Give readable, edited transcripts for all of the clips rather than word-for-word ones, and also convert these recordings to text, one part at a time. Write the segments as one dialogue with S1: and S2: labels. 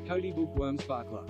S1: Cody Bookworm Sparkler.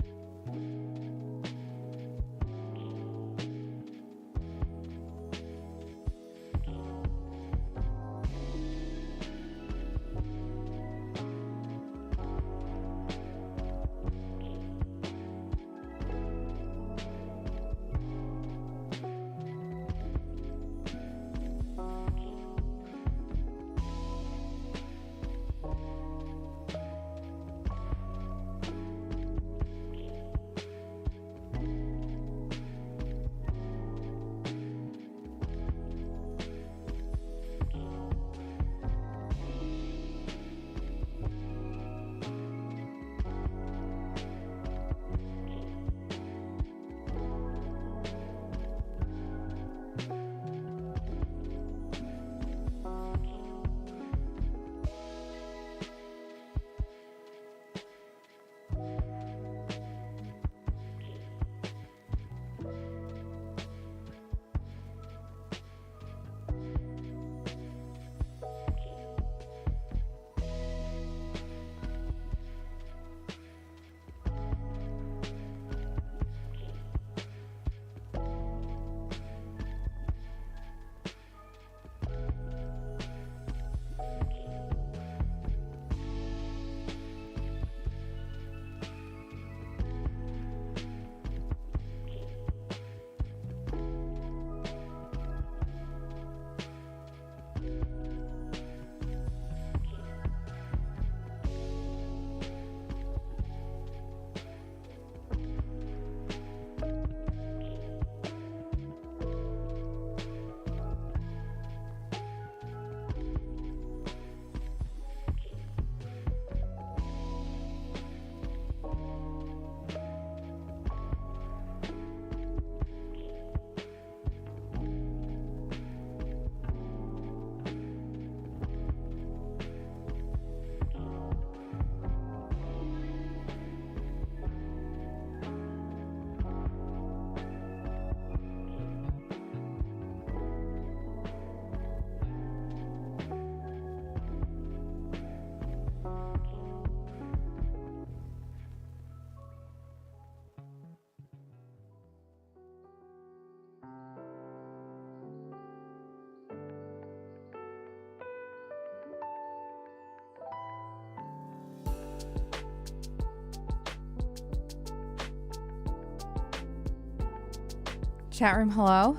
S2: Chat room, hello.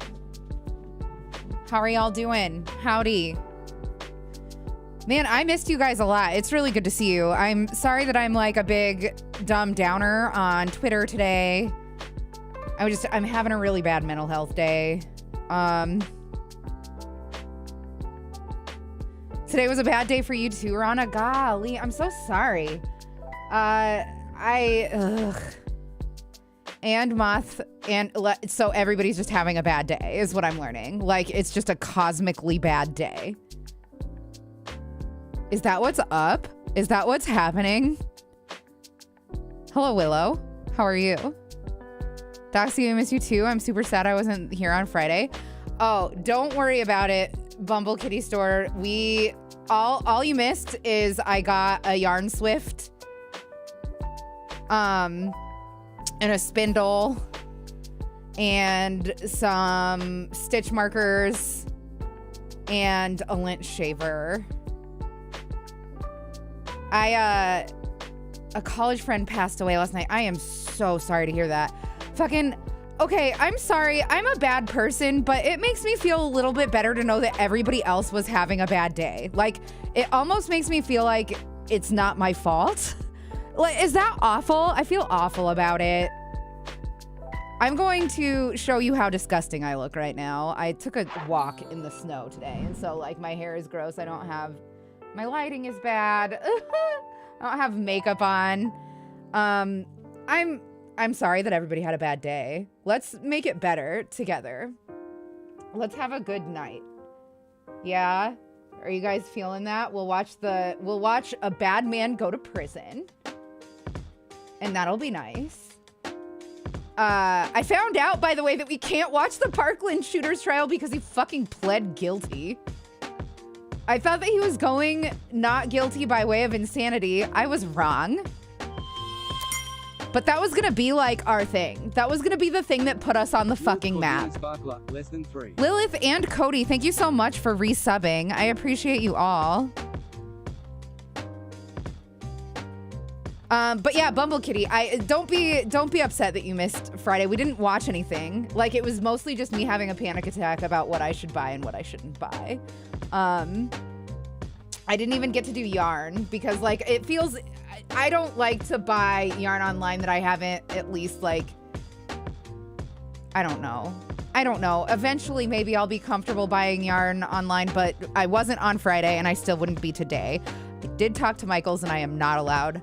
S2: How are y'all doing? Howdy. Man, I missed you guys a lot. It's really good to see you. I'm sorry that I'm like a big dumb downer on Twitter today. I'm having a really bad mental health day. Today was a bad day for you too, Rana. Golly, I'm so sorry. And Moth, and so everybody's just having a bad day is what I'm learning. Like, it's just a cosmically bad day. Is that what's up? Is that what's happening? Hello, Willow. How are you? Doxy, I miss you too. I'm super sad I wasn't here on Friday. Oh, don't worry about it, Bumble Kitty Store. All you missed is I got a yarn swift. And a spindle and some stitch markers and a lint shaver. A college friend passed away last night. I am so sorry to hear that. Okay, I'm sorry. I'm a bad person, but it makes me feel a little bit better to know that everybody else was having a bad day. Like, it almost makes me feel like it's not my fault. Like, is that awful? I feel awful about it. I'm going to show you how disgusting I look right now. I took a walk in the snow today, and so, like, my hair is gross. My lighting is bad. I don't have makeup on. I'm sorry that everybody had a bad day. Let's make it better together. Let's have a good night. Yeah? Are you guys feeling that? We'll watch a bad man go to prison. And that'll be nice. I found out, by the way, that we can't watch the Parkland shooter's trial because he fucking pled guilty. I thought that he was going not guilty by way of insanity. I was wrong. But that was gonna be like our thing. That was gonna be the thing that put us on the fucking map. Lilith and Cody, thank you so much for resubbing. I appreciate you all. But yeah, Bumble Kitty, don't be upset that you missed Friday. We didn't watch anything. Like, it was mostly just me having a panic attack about what I should buy and what I shouldn't buy. I didn't even get to do yarn because, like, it feels, I don't like to buy yarn online that I haven't at least, like, I don't know. Eventually, maybe I'll be comfortable buying yarn online, but I wasn't on Friday and I still wouldn't be today. I did talk to Michaels and I am not allowed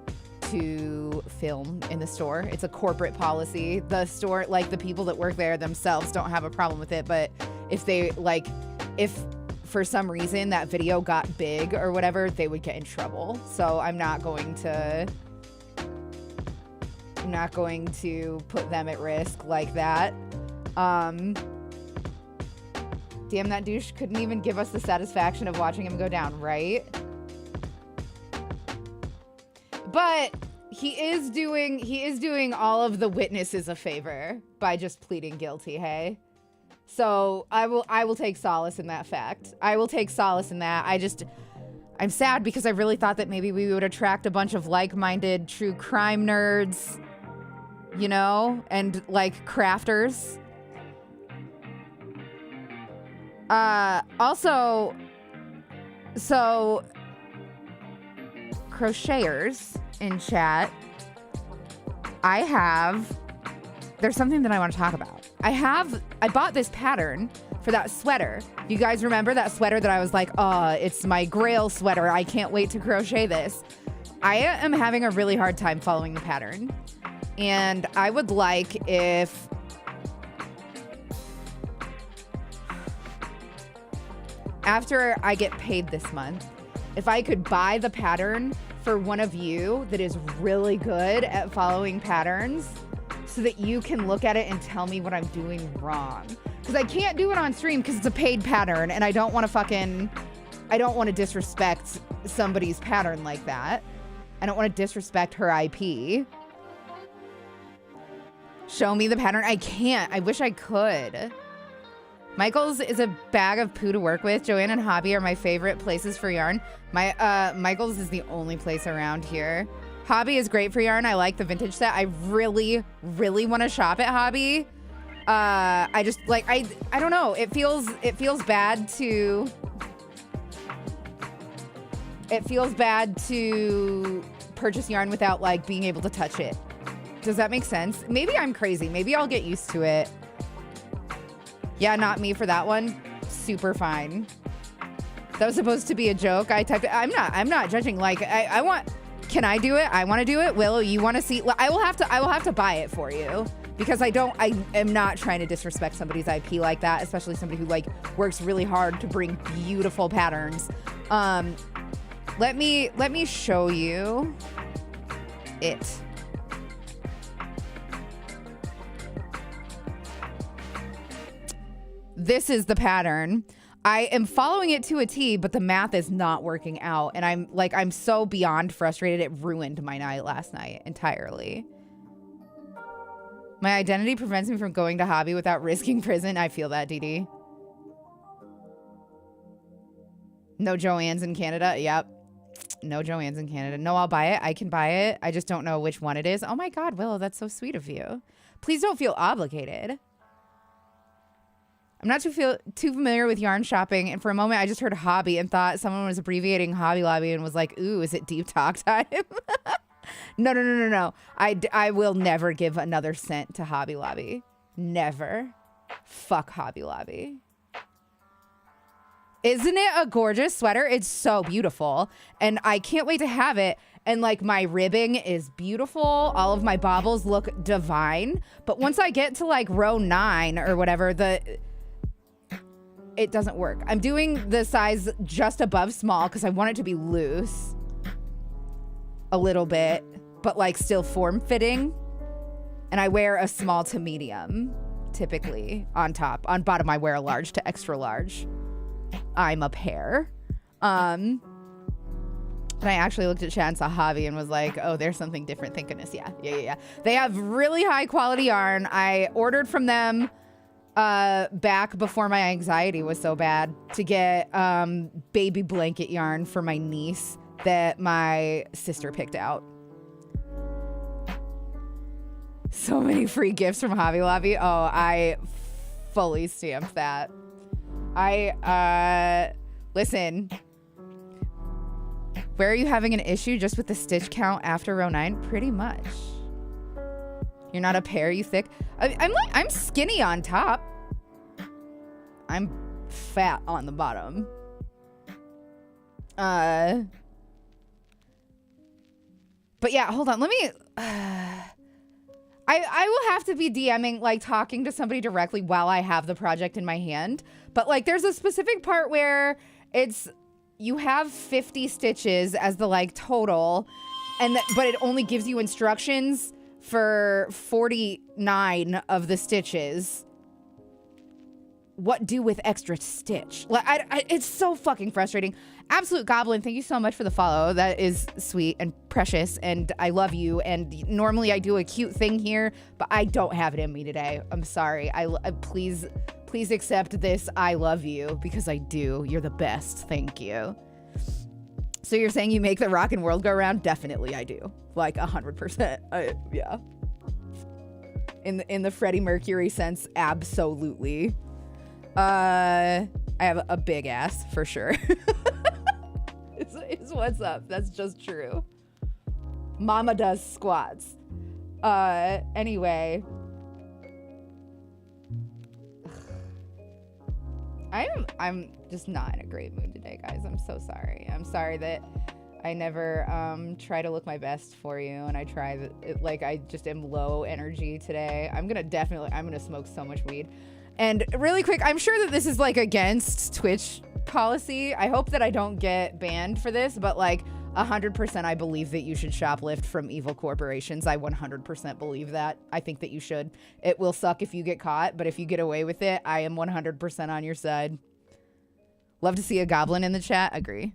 S2: to film in the store. It's a corporate policy. The store, like, the people that work there themselves don't have a problem with it, but if they, like, if for some reason that video got big or whatever, they would get in trouble. So I'm not going to put them at risk like that. Damn, that douche couldn't even give us the satisfaction of watching him go down, right? But he is doing all of the witnesses a favor by just pleading guilty, hey? So I will take solace in that fact. I will take solace in that. I'm sad because I really thought that maybe we would attract a bunch of like-minded true crime nerds, you know, and like crafters. Also, so crocheters in chat, there's something that I want to talk about. I bought this pattern for that sweater. You guys remember that sweater that I was like, it's my Grail sweater. I can't wait to crochet this. I am having a really hard time following the pattern. And I would like if after I get paid this month, if I could buy the pattern for one of you that is really good at following patterns so that you can look at it and tell me what I'm doing wrong. Because I can't do it on stream because it's a paid pattern and I don't want to disrespect somebody's pattern like that. I don't want to disrespect her IP. Show me the pattern. I can't. I wish I could. Michael's is a bag of poo to work with. Joanne and Hobby are my favorite places for yarn. Michael's is the only place around here. Hobby is great for yarn. I like the vintage set. I really, really want to shop at Hobby. I just like, I don't know. It feels bad to purchase yarn without like being able to touch it. Does that make sense? Maybe I'm crazy. Maybe I'll get used to it. Yeah, not me for that one. Super fine. That was supposed to be a joke. I typed it. I'm not judging. Like, can I do it? I want to do it. Will you want to see? I will have to buy it for you because I am not trying to disrespect somebody's IP like that, especially somebody who like works really hard to bring beautiful patterns. Let me show you it. This is the pattern. I am following it to a T, but the math is not working out. And I'm so beyond frustrated. It ruined my night last night entirely. My identity prevents me from going to Hobby without risking prison. I feel that, DD. No Joanne's in Canada. Yep. No Joanne's in Canada. No, I'll buy it. I can buy it. I just don't know which one it is. Oh my God, Willow, that's so sweet of you. Please don't feel obligated. I'm not too familiar with yarn shopping, and for a moment I just heard Hobby and thought someone was abbreviating Hobby Lobby and was like, ooh, is it deep talk time? No. I will never give another cent to Hobby Lobby. Never. Fuck Hobby Lobby. Isn't it a gorgeous sweater? It's so beautiful, and I can't wait to have it. And like my ribbing is beautiful. All of my baubles look divine. But once I get to like row 9 or whatever, it doesn't work. I'm doing the size just above small because I want it to be loose a little bit, but like still form fitting. And I wear a small to medium typically on top. On bottom, I wear a large to extra large. I'm a pear. And I actually looked at chat and saw Javi and was like, oh, there's something different. Thank goodness. Yeah. They have really high quality yarn. I ordered from them back before my anxiety was so bad to get baby blanket yarn for my niece that my sister picked out. So many free gifts from Hobby Lobby. Oh, I fully stamped that. Listen. Where are you having an issue? Just with the stitch count after row 9? Pretty much. You're not a pear, you thick. I'm skinny on top. I'm fat on the bottom. But yeah, hold on. Let me... I will have to be DMing, like, talking to somebody directly while I have the project in my hand. But, like, there's a specific part where it's... You have 50 stitches as the, like, total, but it only gives you instructions for 49 of the stitches. What do with extra stitch? Like, it's so fucking frustrating. Absolute Goblin, thank you so much for the follow. That is sweet and precious, and I love you. And normally I do a cute thing here, but I don't have it in me today. I'm sorry. Please accept this. I love you because I do. You're the best. Thank you. So you're saying you make the rockin' world go round? Definitely I do. Like 100%. Yeah. In the Freddie Mercury sense, absolutely. I have a big ass for sure. It's what's up. That's just true. Mama does squats. Anyway. I'm just not in a great mood today, guys. I'm so sorry. I'm sorry that I never try to look my best for you, and I try like I just am low energy today. I'm gonna smoke so much weed. And really quick, I'm sure that this is like against Twitch policy. I hope that I don't get banned for this, but like 100% I believe that you should shoplift from evil corporations. I 100% believe that. I think that you should. It will suck if you get caught, but if you get away with it, I am 100% on your side. Love to see a goblin in the chat. Agree.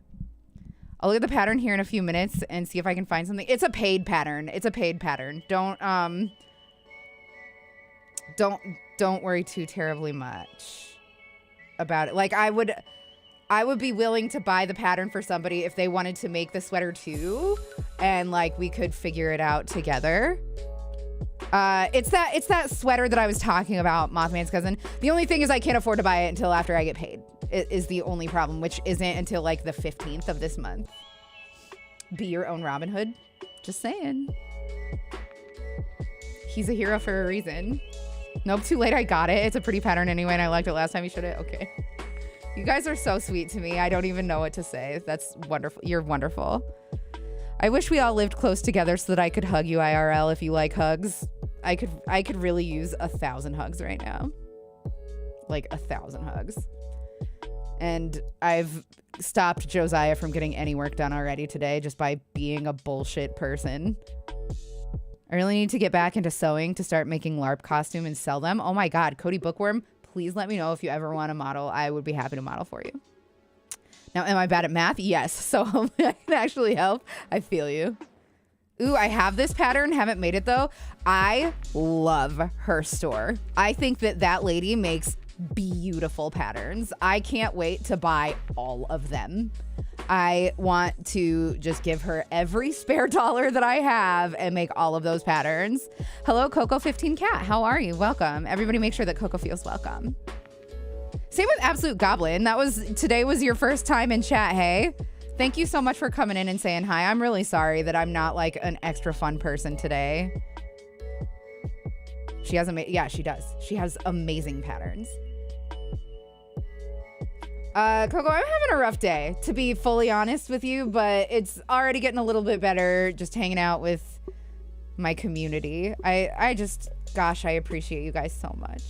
S2: I'll look at the pattern here in a few minutes and see if I can find something. It's a paid pattern. It's a paid pattern. Don't worry too terribly much about it. Like I would be willing to buy the pattern for somebody if they wanted to make the sweater too, and like we could figure it out together. It's that sweater that I was talking about, Mothman's cousin. The only thing is I can't afford to buy it until after I get paid. It is the only problem, which isn't until like the 15th of this month. Be your own Robin Hood. Just saying. He's a hero for a reason. Nope, too late. I got it. It's a pretty pattern anyway, and I liked it last time you showed it. Okay. You guys are so sweet to me. I don't even know what to say. That's wonderful. You're wonderful. I wish we all lived close together so that I could hug you IRL if you like hugs. I could really use 1,000 hugs right now. Like 1,000 hugs. And I've stopped Josiah from getting any work done already today just by being a bullshit person. I really need to get back into sewing to start making LARP costume and sell them. Oh my God, Cody Bookworm, please let me know if you ever want to model. I would be happy to model for you. Now, am I bad at math? Yes. So I can actually help. I feel you. Ooh, I have this pattern. Haven't made it though. I love her store. I think that lady makes beautiful patterns. I can't wait to buy all of them. I want to just give her every spare dollar that I have and make all of those patterns. Hello, Coco15Cat. How are you? Welcome. Everybody make sure that Coco feels welcome. Same with Absolute Goblin. Today was your first time in chat, hey? Thank you so much for coming in and saying hi. I'm really sorry that I'm not like an extra fun person today. She has yeah, she does. She has amazing patterns. Coco, I'm having a rough day, to be fully honest with you, but it's already getting a little bit better just hanging out with my community. Gosh, I appreciate you guys so much.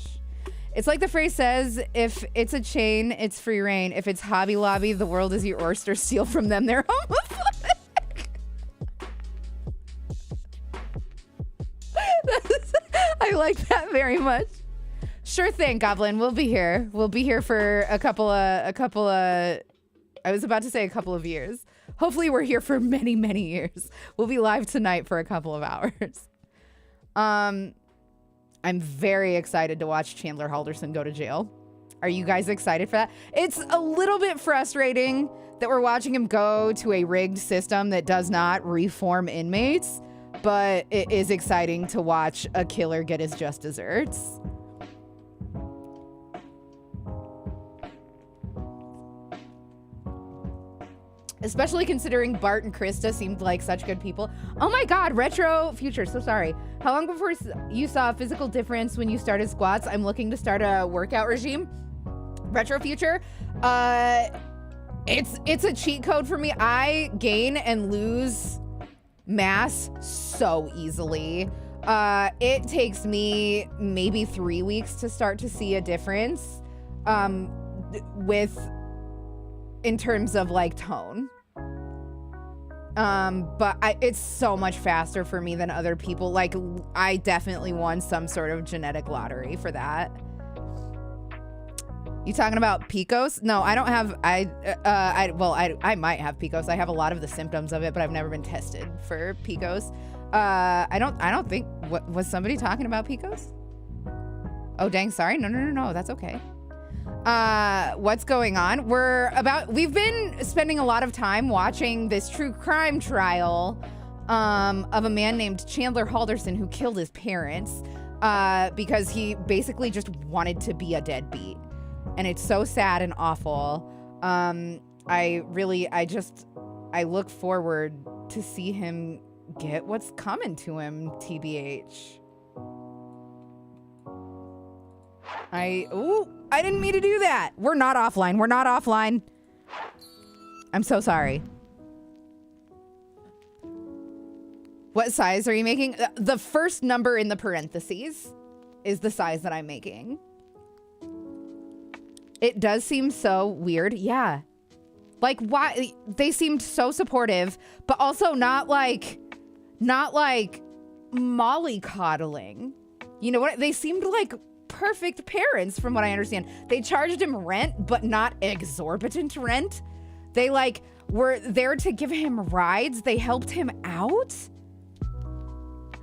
S2: It's like the phrase says, if it's a chain, it's free reign. If it's Hobby Lobby, the world is your oyster. Steal from them, they're homophobic. I like that very much. Sure thing, Goblin. We'll be here. We'll be here for a couple of, I was about to say a couple of years. Hopefully we're here for many, many years. We'll be live tonight for a couple of hours. I'm very excited to watch Chandler Halderson go to jail. Are you guys excited for that? It's a little bit frustrating that we're watching him go to a rigged system that does not reform inmates, but it is exciting to watch a killer get his just desserts. Especially considering Bart and Krista seemed like such good people. Oh my God, Retro Future, so sorry. How long before you saw a physical difference when you started squats? I'm looking to start a workout regime. Retro Future, it's a cheat code for me. I gain and lose mass so easily. It takes me maybe 3 weeks to start to see a difference in terms of like tone. But it's so much faster for me than other people. Like I definitely won some sort of genetic lottery for that. You talking about PCOS? No, I don't have, I might have PCOS. I have a lot of the symptoms of it, but I've never been tested for PCOS. I don't think, was somebody talking about PCOS? Oh, dang, sorry. No, that's okay. What's going on? We've been spending a lot of time watching this true crime trial of a man named Chandler Halderson who killed his parents because he basically just wanted to be a deadbeat. And it's so sad and awful. I look forward to see him get what's coming to him, TBH. I didn't mean to do that. We're not offline. I'm so sorry. What size are you making? The first number in the parentheses is the size that I'm making. It does seem so weird. Yeah. Like, why? They seemed so supportive, but also not like mollycoddling. You know what? They seemed like perfect parents from what I understand. They charged him rent, but not exorbitant rent. They like were there to give him rides. They helped him out.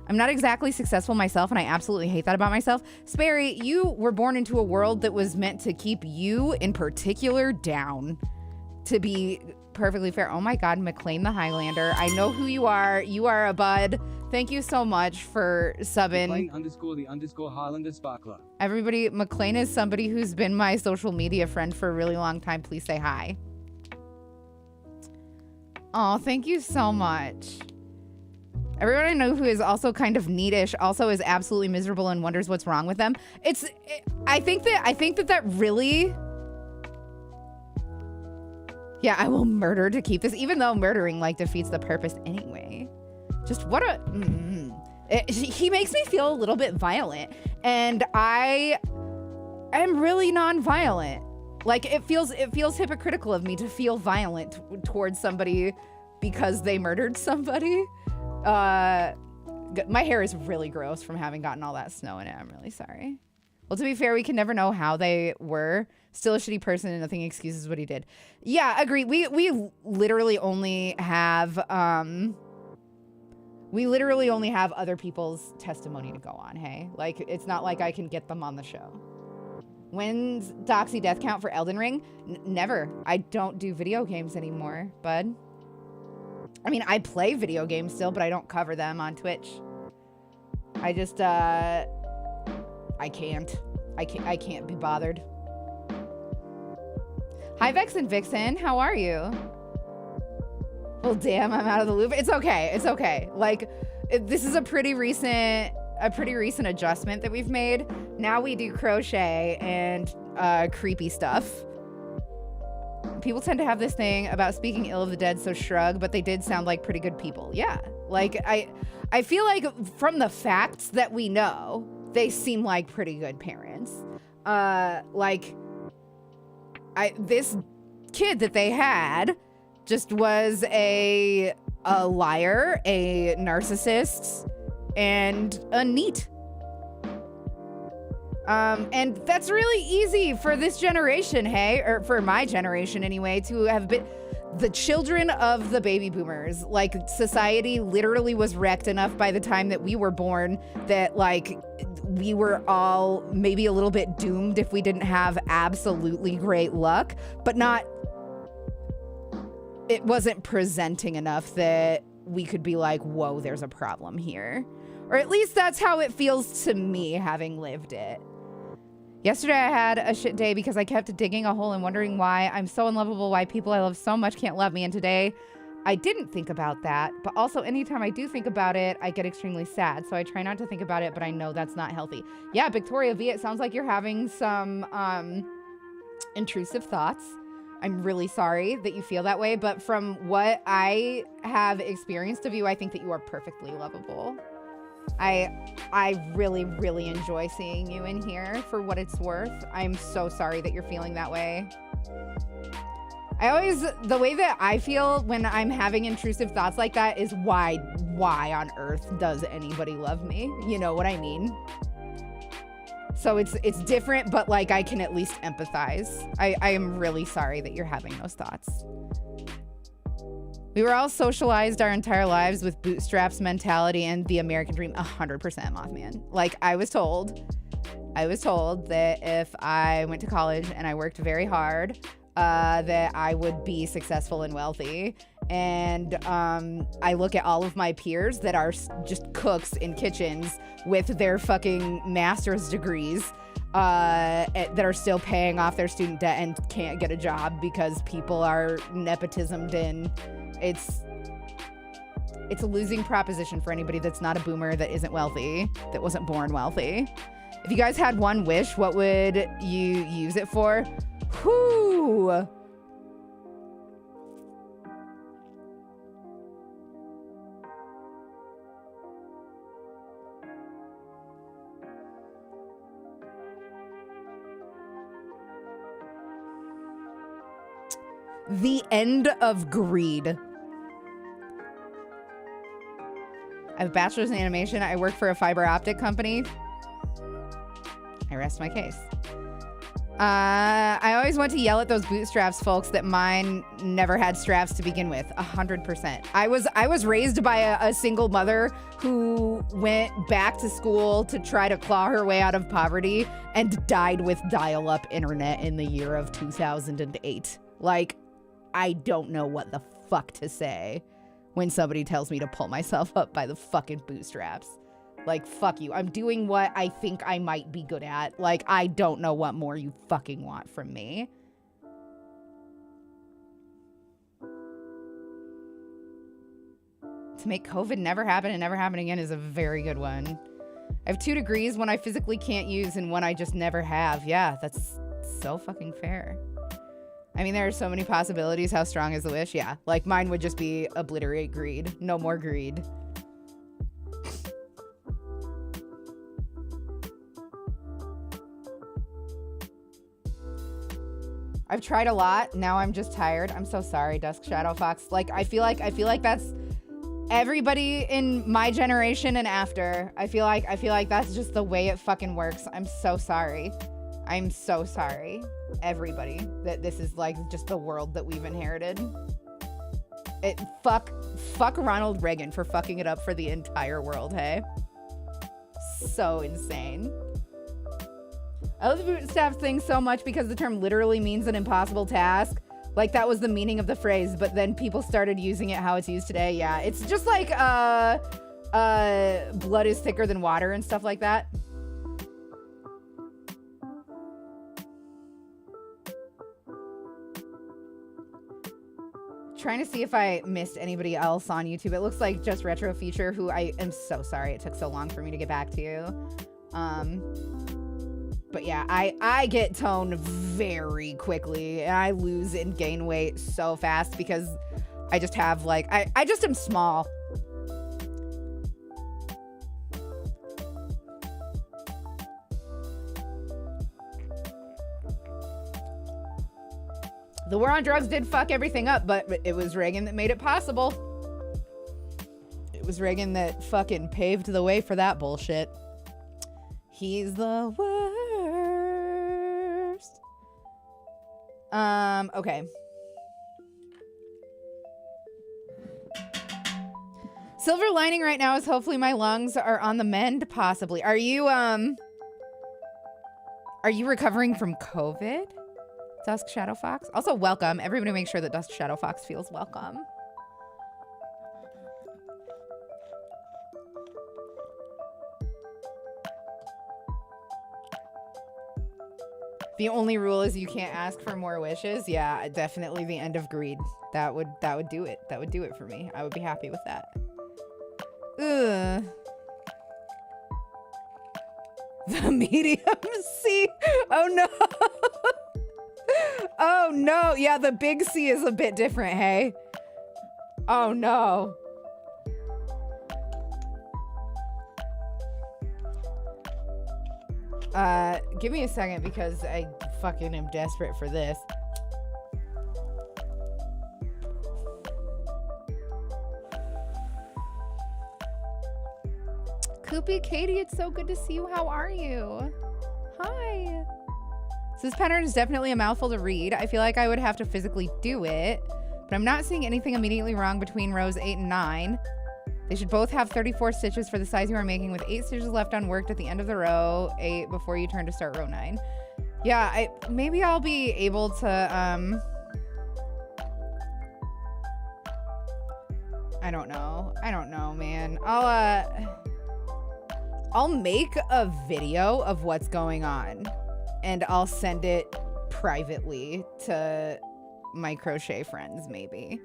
S2: I'm not exactly successful myself, and I absolutely hate that about myself. Sperry, you were born into a world that was meant to keep you in particular down, to be perfectly fair. Oh my God, McLean the Highlander. I know who you are. You are a bud. Thank you so much for subbing.
S1: McLean_the_ Highlander Sparkler.
S2: Everybody, McLean is somebody who's been my social media friend for a really long time. Please say hi. Oh, thank you so much. Everyone I know who is also kind of neatish also is absolutely miserable and wonders what's wrong with them. I think that really, yeah, I will murder to keep this, even though murdering like defeats the purpose anyway. Just what a, he makes me feel a little bit violent, and I am really non-violent. Like it feels hypocritical of me to feel violent towards somebody because they murdered somebody. My hair is really gross from having gotten all that snow in it. I'm really sorry. Well, to be fair, we can never know how they were. Still a shitty person, and nothing excuses what he did. Yeah, agree. We literally only have other people's testimony to go on. Hey, like it's not like I can get them on the show. When's Doxy death count for Elden Ring? Never. I don't do video games anymore, bud. I mean, I play video games still, but I don't cover them on Twitch. I just, I can't be bothered. Hi, Vex and Vixen. How are you? Well, damn, I'm out of the loop. It's okay. It's okay. Like, this is a pretty recent adjustment that we've made. Now we do crochet and creepy stuff. People tend to have this thing about speaking ill of the dead, so shrug, but they did sound like pretty good people. Yeah. Like, I feel like from the facts that we know, they seem like pretty good parents. This kid that they had just was a liar, a narcissist, and a neat. And that's really easy for this generation, hey, or for my generation anyway, to have been. the children of the baby boomers. Like, society literally was wrecked enough by the time that we were born that, like, we were all maybe a little bit doomed if we didn't have absolutely great luck, but not, it wasn't presenting enough that we could be like, whoa, there's a problem here. Or at least that's how it feels to me, having lived it. Yesterday I had a shit day because I kept digging a hole and wondering why I'm so unlovable, why people I love so much can't love me. And today I didn't think about that, but also anytime I do think about it, I get extremely sad. So I try not to think about it, but I know that's not healthy. Yeah, Victoria V, it sounds like you're having some intrusive thoughts. I'm really sorry that you feel that way, but from what I have experienced of you, I think that you are perfectly lovable. I really, really enjoy seeing you in here for what it's worth. I'm so sorry that you're feeling that way. The way that I feel when I'm having intrusive thoughts like that is why on earth does anybody love me? You know what I mean? So it's different, but like I can at least empathize. I am really sorry that you're having those thoughts. We were all socialized our entire lives with bootstraps mentality and the American dream. 100% Mothman. Like I was told that if I went to college and I worked very hard, that I would be successful and wealthy. And I look at all of my peers that are just cooks in kitchens with their fucking master's degrees that are still paying off their student debt and can't get a job because people are nepotismed in. It's a losing proposition for anybody that's not a boomer, that isn't wealthy, that wasn't born wealthy. If you guys had one wish, what would you use it for? Whew. The end of greed. I have a bachelor's in animation. I work for a fiber optic company. I rest my case. I always want to yell at those bootstraps folks that mine never had straps to begin with. 100%. I was raised by a single mother who went back to school to try to claw her way out of poverty and died with dial-up internet in the year of 2008. Like, I don't know what the fuck to say when somebody tells me to pull myself up by the fucking bootstraps. Like, fuck you. I'm doing what I think I might be good at. Like, I don't know what more you fucking want from me. To make COVID never happen and never happen again is a very good one. I have 2 degrees, one I physically can't use and one I just never have. Yeah, that's so fucking fair. I mean, there are so many possibilities. How strong is the wish? Yeah, like mine would just be obliterate greed. No more greed. I've tried a lot. Now I'm just tired. I'm so sorry, Dusk Shadow Fox. Like, I feel like that's everybody in my generation and after. I feel like that's just the way it fucking works. I'm so sorry. I'm so sorry, everybody, that this is like just the world that we've inherited. Fuck Ronald Reagan for fucking it up for the entire world, hey? So insane. I love the bootstraps thing so much because the term literally means an impossible task. Like that was the meaning of the phrase, but then people started using it how it's used today. Yeah, it's just like blood is thicker than water and stuff like that. Trying to see if I missed anybody else on YouTube. It looks like just Retro Feature, who I am so sorry it took so long for me to get back to you. But yeah, I get toned very quickly and I lose and gain weight so fast because I just have like, I just am small. The war on drugs did fuck everything up, but it was Reagan that made it possible. It was Reagan that fucking paved the way for that bullshit. He's the worst. Okay. Silver lining right now is hopefully my lungs are on the mend, possibly. Are you recovering from COVID? Dusk Shadow Fox? Also, welcome. Everybody make sure that Dusk Shadow Fox feels welcome. The only rule is you can't ask for more wishes. Yeah, definitely the end of greed. That would do it. That would do it for me. I would be happy with that. Ugh. The medium C. Oh no. Oh no. Yeah, the big C is a bit different, hey? Oh no. Give me a second because I fucking am desperate for this. Koopy, Katie, it's so good to see you. How are you? Hi. So this pattern is definitely a mouthful to read. I feel like I would have to physically do it, but I'm not seeing anything immediately wrong between rows 8 and 9. They should both have 34 stitches for the size you are making, with 8 stitches left unworked at the end of the row 8 before you turn to start row 9. Yeah, maybe I'll be able to, I don't know, man. I'll make a video of what's going on and I'll send it privately to my crochet friends, maybe.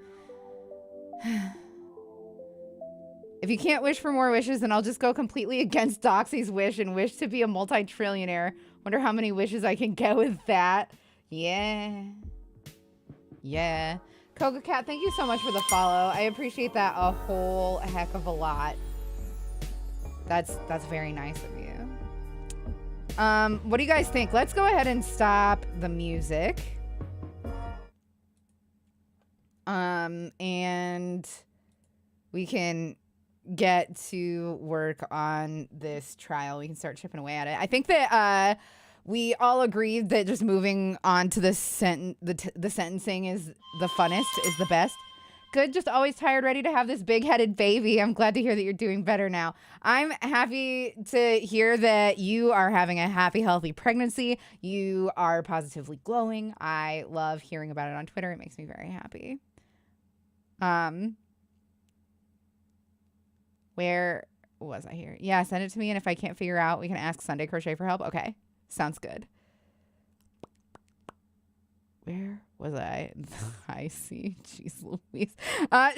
S2: If you can't wish for more wishes, then I'll just go completely against Doxy's wish and wish to be a multi-trillionaire. Wonder how many wishes I can get with that. Yeah. Yeah. Coca Cat, thank you so much for the follow. I appreciate that a whole heck of a lot. That's very nice of you. What do you guys think? Let's go ahead and stop the music. And we can get to work on this trial. We can start chipping away at it. I think that we all agreed that just moving on to the sentencing is the funnest, is the best. Good, just always tired, ready to have this big-headed baby. I'm glad to hear that you're doing better now. I'm happy to hear that you are having a happy, healthy pregnancy. You are positively glowing. I love hearing about it on Twitter. It makes me very happy. Where was I here? Yeah, send it to me, and if I can't figure out, we can ask Sunday Crochet for help. Okay, sounds good. Where was I? I see. Jeez Louise.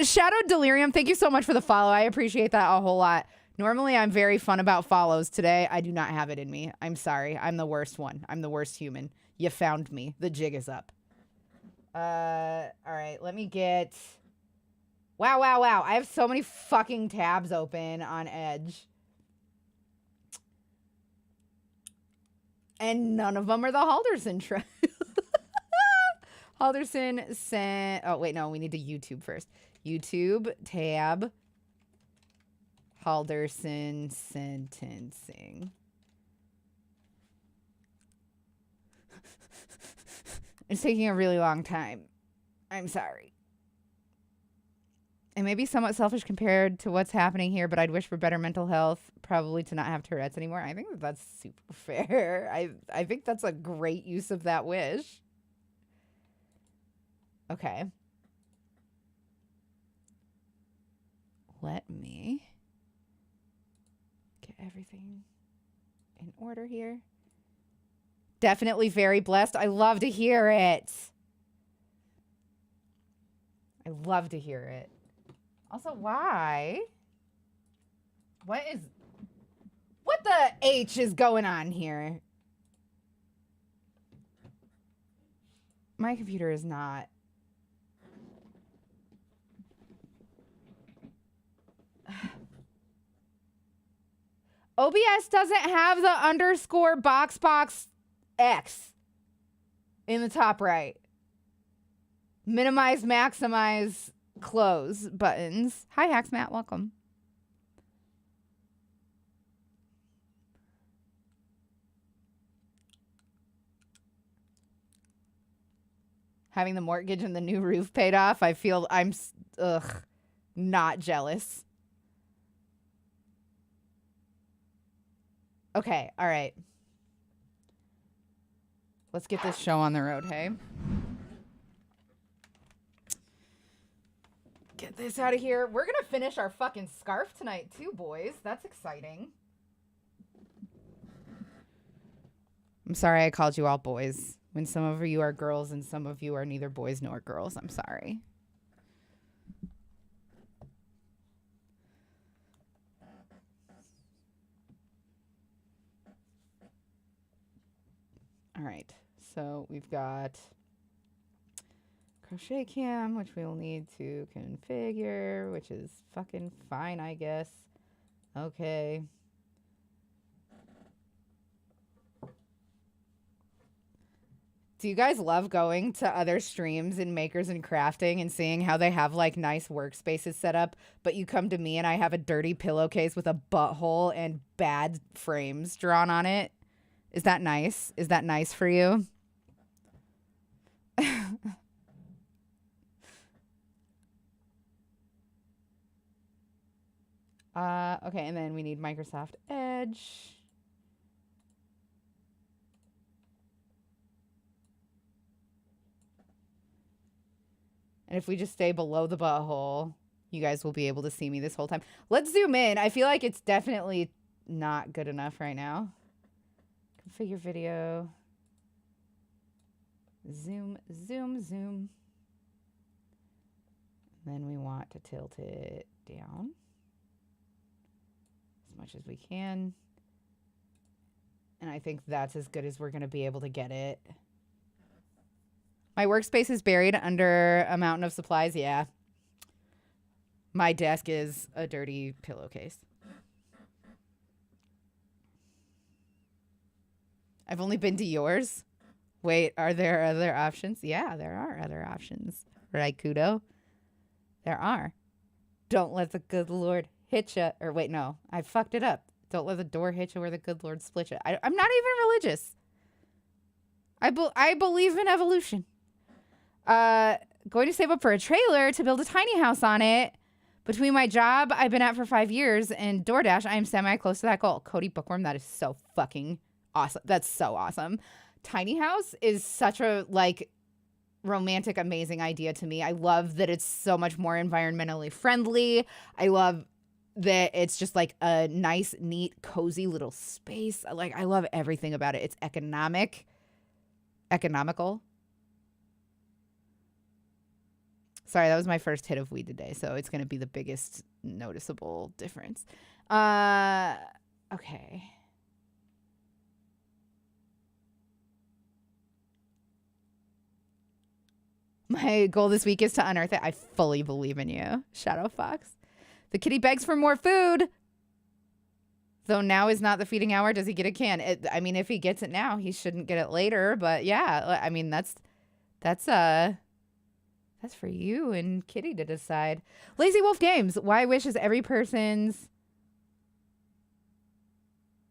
S2: Shadowed Delirium, thank you so much for the follow. I appreciate that a whole lot. Normally, I'm very fun about follows. Today, I do not have it in me. I'm sorry. I'm the worst one. I'm the worst human. You found me. The jig is up. All right, let me get... Wow. I have so many fucking tabs open on Edge. And none of them are the Halderson trial. Halderson sent... Oh, wait, no. We need to YouTube first. YouTube, tab, Halderson Sentencing. It's taking a really long time. I'm sorry. It may be somewhat selfish compared to what's happening here, but I'd wish for better mental health, probably to not have Tourette's anymore. I think that's super fair. I think that's a great use of that wish. Okay. Let me get everything in order here. Definitely very blessed. I love to hear it. I love to hear it. Also, why? What the H is going on here? My computer is not. OBS doesn't have the underscore box X in the top right. Minimize, maximize, close buttons. Hi, Hacks Matt. Welcome. Having the mortgage and the new roof paid off, I feel I'm not jealous. Okay, all right. Let's get this show on the road, hey? Get this out of here. We're gonna finish our fucking scarf tonight too, boys. That's exciting. I'm sorry I called you all boys when some of you are girls and some of you are neither boys nor girls. I'm sorry. All right, so we've got crochet cam, which we'll need to configure, which is fucking fine, I guess. Okay. Do you guys love going to other streams in Makers and Crafting and seeing how they have like nice workspaces set up, but you come to me and I have a dirty pillowcase with a butthole and bad frames drawn on it? Is that nice? Is that nice for you? Okay, and then we need Microsoft Edge. And if we just stay below the butthole, you guys will be able to see me this whole time. Let's zoom in. I feel like it's definitely not good enough right now. Configure video. Zoom, zoom, zoom. Then we want to tilt it down as much as we can. And I think that's as good as we're going to be able to get it. My workspace is buried under a mountain of supplies. Yeah. My desk is a dirty pillowcase. I've only been to yours. Wait, are there other options? Yeah, there are other options. Right, Kudo? There are. Don't let the good Lord hit you. Or wait, no. I fucked it up. Don't let the door hit you where the good Lord split you. I'm not even religious. I believe in evolution. Going to save up for a trailer to build a tiny house on it. Between my job I've been at for 5 years and DoorDash, I am semi-close to that goal. Cody Bookworm, that is so fucking awesome. That's so awesome. Tiny house is such a, like, romantic, amazing idea to me. I love that it's so much more environmentally friendly. I love that it's just, like, a nice, neat, cozy little space. Like, I love everything about it. It's economical. Sorry, that was my first hit of weed today, so it's going to be the biggest noticeable difference. Okay. My goal this week is to unearth it. I fully believe in you, Shadow Fox. The kitty begs for more food. Though now is not the feeding hour. Does he get a can? I mean, if he gets it now, he shouldn't get it later. But yeah, I mean, that's for you and Kitty to decide. Lazy Wolf Games. Why wish is every person's.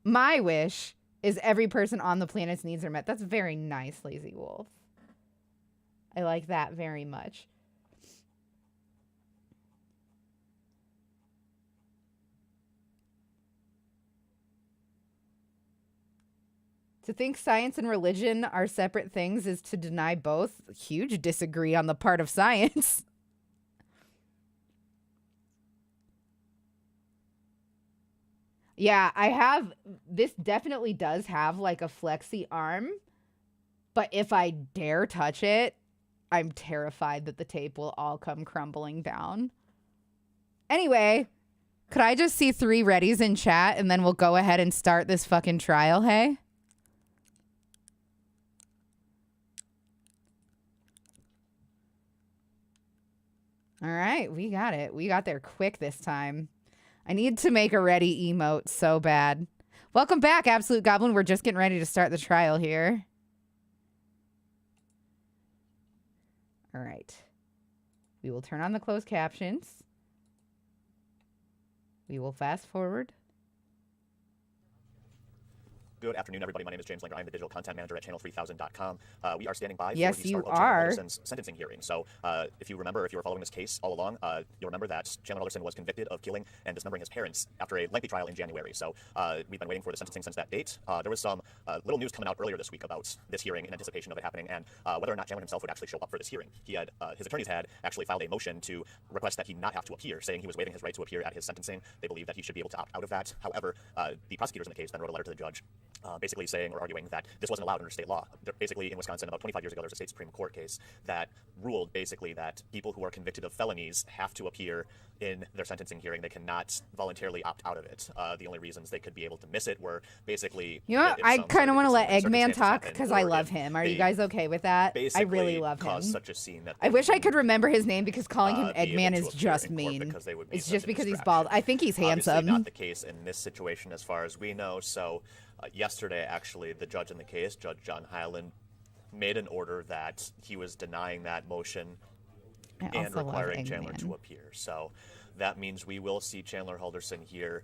S2: My wish is every person on the planet's needs are met. That's very nice, Lazy Wolf. I like that very much. To think science and religion are separate things is to deny both. Huge disagree on the part of science. Yeah, I have. This definitely does have like a flexi arm. But if I dare touch it, I'm terrified that the tape will all come crumbling down. Anyway, could I just see 3 readies in chat and then we'll go ahead and start this fucking trial, hey? All right, we got it. We got there quick this time. I need to make a ready emote so bad. Welcome back, Absolute Goblin. We're just getting ready to start the trial here. All right. We will turn on the closed captions. We will fast forward.
S3: Good afternoon, everybody. My name is James Linger. I'm the digital content manager at channel3000.com. We are standing by
S2: Yes,
S3: for the
S2: you
S3: start of
S2: are.
S3: Chandler Halderson's sentencing hearing. So if you remember, if you were following this case all along, you'll remember that Chandler Halderson was convicted of killing and dismembering his parents after a lengthy trial in January. So we've been waiting for the sentencing since that date. There was some little news coming out earlier this week about this hearing in anticipation of it happening and whether or not Chandler himself would actually show up for this hearing. He had his attorneys had actually filed a motion to request that he not have to appear, saying he was waiving his right to appear at his sentencing. They believe that he should be able to opt out of that. However, the prosecutors in the case then wrote a letter to the judge basically saying or arguing that this wasn't allowed under state law. Basically, in Wisconsin, about 25 years ago, there was a state Supreme Court case that ruled basically that people who are convicted of felonies have to appear in their sentencing hearing. They cannot voluntarily opt out of it. The only reasons they could be able to miss it were basically...
S2: You know what? I kind of want to let Eggman talk because I love him. Are you guys okay with that? I really love him.
S3: Such a scene that
S2: I wish I could remember his name because calling him Eggman is just mean. It's just because he's bald. I think he's handsome.
S3: Obviously not the case in this situation as far as we know. So yesterday, actually, the judge in the case, Judge John Hyland, made an order that he was denying that motion and requiring Chandler to appear. So that means we will see Chandler Halderson here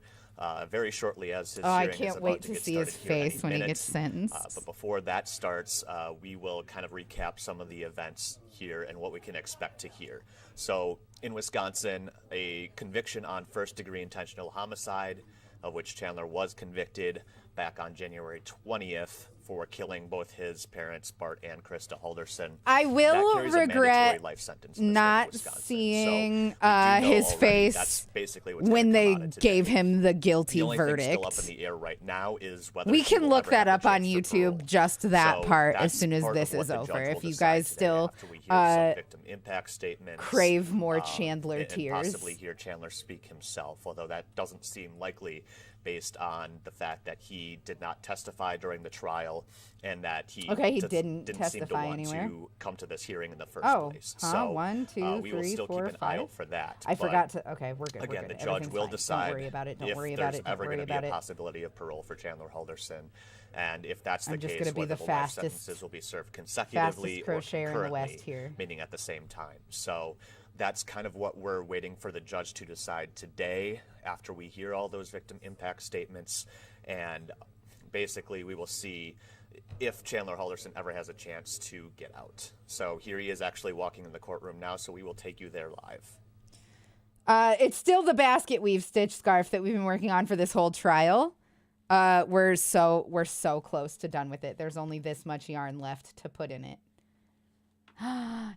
S3: very shortly as his hearing
S2: I
S3: is
S2: can't
S3: about
S2: wait
S3: to
S2: to
S3: get
S2: see his
S3: started here
S2: face
S3: any
S2: when he
S3: minute.
S2: gets sentenced.
S3: But before that starts, we will kind of recap some of the events here and what we can expect to hear. So in Wisconsin, a conviction on first-degree intentional homicide, of which Chandler was convicted back on January 20th for killing both his parents, Bart and Krista Halderson.
S2: I will regret
S3: life sentence
S2: not seeing his face when they gave him the guilty verdict.
S3: Still up in the air right now is whether
S2: we can look that up on YouTube, just that part, as soon as this is over. If you guys still
S3: victim impact statements,
S2: crave more Chandler tears.
S3: And possibly hear Chandler speak himself, although that doesn't seem likely based on the fact that he did not testify during the trial and that he didn't
S2: testify
S3: seem to want
S2: anywhere
S3: to come to this hearing in the first place.
S2: So 1, 2,
S3: we will
S2: 3,
S3: still
S2: 4,
S3: keep an
S2: 5.
S3: eye out for that.
S2: I forgot to. Okay, we're good.
S3: Again,
S2: we're good.
S3: the judge will decide
S2: Don't worry about it. Don't
S3: if
S2: worry about
S3: there's
S2: it.
S3: ever
S2: Don't
S3: going
S2: worry
S3: to be
S2: about
S3: a
S2: it.
S3: possibility of parole for Chandler Halderson. And if that's the
S2: I'm just
S3: case,
S2: gonna be
S3: whether
S2: the
S3: life
S2: fastest
S3: sentences will be served consecutively or
S2: crocheter in the
S3: concurrently,
S2: West here.
S3: meaning at the same time. So that's kind of what we're waiting for the judge to decide today after we hear all those victim impact statements. And basically we will see if Chandler Halderson ever has a chance to get out. So here he is actually walking in the courtroom now, so we will take you there live.
S2: It's still the basket weave stitch scarf that we've been working on for this whole trial. We're so close to done with it. There's only this much yarn left to put in it.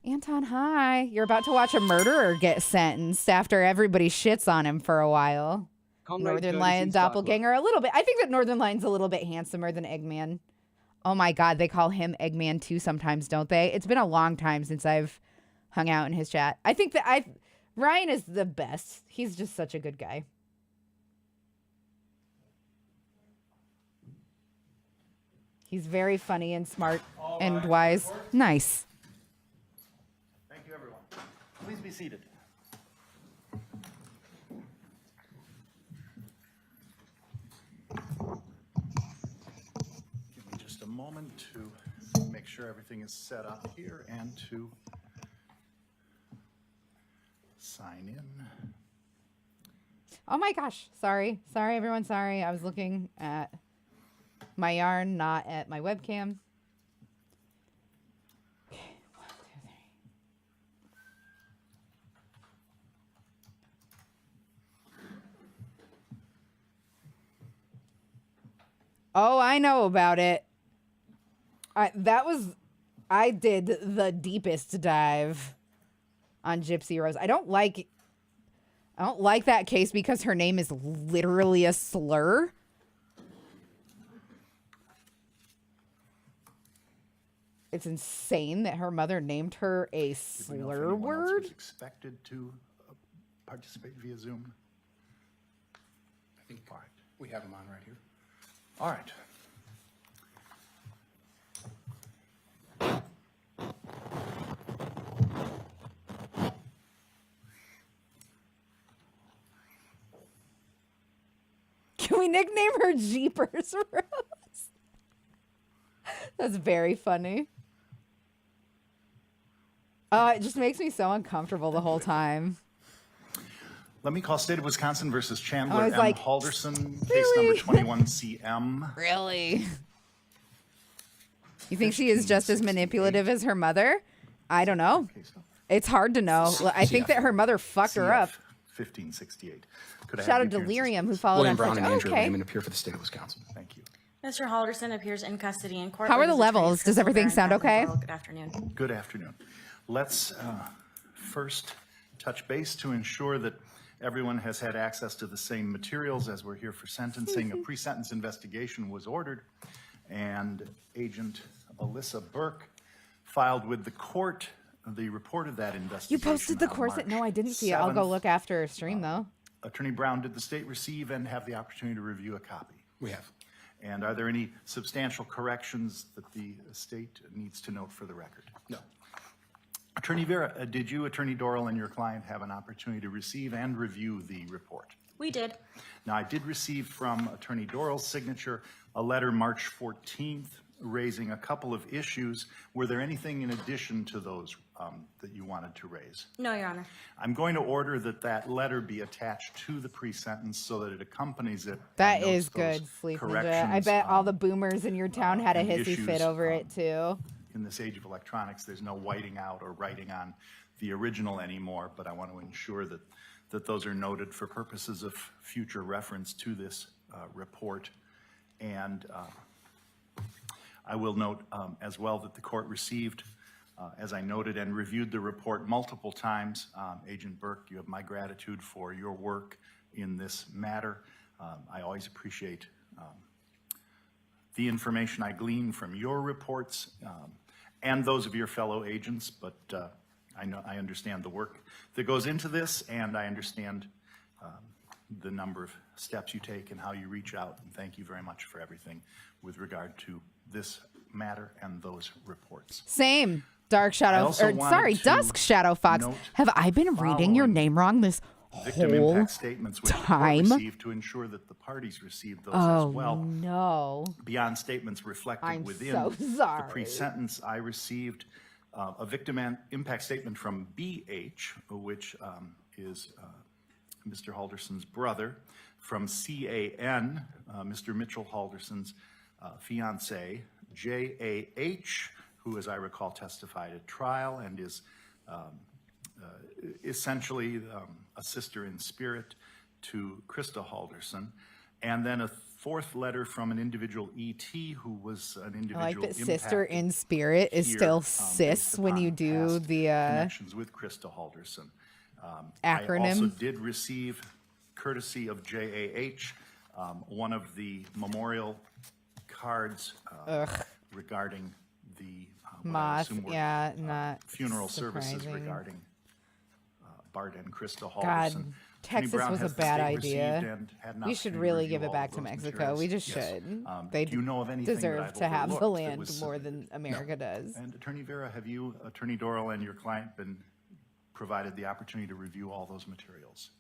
S2: Anton, hi. You're about to watch a murderer get sentenced after everybody shits on him for a while. Northern Lion doppelganger a little bit. I think that Northern Lion's a little bit handsomer than Eggman. Oh my God, they call him Eggman too sometimes, don't they? It's been a long time since I've hung out in his chat. I think that Ryan is the best. He's just such a good guy. He's very funny and smart and wise. Nice.
S4: Thank you, everyone. Please be seated. Give me just a moment to make sure everything is set up here and to sign in.
S2: Oh my gosh. Sorry, everyone. Sorry. I was looking at my yarn, not at my webcam. Okay, 1, 2, 3. Oh, I know about it. I did the deepest dive on Gypsy Rose. I don't like that case because her name is literally a slur. It's insane that her mother named her a slur word.
S4: Was expected to participate via Zoom.
S5: I think we have him on right here.
S4: All right.
S2: Can we nickname her Jeepers Rose? That's very funny. It just makes me so uncomfortable the whole time.
S4: Let me call State of Wisconsin versus Chandler
S2: I was
S4: M.
S2: like,
S4: Halderson, case
S2: really?
S4: number 21CM.
S2: Really? You think she is just as manipulative as her mother? I don't know. It's hard to know. I think that her mother fucked her up.
S4: 1568. Could I
S2: Shout
S4: have
S2: out
S4: the
S2: to
S4: appearances,
S2: Delirium, who
S4: please?
S2: followed
S5: William
S2: on
S5: Brown
S2: Twitch.
S5: and Andrew
S2: Okay.
S5: Raymond appear for the state of Wisconsin.
S4: Thank you.
S6: Mr. Halderson appears in custody in court.
S2: How are
S6: with
S2: the
S6: his attorneys
S2: levels? Does
S6: Crystal
S2: everything
S6: Bear
S2: sound
S6: and Kathleen
S2: okay?
S6: Doyle. Good afternoon.
S4: Good afternoon. Let's first touch base to ensure that everyone has had access to the same materials as we're here for sentencing. A pre-sentence investigation was ordered, and Agent Alyssa Burke filed with the court the report of that
S2: You
S4: investigation.
S2: posted the
S4: on
S2: course.
S4: March
S2: No, I didn't see it. I'll go
S4: 7th.
S2: look after stream, though.
S4: Attorney Brown, did the state receive and have the opportunity to review a copy?
S5: We have.
S4: And are there any substantial corrections that the state needs to note for the record?
S5: No.
S4: Attorney Vera, did you, Attorney Doral, and your client have an opportunity to receive and review the report?
S6: We did.
S4: Now, I did receive from Attorney Doral's signature a letter March 14th raising a couple of issues. Were there anything in addition to those that you wanted to raise?
S6: No, Your Honor.
S4: I'm going to order that that letter be attached to the pre-sentence so that it accompanies it.
S2: That
S4: and notes
S2: is good,
S4: those
S2: Sleep Ninja.
S4: corrections,
S2: I bet all the boomers in your town had a
S4: and
S2: hissy
S4: issues,
S2: fit over it, too.
S4: In this age of electronics, there's no whiting out or writing on the original anymore, but I want to ensure that those are noted for purposes of future reference to this report. And I will note as well that the court received, as I noted, and reviewed the report multiple times. Agent Burke, you have my gratitude for your work in this matter. I always appreciate the information I glean from your reports and those of your fellow agents, but I understand the work that goes into this, and I understand the number of steps you take and how you reach out, and thank you very much for everything with regard to this matter and those reports.
S2: Same. Dark Shadow,
S4: also
S2: or
S4: wanted
S2: sorry,
S4: to
S2: Dusk Shadow Fox.
S4: note
S2: Have I been reading your
S4: following
S2: name wrong this
S4: Victim
S2: whole
S4: impact statements which the
S2: time?
S4: court received to ensure that the parties received those
S2: Oh,
S4: as well.
S2: no.
S4: Beyond statements reflected
S2: I'm
S4: within
S2: so
S4: the
S2: sorry.
S4: pre-sentence, I received a victim impact statement from BH, which is Mr. Halderson's brother, from CAN, Mr. Mitchell Halderson's fiance, JAH, who, as I recall, testified at trial and is essentially a sister in spirit to Krista Halderson. And then a fourth letter from an individual E.T. who was an individual
S2: I like that
S4: impacted
S2: sister in spirit is
S4: here,
S2: still
S4: based
S2: sis when you
S4: upon
S2: do
S4: past
S2: the
S4: connections with Krista Halderson. I also
S2: acronym.
S4: did receive, courtesy of JAH, one of the memorial cards regarding the what I
S2: Moth.
S4: assume were,
S2: Yeah, not
S4: funeral services
S2: surprising.
S4: regarding Bart and Krista Halderson.
S2: God,
S4: Attorney
S2: Texas
S4: Brown,
S2: was a
S4: has the
S2: bad
S4: state
S2: idea.
S4: received and had an
S2: We should
S4: opportunity to
S2: really
S4: review
S2: give it
S4: all
S2: back
S4: of
S2: to
S4: those
S2: Mexico.
S4: materials?
S2: We just
S4: Yes.
S2: should. They
S4: Do you know of anything that
S2: deserve
S4: I've
S2: to have the
S4: overlooked that
S2: land
S4: was
S2: more
S4: submitted?
S2: than America does.
S4: And Attorney Vera, have you, Attorney Doral, and your client been provided the opportunity to review all those materials?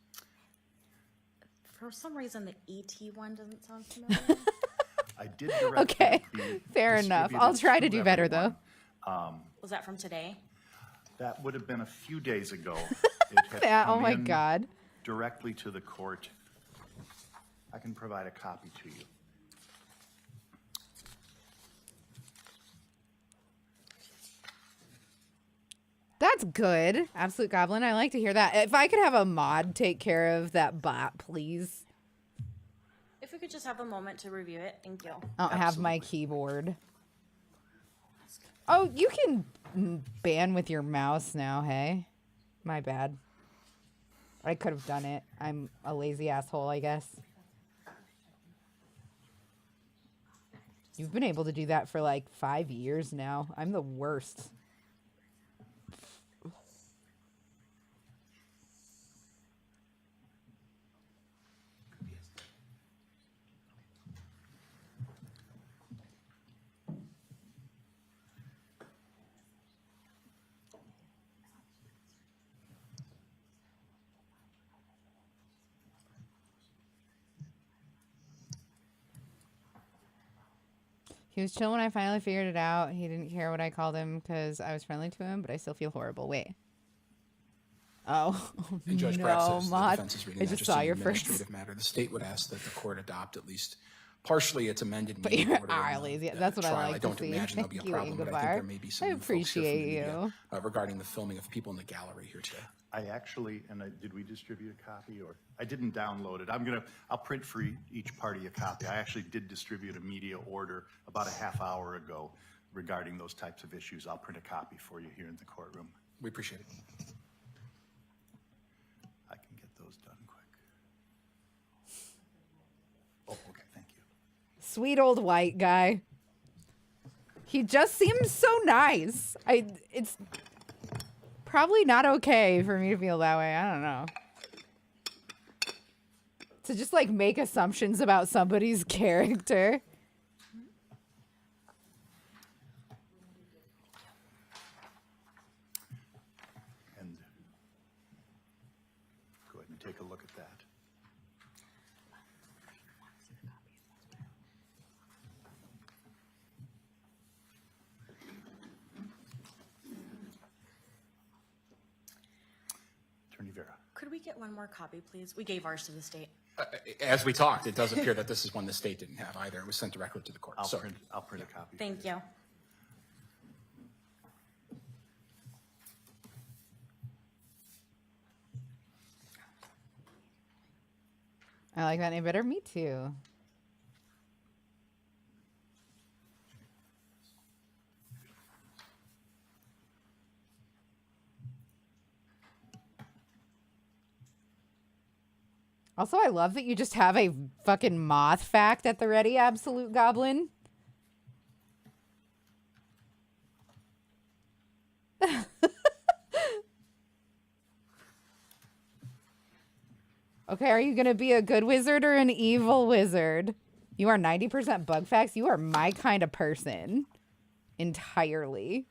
S6: For some reason, the ET one doesn't sound familiar.
S4: I did direct
S2: Okay,
S4: it be
S2: fair enough.
S4: distributed
S2: I'll try to do better,
S4: everyone.
S6: Was that from today?
S4: That would have been a few days ago. It had
S2: Yeah, oh
S4: come
S2: my
S4: in
S2: God.
S4: directly to the court. I can provide a copy to you.
S2: That's good. Absolute Goblin. I like to hear that. If I could have a mod take care of that bot, please.
S6: If we could just have a moment to review it, thank you.
S2: I don't have my keyboard. Oh, you can ban with your mouse now, hey? My bad. I could have done it. I'm a lazy asshole, I guess. You've been able to do that for like 5 years now. I'm the worst. He was chill when I finally figured it out. He didn't care what I called him because I was friendly to him, but I still feel horrible. Wait. Oh,
S7: And Judge, perhaps
S2: no,
S7: as the
S2: Maude.
S7: defense is reading
S2: I
S7: that,
S2: just
S7: just
S2: saw
S7: an
S2: your face.
S7: administrative matter, the state would ask that the court adopt at least partially its amended
S2: But
S7: meeting
S2: you're
S7: order in the,
S2: lazy. That's what I
S7: trial.
S2: like
S7: I don't
S2: to see.
S7: imagine there'll be a
S2: Thank you,
S7: problem, but I think
S2: Ingevar.
S7: there may be some
S2: I
S7: folks here from the
S2: appreciate
S7: media
S2: you.
S7: regarding the filming of people in the gallery here today.
S4: I actually, did we distribute a copy, or I didn't download it? I'll print for each party a copy. I actually did distribute a media order about a half hour ago regarding those types of issues. I'll print a copy for you here in the courtroom.
S7: We appreciate it.
S4: I can get those done quick. Oh, okay, thank you.
S2: Sweet old white guy. He just seems so nice. It's probably not okay for me to feel that way. I don't know. To just like make assumptions about somebody's character.
S4: And go ahead and take a look at that. Attorney Vera.
S6: Could we get one more copy, please? We gave ours to the state.
S7: As we talked, it does appear that this is one the state didn't have either. It was sent directly to the court.
S4: I'll
S7: Sorry.
S4: print a copy.
S6: Thank you.
S2: I like that name better. Me too. Also, I love that you just have a fucking moth fact at the ready, Absolute Goblin. Okay, are you going to be a good wizard or an evil wizard? You are 90% bug facts. You are my kind of person. Entirely.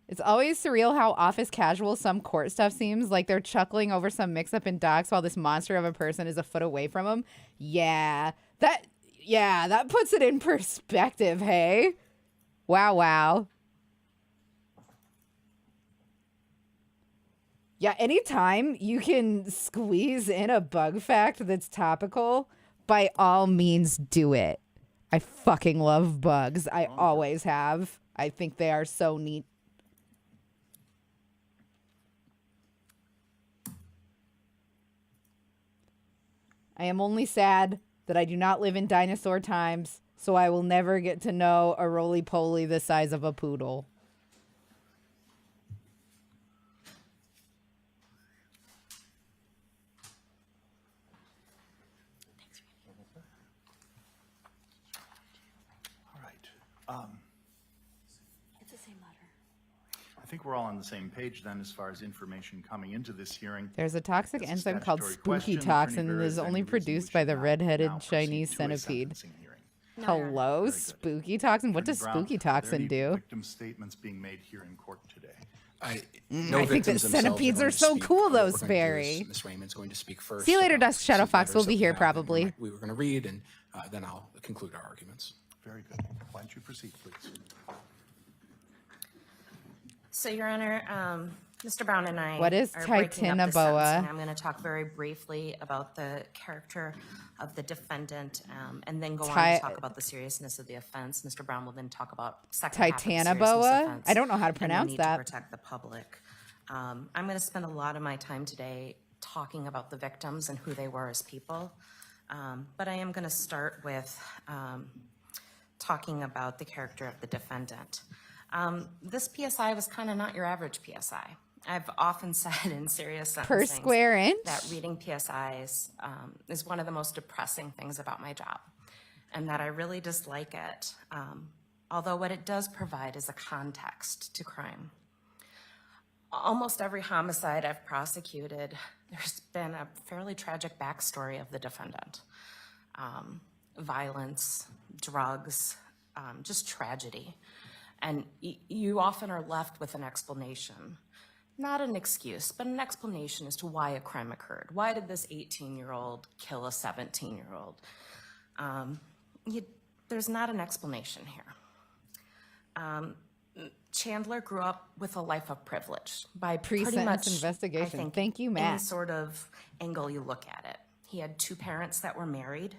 S2: It's always surreal how office casual some court stuff seems. Like they're chuckling over some mix-up in docs while this monster of a person is a foot away from them. Yeah, that puts it in perspective, hey? Wow, wow. Yeah, anytime you can squeeze in a bug fact that's topical, by all means do it. I fucking love bugs. I always have. I think they are so neat. I am only sad that I do not live in dinosaur times, so I will never get to know a roly-poly the size of a poodle.
S4: All right.
S6: It's the same letter.
S4: I think we're all on the same page then as far as information coming into this hearing.
S2: There's a toxic
S4: It's a
S2: enzyme called
S4: statutory
S2: spooky
S4: question.
S2: toxin
S4: Attorney
S2: that
S4: Vera,
S2: is
S4: is there
S2: only
S4: any reason we
S2: produced
S4: should
S2: by the
S4: not
S2: red-headed
S4: now proceed
S2: Chinese
S4: to a
S2: centipede.
S4: sentencing hearing?
S2: Hello,
S4: Very good.
S2: spooky toxin? What does
S4: Attorney Brown,
S2: spooky
S4: are there
S2: toxin
S4: any
S2: do?
S4: victim statements being made here in court today?
S7: No
S2: I think that
S7: victims themselves
S2: centipedes
S7: going
S2: are
S7: to
S2: so
S7: speak.
S2: cool,
S7: What
S2: though,
S7: we're going to do
S2: Sperry.
S7: is Ms. Raymond's going to speak first.
S2: See you later,
S7: about
S2: Dusk Shadow
S7: some
S2: Fox.
S7: letters
S2: We'll
S7: that
S2: be
S7: we
S2: here
S7: have
S2: probably.
S7: and we were going to read, and then I'll conclude our arguments.
S4: Very good. Why don't you proceed, please?
S6: So, Your Honor, Mr. Brown and I
S2: What is
S6: are breaking up the
S2: Titanoboa?
S6: sentencing. I'm going to talk very briefly about the character of the defendant, and then go on to talk about the seriousness of the offense. Mr. Brown will then talk about second half of the seriousness
S2: Titanoboa?
S6: offense
S2: I don't know how to
S6: and the
S2: pronounce
S6: need
S2: that.
S6: to protect the public. I'm going to spend a lot of my time today talking about the victims and who they were as people, but I am going to start with talking about the character of the defendant. This PSI was kind of not your average PSI. I've often said in serious sentencing
S2: Per square inch?
S6: that reading PSIs is one of the most depressing things about my job, and that I really dislike it, although what it does provide is a context to crime. Almost every homicide I've prosecuted, there's been a fairly tragic backstory of the defendant. Violence, drugs, just tragedy. And you often are left with an explanation. Not an excuse, but an explanation as to why a crime occurred. Why did this 18-year-old kill a 17-year-old? There's not an explanation here. Chandler grew up with a life of privilege by
S2: Pre-sentence
S6: pretty much
S2: investigation.
S6: I think,
S2: Thank you,
S6: any
S2: Matt.
S6: sort of angle you look at it. He had 2 parents that were married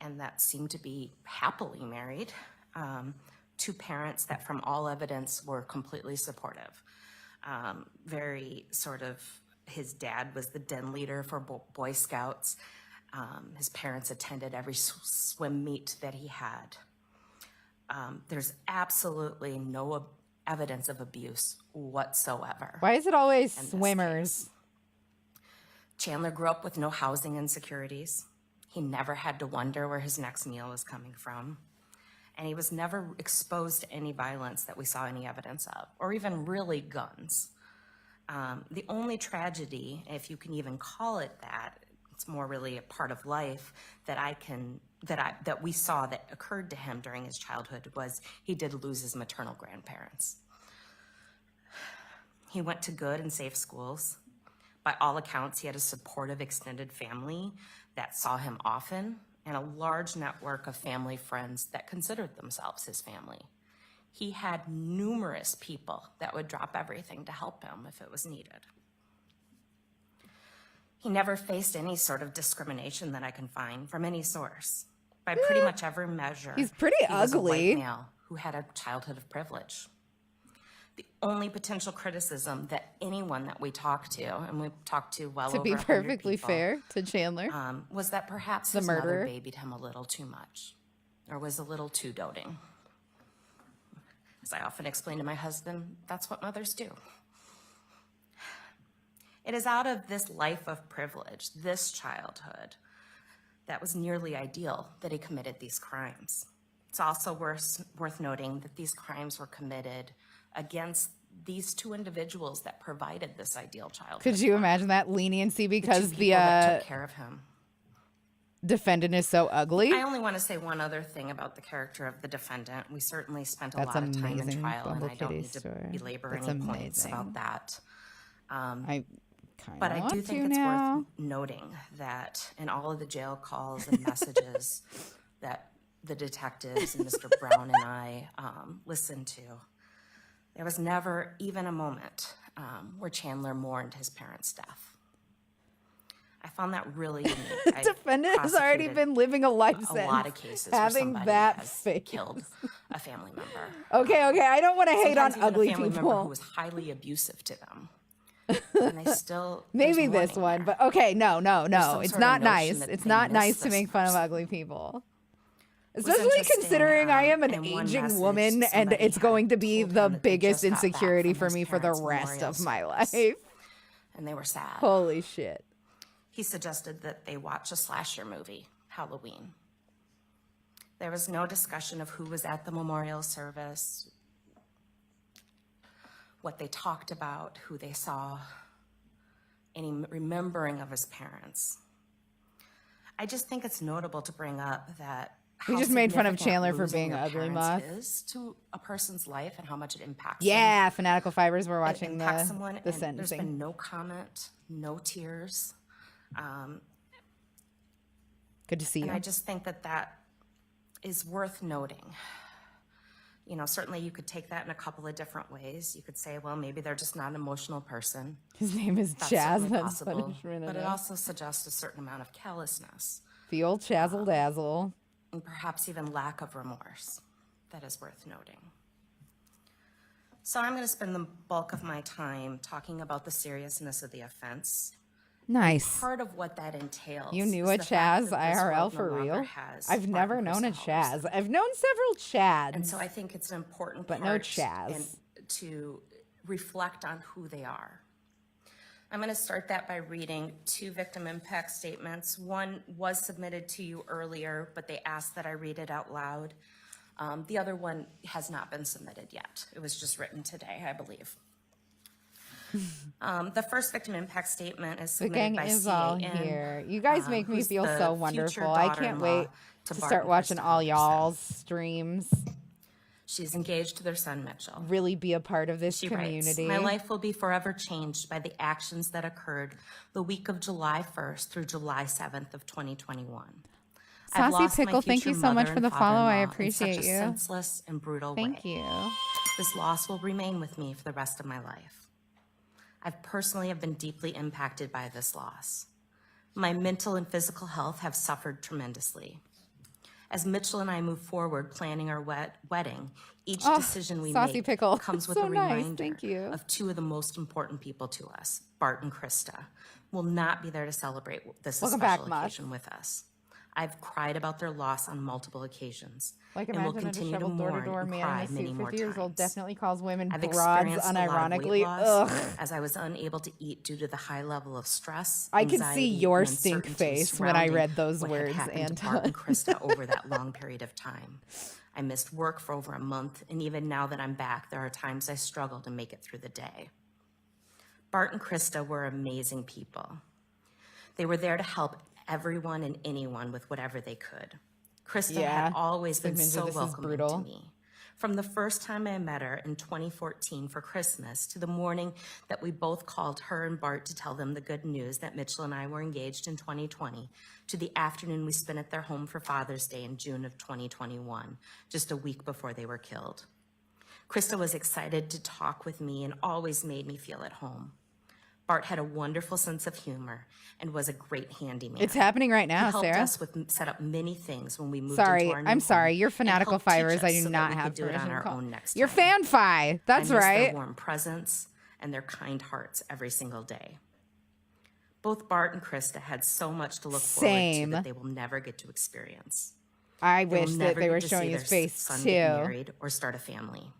S6: and that seemed to be happily married. 2 parents that from all evidence were completely supportive. Very sort of, his dad was the den leader for Boy Scouts. His parents attended every swim meet that he had. There's absolutely no evidence of abuse whatsoever.
S2: Why is it always swimmers?
S6: Chandler grew up with no housing insecurities. He never had to wonder where his next meal was coming from. And he was never exposed to any violence that we saw any evidence of, or even really guns. The only tragedy, if you can even call it that, it's more really a part of life that we saw that occurred to him during his childhood was he did lose his maternal grandparents. He went to good and safe schools. By all accounts, he had a supportive extended family that saw him often and a large network of family friends that considered themselves his family. He had numerous people that would drop everything to help him if it was needed. He never faced any sort of discrimination that I can find from any source. By pretty much every measure,
S2: He's pretty
S6: he was a
S2: ugly.
S6: white male who had a childhood of privilege. The only potential criticism that anyone that we talked to, and we talked to well
S2: To
S6: over
S2: be
S6: 100
S2: perfectly
S6: people,
S2: fair to Chandler.
S6: was that perhaps
S2: The
S6: his
S2: murderer.
S6: mother babied him a little too much, or was a little too doting. As I often explain to my husband, that's what mothers do. It is out of this life of privilege, this childhood, that was nearly ideal that he committed these crimes. It's also worth noting that these crimes were committed against these 2 individuals that provided this ideal childhood.
S2: Could you imagine that leniency
S6: the 2
S2: because
S6: people
S2: the
S6: that took care of him?
S2: defendant is so ugly?
S6: I only want to say one other thing about the character of the defendant. We certainly spent a
S2: That's
S6: lot of time in
S2: amazing,
S6: trial, and
S2: Bumble
S6: I don't
S2: Kitty
S6: need to
S2: story.
S6: belabor
S2: That's
S6: any points
S2: amazing.
S6: about that.
S2: I kind
S6: But
S2: of
S6: I
S2: want
S6: do think
S2: to
S6: it's
S2: now.
S6: worth noting that in all of the jail calls and messages that the detectives and Mr. Brown and I listened to, there was never even a moment where Chandler mourned his parents' death. I found that really unique. I
S2: Defendant has already
S6: prosecuted
S2: been living a life
S6: a
S2: sentence.
S6: lot of cases where
S2: having
S6: somebody
S2: that
S6: has
S2: face.
S6: killed a family member.
S2: Okay, I don't want to hate on
S6: Sometimes even
S2: ugly
S6: a family member
S2: people.
S6: who was highly abusive to them. And they still
S2: Maybe
S6: there's
S2: this
S6: mourning
S2: one,
S6: there.
S2: but okay, no.
S6: some
S2: It's
S6: sort of
S2: not
S6: notion
S2: nice.
S6: that
S2: It's
S6: they
S2: not
S6: miss
S2: nice to
S6: this
S2: make fun of
S6: person.
S2: ugly people.
S6: was
S2: Especially
S6: interesting,
S2: considering I am an
S6: in one
S2: aging
S6: message,
S2: woman and
S6: somebody
S2: it's
S6: had
S2: going to be
S6: told
S2: the
S6: him that they
S2: biggest
S6: just got back
S2: insecurity
S6: from
S2: for
S6: his
S2: me for the
S6: parents'
S2: rest
S6: memorial
S2: of my
S6: service,
S2: life.
S6: and they were sad.
S2: Holy shit.
S6: He suggested that they watch a slasher movie, Halloween. There was no discussion of who was at the memorial service, what they talked about, who they saw, any remembering of his parents. I just think it's notable to bring up that
S2: We
S6: how
S2: just made fun of
S6: significant
S2: Chandler for
S6: losing
S2: being
S6: your
S2: an ugly
S6: parents
S2: moth.
S6: is to a person's life and how much it impacts them.
S2: Yeah, Fanatical Fibers were
S6: It
S2: watching
S6: impacts someone,
S2: the
S6: and there's
S2: sentencing.
S6: been no comment, no tears.
S2: Good to see you.
S6: And I just think that that is worth noting. You know, certainly you could take that in a couple of different ways. You could say, well, maybe they're just not an emotional person.
S2: His name is
S6: That's
S2: Chaz.
S6: certainly
S2: That's
S6: possible.
S2: punishment.
S6: But it
S2: enough.
S6: also suggests a certain amount of callousness
S2: The old Chazzle Dazzle.
S6: and perhaps even lack of remorse that is worth noting. So I'm going to spend the bulk of my time talking about the seriousness of the offense.
S2: Nice.
S6: Part of what that entails.
S2: You knew
S6: is
S2: a
S6: the fact
S2: Chaz
S6: that this
S2: IRL
S6: world
S2: for
S6: no longer
S2: real?
S6: has
S2: I've never
S6: Martin
S2: known a
S6: Chris
S2: Chaz.
S6: Halderson.
S2: I've known several Chads.
S6: And so I think it's an important
S2: But
S6: part
S2: no Chaz.
S6: and to reflect on who they are. I'm going to start that by reading 2 victim impact statements. One was submitted to you earlier, but they asked that I read it out loud. The other one has not been submitted yet. It was just written today, I believe. The first victim impact statement is
S2: The
S6: submitted
S2: gang
S6: by
S2: is
S6: CAN,
S2: all here. You guys make me
S6: who's
S2: feel
S6: the
S2: so
S6: future
S2: wonderful. I can't
S6: daughter-in-law
S2: wait
S6: to
S2: to
S6: Barton
S2: start watching
S6: Krista
S2: all
S6: Halderson.
S2: y'all's streams.
S6: She's engaged to their son, Mitchell.
S2: Really be a part of this
S6: She
S2: community.
S6: writes, my life will be forever changed by the actions that occurred the week of July 1st through July 7th of 2021. I've
S2: Saucy
S6: lost my
S2: Pickle, thank you
S6: future
S2: so much
S6: mother
S2: for the
S6: and
S2: follow. I
S6: father-in-law in
S2: appreciate
S6: such a
S2: you.
S6: senseless and brutal way.
S2: Thank you.
S6: This loss will remain with me for the rest of my life. I've personally have been deeply impacted by this loss. My mental and physical health have suffered tremendously. As Mitchell and I move forward planning our wedding, each decision we
S2: Saucy
S6: make
S2: Pickle.
S6: comes with
S2: So
S6: a
S2: nice.
S6: reminder
S2: Thank you.
S6: of two of the most important people to us, Bart and Krista, will not be there to celebrate this
S2: Welcome
S6: special
S2: back, Moss.
S6: occasion with us. I've cried about their loss on multiple occasions
S2: Like,
S6: and will
S2: imagine a
S6: continue to
S2: disheveled
S6: mourn
S2: door-to-door
S6: and
S2: man
S6: cry
S2: in a
S6: many
S2: suit,
S6: more
S2: 50 years old,
S6: times.
S2: definitely calls women
S6: I've
S2: broads
S6: experienced a lot of weight
S2: unironically.
S6: loss
S2: Ugh.
S6: as I was unable to eat due to the high level of stress.
S2: I could see
S6: anxiety,
S2: your
S6: and
S2: stink
S6: uncertainty
S2: face when I
S6: surrounding
S2: read those
S6: what had
S2: words,
S6: happened to Bart and Krista over that long period of time. I missed work for over a month, and even now that I'm back, there are times I struggle to make it through the day. Bart and Krista were amazing people. They were there to help everyone and anyone with whatever they could. Krista
S2: Yeah.
S6: had always been
S2: Signature,
S6: so
S2: this is
S6: welcoming
S2: brutal.
S6: to me. From the first time I met her in 2014 for Christmas to the morning that we both called her and Bart to tell them the good news that Mitchell and I were engaged in 2020, to the afternoon we spent at their home for Father's Day in June of 2021, just a week before they were killed. Krista was excited to talk with me and always made me feel at home. Bart had a wonderful sense of humor and was a great handyman.
S2: It's happening right now,
S6: He helped
S2: Sarah.
S6: us set up many things when we moved
S2: Sorry,
S6: into our new
S2: I'm sorry.
S6: home
S2: You're
S6: and
S2: fanatical
S6: helped teach
S2: fivers. I
S6: us
S2: do
S6: so that
S2: not
S6: we
S2: have
S6: could do it on
S2: permission to
S6: our
S2: call.
S6: own next
S2: You're
S6: time.
S2: fan-fi. That's
S6: I miss
S2: right.
S6: their warm presence and their kind hearts every single day. Both Bart and Krista had so much to look forward
S2: Same.
S6: to that they will never get to experience.
S2: I
S6: They will
S2: wish that
S6: never
S2: they
S6: get
S2: were
S6: to
S2: showing
S6: see
S2: his
S6: their
S2: face
S6: son
S2: too.
S6: get married or start a family.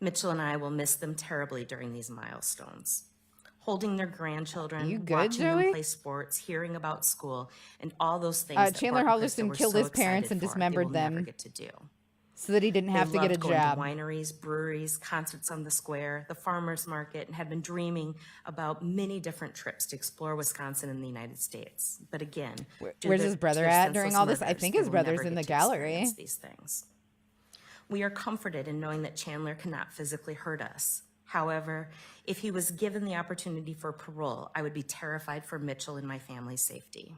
S6: Mitchell and I will miss them terribly during these milestones. Holding their grandchildren,
S2: You good,
S6: watching
S2: Joey?
S6: them play sports, hearing about school, and all those things that
S2: Chandler
S6: Bart and Krista
S2: Halderson
S6: were
S2: killed
S6: so
S2: his parents
S6: excited
S2: and
S6: for,
S2: dismembered
S6: they will never
S2: them
S6: get to do.
S2: so that he didn't have to
S6: They
S2: get a
S6: loved going
S2: job.
S6: to wineries, breweries, concerts on the square, the farmers market, and had been dreaming about many different trips to explore Wisconsin and the United States. But again, due
S2: Where's
S6: to
S2: his brother
S6: their
S2: at during
S6: senseless
S2: all this? I
S6: murders,
S2: think
S6: they
S2: his
S6: will
S2: brother's
S6: never
S2: in
S6: get
S2: the
S6: to
S2: gallery.
S6: experience these things. We are comforted in knowing that Chandler cannot physically hurt us. However, if he was given the opportunity for parole, I would be terrified for Mitchell and my family's safety.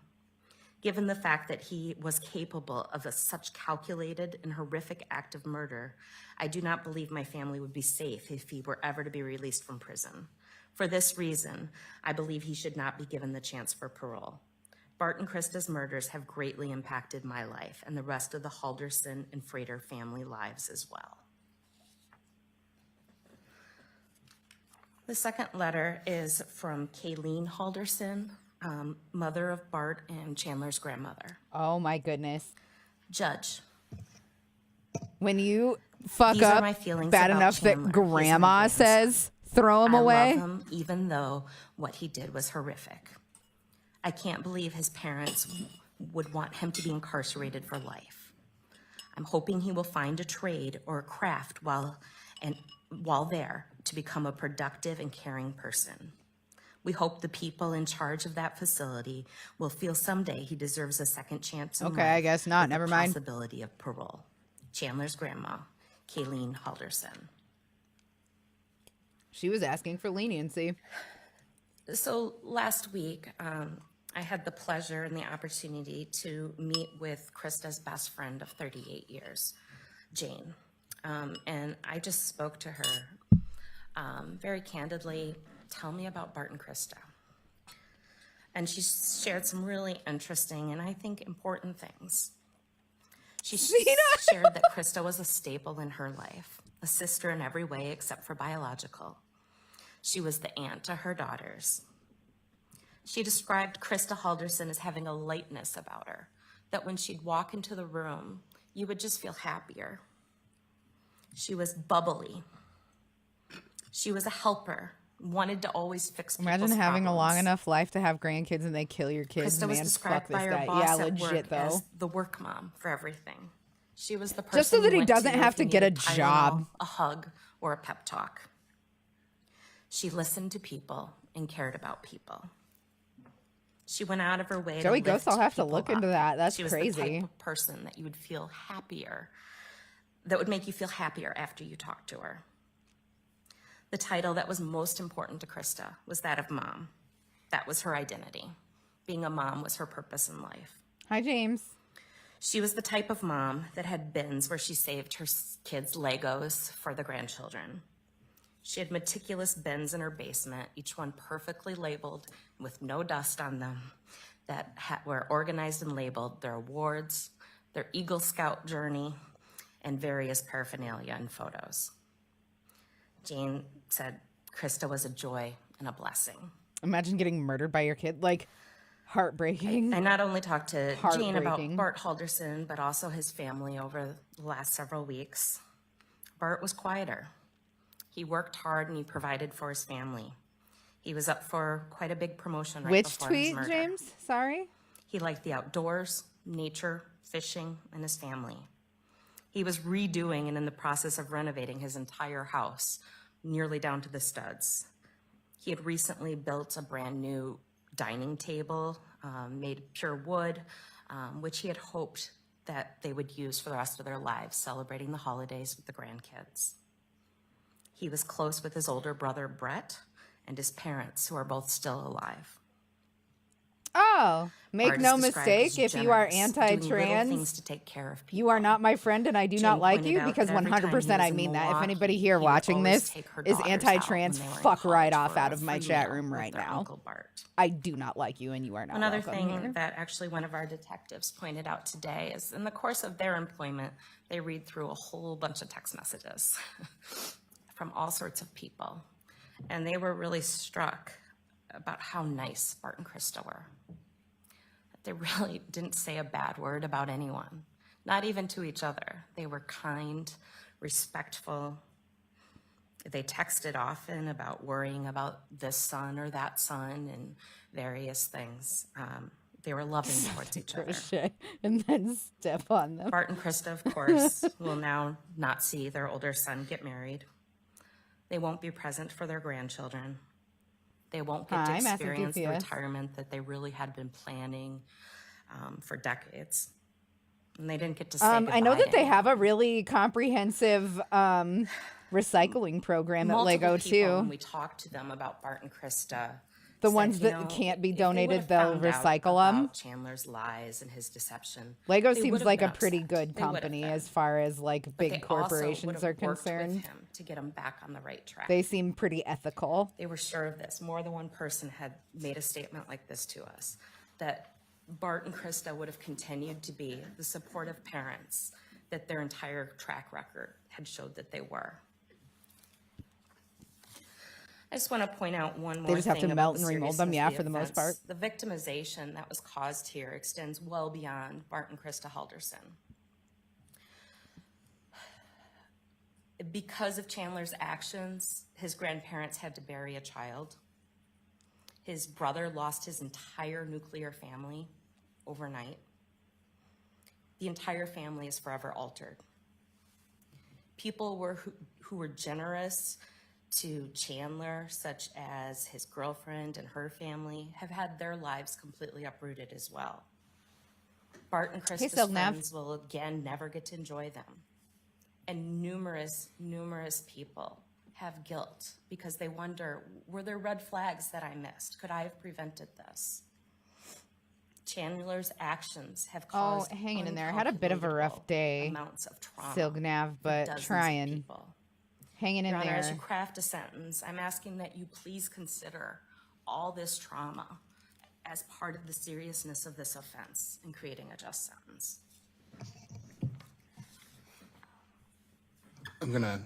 S6: Given the fact that he was capable of such calculated and horrific act of murder, I do not believe my family would be safe if he were ever to be released from prison. For this reason, I believe he should not be given the chance for parole. Bart and Krista's murders have greatly impacted my life and the rest of the Halderson and Frater family lives as well. The second letter is from Kayleen Halderson, mother of Bart and Chandler's grandmother.
S2: Oh my goodness.
S6: Judge,
S2: When you fuck
S6: These are
S2: up
S6: my feelings
S2: bad
S6: about
S2: enough
S6: Chandler.
S2: that
S6: He is my
S2: grandma
S6: grandson.
S2: says throw him
S6: I
S2: away.
S6: love him even though what he did was horrific. I can't believe his parents would want him to be incarcerated for life. I'm hoping he will find a trade or a craft while there to become a productive and caring person. We hope the people in charge of that facility will feel someday he deserves a second chance in
S2: Okay,
S6: life
S2: I guess not.
S6: with
S2: Never
S6: the
S2: mind.
S6: possibility of parole. Chandler's grandma, Kayleen Halderson.
S2: She was asking for leniency.
S6: So last week, I had the pleasure and the opportunity to meet with Krista's best friend of 38 years, Jane. And I just spoke to her very candidly, tell me about Bart and Krista. And she shared some really interesting and I think important things. She shared that Krista was a staple in her life, a sister in every way except for biological. She was the aunt to her daughters. She described Krista Halderson as having a lightness about her, that when she'd walk into the room, you would just feel happier. She was bubbly. She was a helper, wanted to always fix people's
S2: Imagine having a long
S6: problems.
S2: enough life to have grandkids and they kill your kids.
S6: Krista was
S2: Man, fuck
S6: described
S2: this
S6: by her
S2: guy.
S6: boss
S2: Yeah,
S6: at
S2: legit
S6: work
S2: though.
S6: as the work mom for everything. She was the person
S2: Just so that
S6: you
S2: he
S6: went
S2: doesn't have
S6: if
S2: to
S6: you
S2: get a
S6: needed Tylenol,
S2: job.
S6: a hug, or a pep talk. She listened to people and cared about people. She went out of her way
S2: Joey
S6: to lift
S2: Ghost, I'll have to
S6: people
S2: look into
S6: up.
S2: that. That's
S6: she was
S2: crazy.
S6: the type of person that you would feel happier, that would make you feel happier after you talked to her. The title that was most important to Krista was that of mom. That was her identity. Being a mom was her purpose in life.
S2: Hi, James.
S6: She was the type of mom that had bins where she saved her kids' Legos for the grandchildren. She had meticulous bins in her basement, each one perfectly labeled with no dust on them, that were organized and labeled their awards, their Eagle Scout journey, and various paraphernalia and photos. Jane said Krista was a joy and a blessing.
S2: Imagine getting murdered by your kid. Like, heartbreaking.
S6: I not only talked to Jane about Bart Halderson, but also his family over the last several weeks. Bart was quieter. He worked hard and he provided for his family. He was up for quite a big promotion right
S2: Which
S6: before his
S2: tweet,
S6: murder.
S2: James? Sorry?
S6: He liked the outdoors, nature, fishing, and his family. He was redoing and in the process of renovating his entire house, nearly down to the studs. He had recently built a brand new dining table made of pure wood, which he had hoped that they would use for the rest of their lives, celebrating the holidays with the grandkids. He was close with his older brother, Brett, and his parents, who are both still alive.
S2: Oh, make
S6: Bart is
S2: no
S6: described
S2: mistake,
S6: as
S2: if you are
S6: generous, doing little things
S2: anti-trans,
S6: to take care of people.
S2: you are not my friend and I do not
S6: Jane
S2: like
S6: pointed
S2: you,
S6: out
S2: because
S6: that every time he
S2: 100%
S6: was
S2: I
S6: in
S2: mean that. If
S6: Milwaukee,
S2: anybody
S6: he
S2: here
S6: would
S2: watching
S6: always
S2: this
S6: take her
S2: is
S6: daughters
S2: anti-trans,
S6: out when they were in
S2: fuck right
S6: college
S2: off
S6: for
S2: out
S6: a
S2: of my
S6: free
S2: chat
S6: meal
S2: room
S6: with
S2: right
S6: their
S2: now.
S6: Uncle Bart.
S2: I do not like you and you are not
S6: Another
S2: welcome
S6: thing
S2: here.
S6: that actually one of our detectives pointed out today is in the course of their employment, they read through a whole bunch of text messages from all sorts of people. And they were really struck about how nice Bart and Krista were. They really didn't say a bad word about anyone, not even to each other. They were kind, respectful. They texted often about worrying about this son or that son and various things. They were loving towards each other.
S2: Crochet and then step on them.
S6: Bart and Krista, of course, will now not see their older son get married. They won't be present for their grandchildren. They won't get to
S2: Hi, Massive
S6: experience the
S2: DPS.
S6: retirement that they really had been planning for decades. And they didn't get to say goodbye
S2: I know that
S6: to
S2: they have a
S6: anyone.
S2: really comprehensive recycling program at
S6: Multiple
S2: Lego
S6: people, when
S2: too.
S6: we talked to them about Bart and Krista,
S2: The
S6: said,
S2: ones
S6: you
S2: that
S6: know,
S2: can't be
S6: if they
S2: donated,
S6: would've
S2: they'll
S6: found out
S2: recycle 'em.
S6: about Chandler's lies and his deception.
S2: Lego
S6: they
S2: seems
S6: would've
S2: like a
S6: been
S2: pretty
S6: upset.
S2: good
S6: They would've
S2: company
S6: been.
S2: as far as like
S6: But
S2: big
S6: they also
S2: corporations
S6: would've
S2: are
S6: worked with
S2: concerned.
S6: him to get him back on the right track.
S2: They seem pretty ethical.
S6: They were sure of this. More than one person had made a statement like this to us, that Bart and Krista would have continued to be the supportive parents that their entire track record had showed that they were. I just want to point out one more
S2: just have to
S6: thing about
S2: melt
S6: the
S2: and remold
S6: seriousness
S2: them,
S6: of
S2: yeah,
S6: the
S2: for the most
S6: offense.
S2: part.
S6: The victimization that was caused here extends well beyond Bart and Krista Halderson. Because of Chandler's actions, his grandparents had to bury a child. His brother lost his entire nuclear family overnight. The entire family is forever altered. People who were generous to Chandler, such as his girlfriend and her family, have had their lives completely uprooted as well. Bart and Krista's
S2: Silknav.
S6: friends will again never get to enjoy them. And numerous people have guilt because they wonder, were there red flags that I missed? Could I have prevented this? Chandler's actions have caused
S2: hanging in there. I had a bit of a rough
S6: uncalculable
S2: day,
S6: amounts of trauma
S2: Silgnav,
S6: for
S2: but
S6: dozens of
S2: trying.
S6: people.
S2: Hanging in
S6: Your Honor, as you
S2: there.
S6: craft a sentence, I'm asking that you please consider all this trauma as part of the seriousness of this offense in creating a just sentence.
S7: I'm going to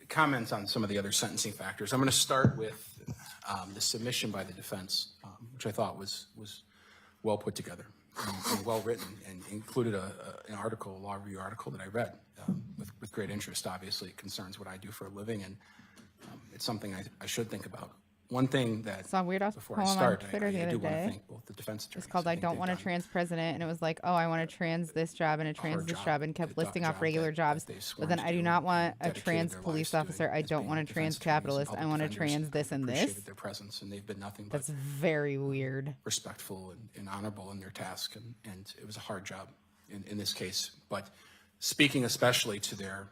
S7: comment on some of the other sentencing factors. I'm going to start with the submission by the defense, which I thought was well put together and well written, and included an article, a law review article that I read with great interest. Obviously, it concerns what I do for a living, and it's something I should think about. One thing that
S2: Saw a weird
S7: before I
S2: poem on
S7: start,
S2: Twitter the
S7: I
S2: other
S7: do want
S2: day.
S7: to thank both the defense attorneys.
S2: It's called
S7: I
S2: I
S7: think
S2: Don't
S7: they've
S2: Want a
S7: done
S2: Trans President, and it was like, oh, I want a trans this job and a trans
S7: hard
S2: this
S7: job.
S2: job, and kept
S7: The
S2: listing off
S7: job
S2: regular
S7: that
S2: jobs.
S7: they've
S2: But
S7: sworn
S2: then
S7: to
S2: I do
S7: do
S2: not
S7: and
S2: want a
S7: dedicated
S2: trans
S7: their lives
S2: police
S7: to
S2: officer.
S7: doing
S2: I
S7: as
S2: don't
S7: being
S2: want a
S7: defense
S2: trans
S7: attorneys and
S2: capitalist. I
S7: public
S2: want a
S7: defenders.
S2: trans this and this.
S7: Appreciated their presence, and they've been nothing but
S2: That's very weird.
S7: respectful and honorable in their task, and it was a hard job in this case. But speaking especially to their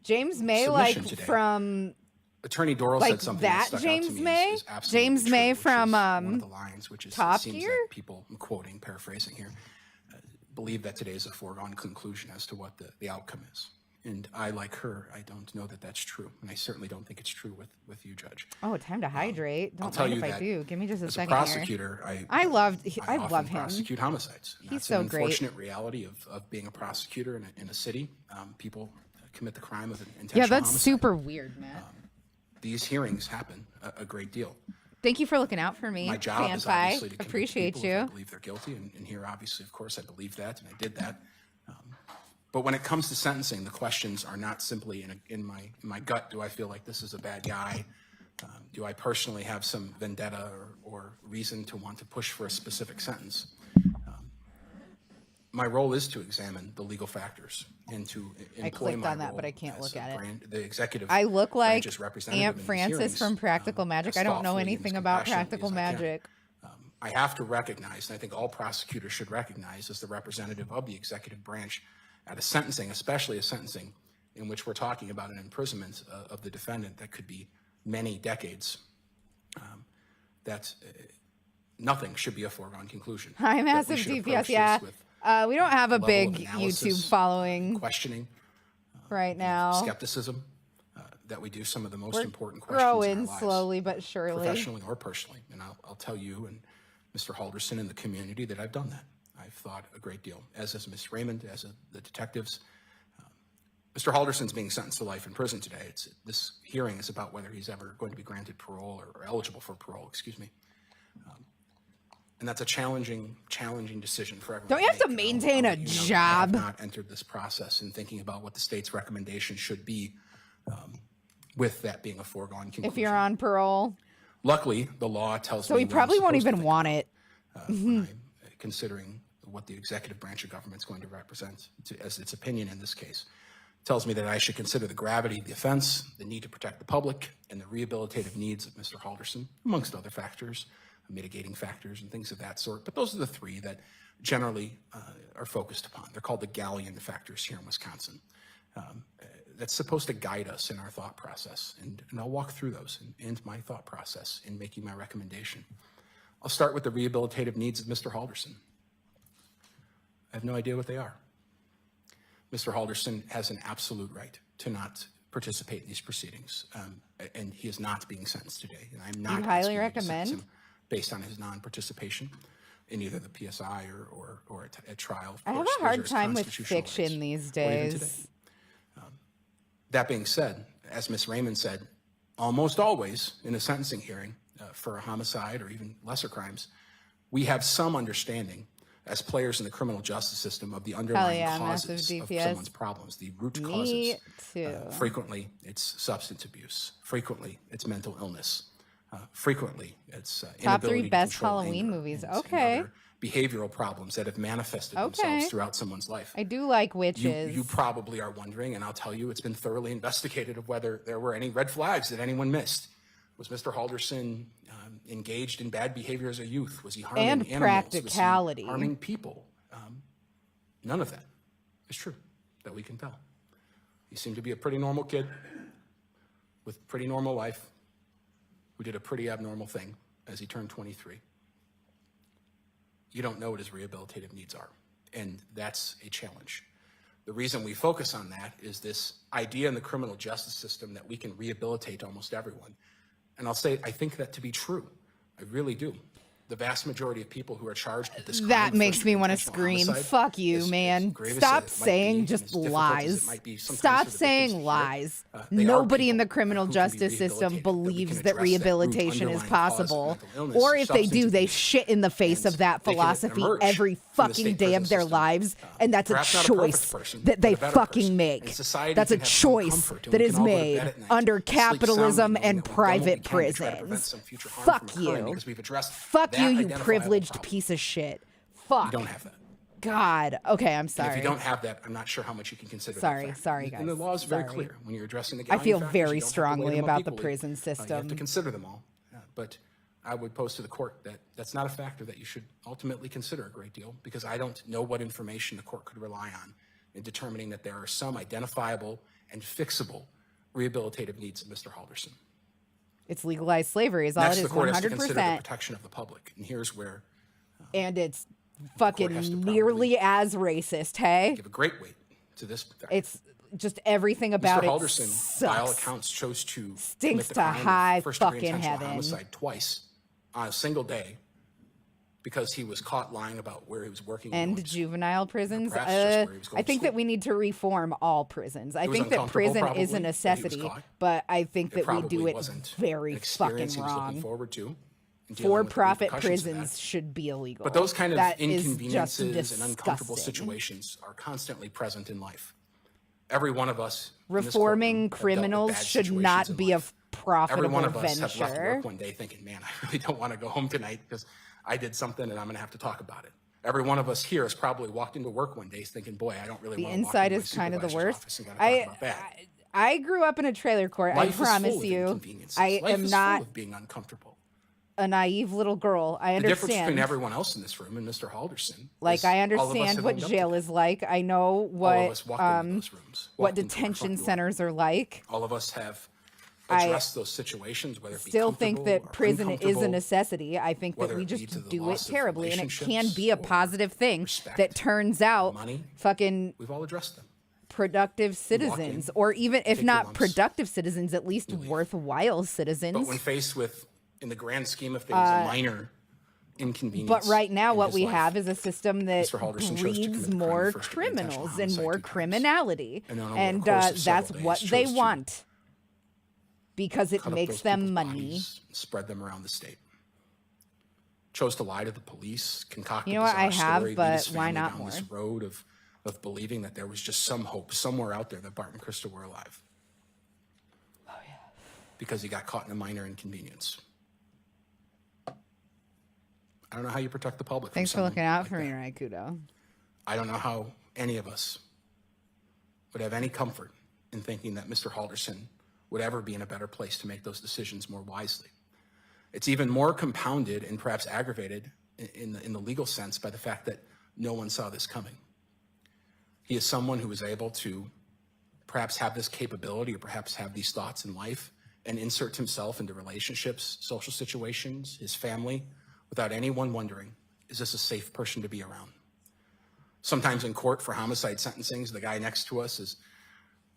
S2: James May, like
S7: submission today.
S2: from
S7: Attorney Doral
S2: Like
S7: said something
S2: that
S7: stuck
S2: James
S7: out to me
S2: May?
S7: is absolutely
S2: James
S7: true,
S2: May
S7: which
S2: from,
S7: is one of the lines, which is
S2: Top
S7: it seems
S2: Gear?
S7: that people, I'm quoting, paraphrasing here, believe that today is a foregone conclusion as to what the outcome is. And I, like her, I don't know that that's true. And I certainly don't think it's true with you, Judge.
S2: Oh, time to hydrate.
S7: I'll
S2: Don't
S7: tell
S2: mind
S7: you
S2: if I
S7: that
S2: do. Give me just a
S7: as
S2: second
S7: a
S2: here.
S7: prosecutor,
S2: I
S7: often
S2: love him.
S7: prosecute homicides. And
S2: He's
S7: that's
S2: so
S7: an
S2: great.
S7: unfortunate reality of being a prosecutor in a city. People commit the crime of intentional
S2: Yeah, that's
S7: homicide.
S2: super weird, Matt.
S7: These hearings happen a great deal.
S2: Thank you for looking out for me.
S7: My job is
S2: Fanfi.
S7: obviously to convict
S2: Appreciate
S7: people if I
S2: you.
S7: believe they're guilty, and here, obviously, of course, I believe that, and I did that. But when it comes to sentencing, the questions are not simply in my gut. Do I feel like this is a bad guy? Do I personally have some vendetta or reason to want to push for a specific sentence? My role is to examine the legal factors and to employ
S2: I clicked
S7: my
S2: on that,
S7: role
S2: but I can't
S7: as
S2: look
S7: a
S2: at it.
S7: the executive.
S2: I look like
S7: branch's representative
S2: Aunt
S7: in these
S2: Frances
S7: hearings,
S2: from Practical Magic.
S7: as
S2: I don't know
S7: thoughtfully and as
S2: anything about
S7: compassionately
S2: Practical
S7: as I can.
S2: Magic.
S7: I have to recognize, and I think all prosecutors should recognize as the representative of the executive branch at a sentencing, especially a sentencing in which we're talking about an imprisonment of the defendant that could be many decades, that nothing should be a foregone conclusion.
S2: Hi,
S7: That we
S2: massive
S7: should
S2: DPS.
S7: approach
S2: Yeah.
S7: this with
S2: We don't have a
S7: level
S2: big
S7: of analysis,
S2: YouTube following
S7: questioning,
S2: right now.
S7: skepticism, that we do some of the most
S2: We're
S7: important questions in our
S2: growing
S7: lives,
S2: slowly but surely.
S7: professionally or personally. And I'll tell you and Mr. Halderson and the community that I've done that. I've thought a great deal, as has Ms. Raymond, as the detectives. Mr. Halderson's being sentenced to life in prison today. This hearing is about whether he's ever going to be granted parole or eligible for parole, excuse me. And that's a challenging decision for everyone.
S2: Don't you have to
S7: make.
S2: maintain
S7: I'll
S2: a
S7: let you know that I
S2: job?
S7: have not entered this process in thinking about what the state's recommendation should be, with that being a foregone conclusion.
S2: If you're on parole.
S7: Luckily, the law tells
S2: So
S7: me
S2: he
S7: what I'm
S2: probably won't
S7: supposed to
S2: even
S7: think
S2: want it.
S7: when I'm considering what the executive branch of government is going to represent as its opinion in this case. It tells me that I should consider the gravity of the offense, the need to protect the public, and the rehabilitative needs of Mr. Halderson, amongst other factors, mitigating factors and things of that sort. But those are the three that generally are focused upon. They're called the galleon factors here in Wisconsin. That's supposed to guide us in our thought process. And I'll walk through those and my thought process in making my recommendation. I'll start with the rehabilitative needs of Mr. Halderson. I have no idea what they are. Mr. Halderson has an absolute right to not participate in these proceedings, and he is not being sentenced today. And I'm not
S2: You highly
S7: asking you to
S2: recommend?
S7: sentence him based on his non-participation in either the PSI or a trial. Of
S2: I have
S7: course,
S2: a
S7: those are
S2: hard
S7: his
S2: time with
S7: constitutional
S2: fiction
S7: rights,
S2: these
S7: or even
S2: days.
S7: today. That being said, as Ms. Raymond said, almost always in a sentencing hearing for a homicide or even lesser crimes, we have some understanding as players in the criminal justice system of the underlying
S2: yeah,
S7: causes
S2: massive
S7: of
S2: DPS.
S7: someone's problems, the root
S2: Me
S7: causes.
S2: too.
S7: Frequently, it's substance abuse. Frequently, it's mental illness. Frequently, it's
S2: Top 3
S7: inability to
S2: best
S7: control
S2: Halloween
S7: anger
S2: movies.
S7: and
S2: Okay.
S7: other behavioral problems that have manifested
S2: Okay.
S7: themselves throughout someone's life.
S2: I do like witches.
S7: You probably are wondering, and I'll tell you, it's been thoroughly investigated of whether there were any red flags that anyone missed. Was Mr. Halderson engaged in bad behavior as a youth? Was he harming
S2: And
S7: animals?
S2: practicality.
S7: Was he harming people? None of that is true that we can tell. He seemed to be a pretty normal kid with a pretty normal life who did a pretty abnormal thing as he turned 23. You don't know what his rehabilitative needs are, and that's a challenge. The reason we focus on that is this idea in the criminal justice system that we can rehabilitate almost everyone. And I'll say, I think that to be true. I really do. The vast majority of people who are charged with this crime,
S2: That makes
S7: first
S2: me want to
S7: intentional
S2: scream.
S7: homicide,
S2: Fuck you,
S7: as
S2: man.
S7: grave as
S2: Stop
S7: it might
S2: saying
S7: be, and
S2: just
S7: as difficult as it
S2: lies.
S7: might be sometimes
S2: Stop
S7: for the victims to
S2: saying
S7: hear,
S2: lies.
S7: they are
S2: Nobody in
S7: people
S2: the criminal
S7: who can be
S2: justice system
S7: rehabilitated, that we can
S2: believes that
S7: address that root
S2: rehabilitation is
S7: underlying cause of
S2: possible.
S7: mental illness,
S2: Or if they
S7: substance
S2: do, they
S7: abuse,
S2: shit in the face
S7: and
S2: of that
S7: they can
S2: philosophy
S7: emerge
S2: every
S7: from the
S2: fucking
S7: state
S2: day
S7: prison
S2: of their
S7: system,
S2: lives. And that's a
S7: perhaps not a perfect
S2: choice
S7: person,
S2: that
S7: but
S2: they
S7: a better
S2: fucking
S7: person.
S2: make.
S7: And society
S2: That's a
S7: can have some
S2: choice
S7: comfort, and
S2: that
S7: we
S2: is
S7: can all go to
S2: made
S7: bed at night,
S2: under
S7: sleep soundly
S2: capitalism
S7: knowing
S2: and
S7: that we've done what we
S2: private
S7: can to try to prevent
S2: prisons.
S7: some future harm
S2: Fuck
S7: from occurring
S2: you.
S7: because we've addressed
S2: Fuck
S7: that
S2: you, you
S7: identifiable
S2: privileged
S7: problem.
S2: piece of shit.
S7: You
S2: Fuck.
S7: don't have that.
S2: God. Okay, I'm
S7: And
S2: sorry.
S7: if you don't have that, I'm not sure how much you can consider.
S2: Sorry,
S7: that fact.
S2: sorry,
S7: And the
S2: guys.
S7: law is very
S2: Sorry.
S7: clear when you're addressing the
S2: I
S7: galleon
S2: feel
S7: factors,
S2: very
S7: you don't have to weigh
S2: strongly
S7: them up
S2: about the
S7: equally.
S2: prison
S7: You have
S2: system.
S7: to consider them all. But I would pose to the court that that's not a factor that you should ultimately consider a great deal, because I don't know what information the court could rely on in determining that there are some identifiable and fixable rehabilitative needs of Mr. Halderson.
S2: It's legalized slavery is all
S7: Next,
S2: it
S7: the
S2: is,
S7: court has to consider the
S2: 100%.
S7: protection of the public. And here's where
S2: And it's fucking
S7: has to
S2: nearly as racist, hey?
S7: give a great weight to this fact.
S2: It's just everything about
S7: Mr.
S2: it
S7: Halderson, by all
S2: sucks.
S7: accounts, chose to
S2: Stinks
S7: commit the
S2: to
S7: crime of
S2: high
S7: first-degree
S2: fucking
S7: intentional
S2: heaven.
S7: homicide twice on a single day because he was caught lying about where he was working.
S2: And juvenile prisons.
S7: perhaps just where he was going
S2: I
S7: to
S2: think that
S7: school.
S2: we need to reform all prisons. I
S7: was
S2: think that
S7: uncomfortable,
S2: prison is a
S7: probably, that he was
S2: necessity,
S7: caught.
S2: but I think
S7: It
S2: that we do
S7: probably
S2: it
S7: wasn't
S2: very
S7: an
S2: fucking
S7: experience he was looking
S2: wrong.
S7: forward to. in dealing with the
S2: For-profit
S7: repercussions of that.
S2: prisons should be illegal.
S7: But those kind of
S2: That is just
S7: inconveniences and uncomfortable
S2: disgusting.
S7: situations are constantly present in life. Every one of us in this
S2: Reforming
S7: courtroom have dealt with
S2: criminals
S7: bad
S2: should
S7: situations
S2: not
S7: in
S2: be a
S7: life. Every
S2: profitable
S7: one of us have left
S2: venture.
S7: work one day thinking, man, I really don't want to go home tonight because I did something and I'm going to have to talk about it. Every one of us here has probably walked into work one day thinking, boy, I don't really
S2: The
S7: want to walk
S2: inside
S7: into my
S2: is kind of the
S7: supervisor's
S2: worst.
S7: office and gotta talk about that.
S2: I grew up in a trailer court.
S7: Life
S2: I
S7: is full
S2: promise
S7: of
S2: you.
S7: inconveniences.
S2: I
S7: Life
S2: am
S7: is
S2: not
S7: full of being uncomfortable.
S2: a naive little girl. I
S7: The difference between
S2: understand.
S7: everyone else in this room and Mr. Halderson
S2: Like
S7: is
S2: I
S7: all of us
S2: understand
S7: have
S2: what
S7: owned up to
S2: jail
S7: that.
S2: is like. I know
S7: All of
S2: what
S7: us walked into those rooms,
S2: what
S7: walked into our
S2: detention
S7: front door.
S2: centers are like.
S7: All of us have
S2: I
S7: addressed those situations, whether it be
S2: Still think
S7: comfortable
S2: that
S7: or
S2: prison is a
S7: uncomfortable,
S2: necessity. I think that
S7: whether
S2: we
S7: it
S2: just
S7: lead to the
S2: do it
S7: loss of
S2: terribly, and it can
S7: relationships
S2: be a
S7: or
S2: positive thing
S7: respect,
S2: that turns out
S7: money.
S2: fucking
S7: We've all addressed them.
S2: productive citizens, or even if
S7: take your
S2: not
S7: lumps,
S2: productive citizens, at least
S7: leave.
S2: worthwhile
S7: But
S2: citizens.
S7: when faced with, in the grand scheme of things, a minor inconvenience.
S2: But right now,
S7: in
S2: what
S7: his
S2: we
S7: life,
S2: have is a system that
S7: Mr. Halderson chose to commit
S2: breeds
S7: the crime of
S2: more
S7: first-degree intentional
S2: criminals and
S7: homicide
S2: more
S7: 2 times.
S2: criminality,
S7: And then over
S2: and
S7: the course of
S2: that's
S7: several
S2: what
S7: days
S2: they
S7: chose to
S2: want because it
S7: cut up
S2: makes
S7: those
S2: them
S7: people's
S2: money.
S7: bodies, spread them around the state. Chose to lie to the police, concocted
S2: You know what? I
S7: bizarre
S2: have,
S7: story, lead
S2: but
S7: his
S2: why
S7: family
S2: not
S7: down
S2: more?
S7: this road of believing that there was just some hope somewhere out there that Bart and Krista were alive. Oh yeah. Because he got caught in a minor inconvenience. I don't know how you protect the public.
S2: Thanks
S7: from
S2: for
S7: someone
S2: looking out
S7: like
S2: for
S7: that.
S2: me, Raikudo.
S7: I don't know how any of us would have any comfort in thinking that Mr. Halderson would ever be in a better place to make those decisions more wisely. It's even more compounded and perhaps aggravated in the legal sense by the fact that no one saw this coming. He is someone who was able to perhaps have this capability or perhaps have these thoughts in life and insert himself into relationships, social situations, his family, without anyone wondering, is this a safe person to be around? Sometimes in court for homicide sentencings, the guy next to us is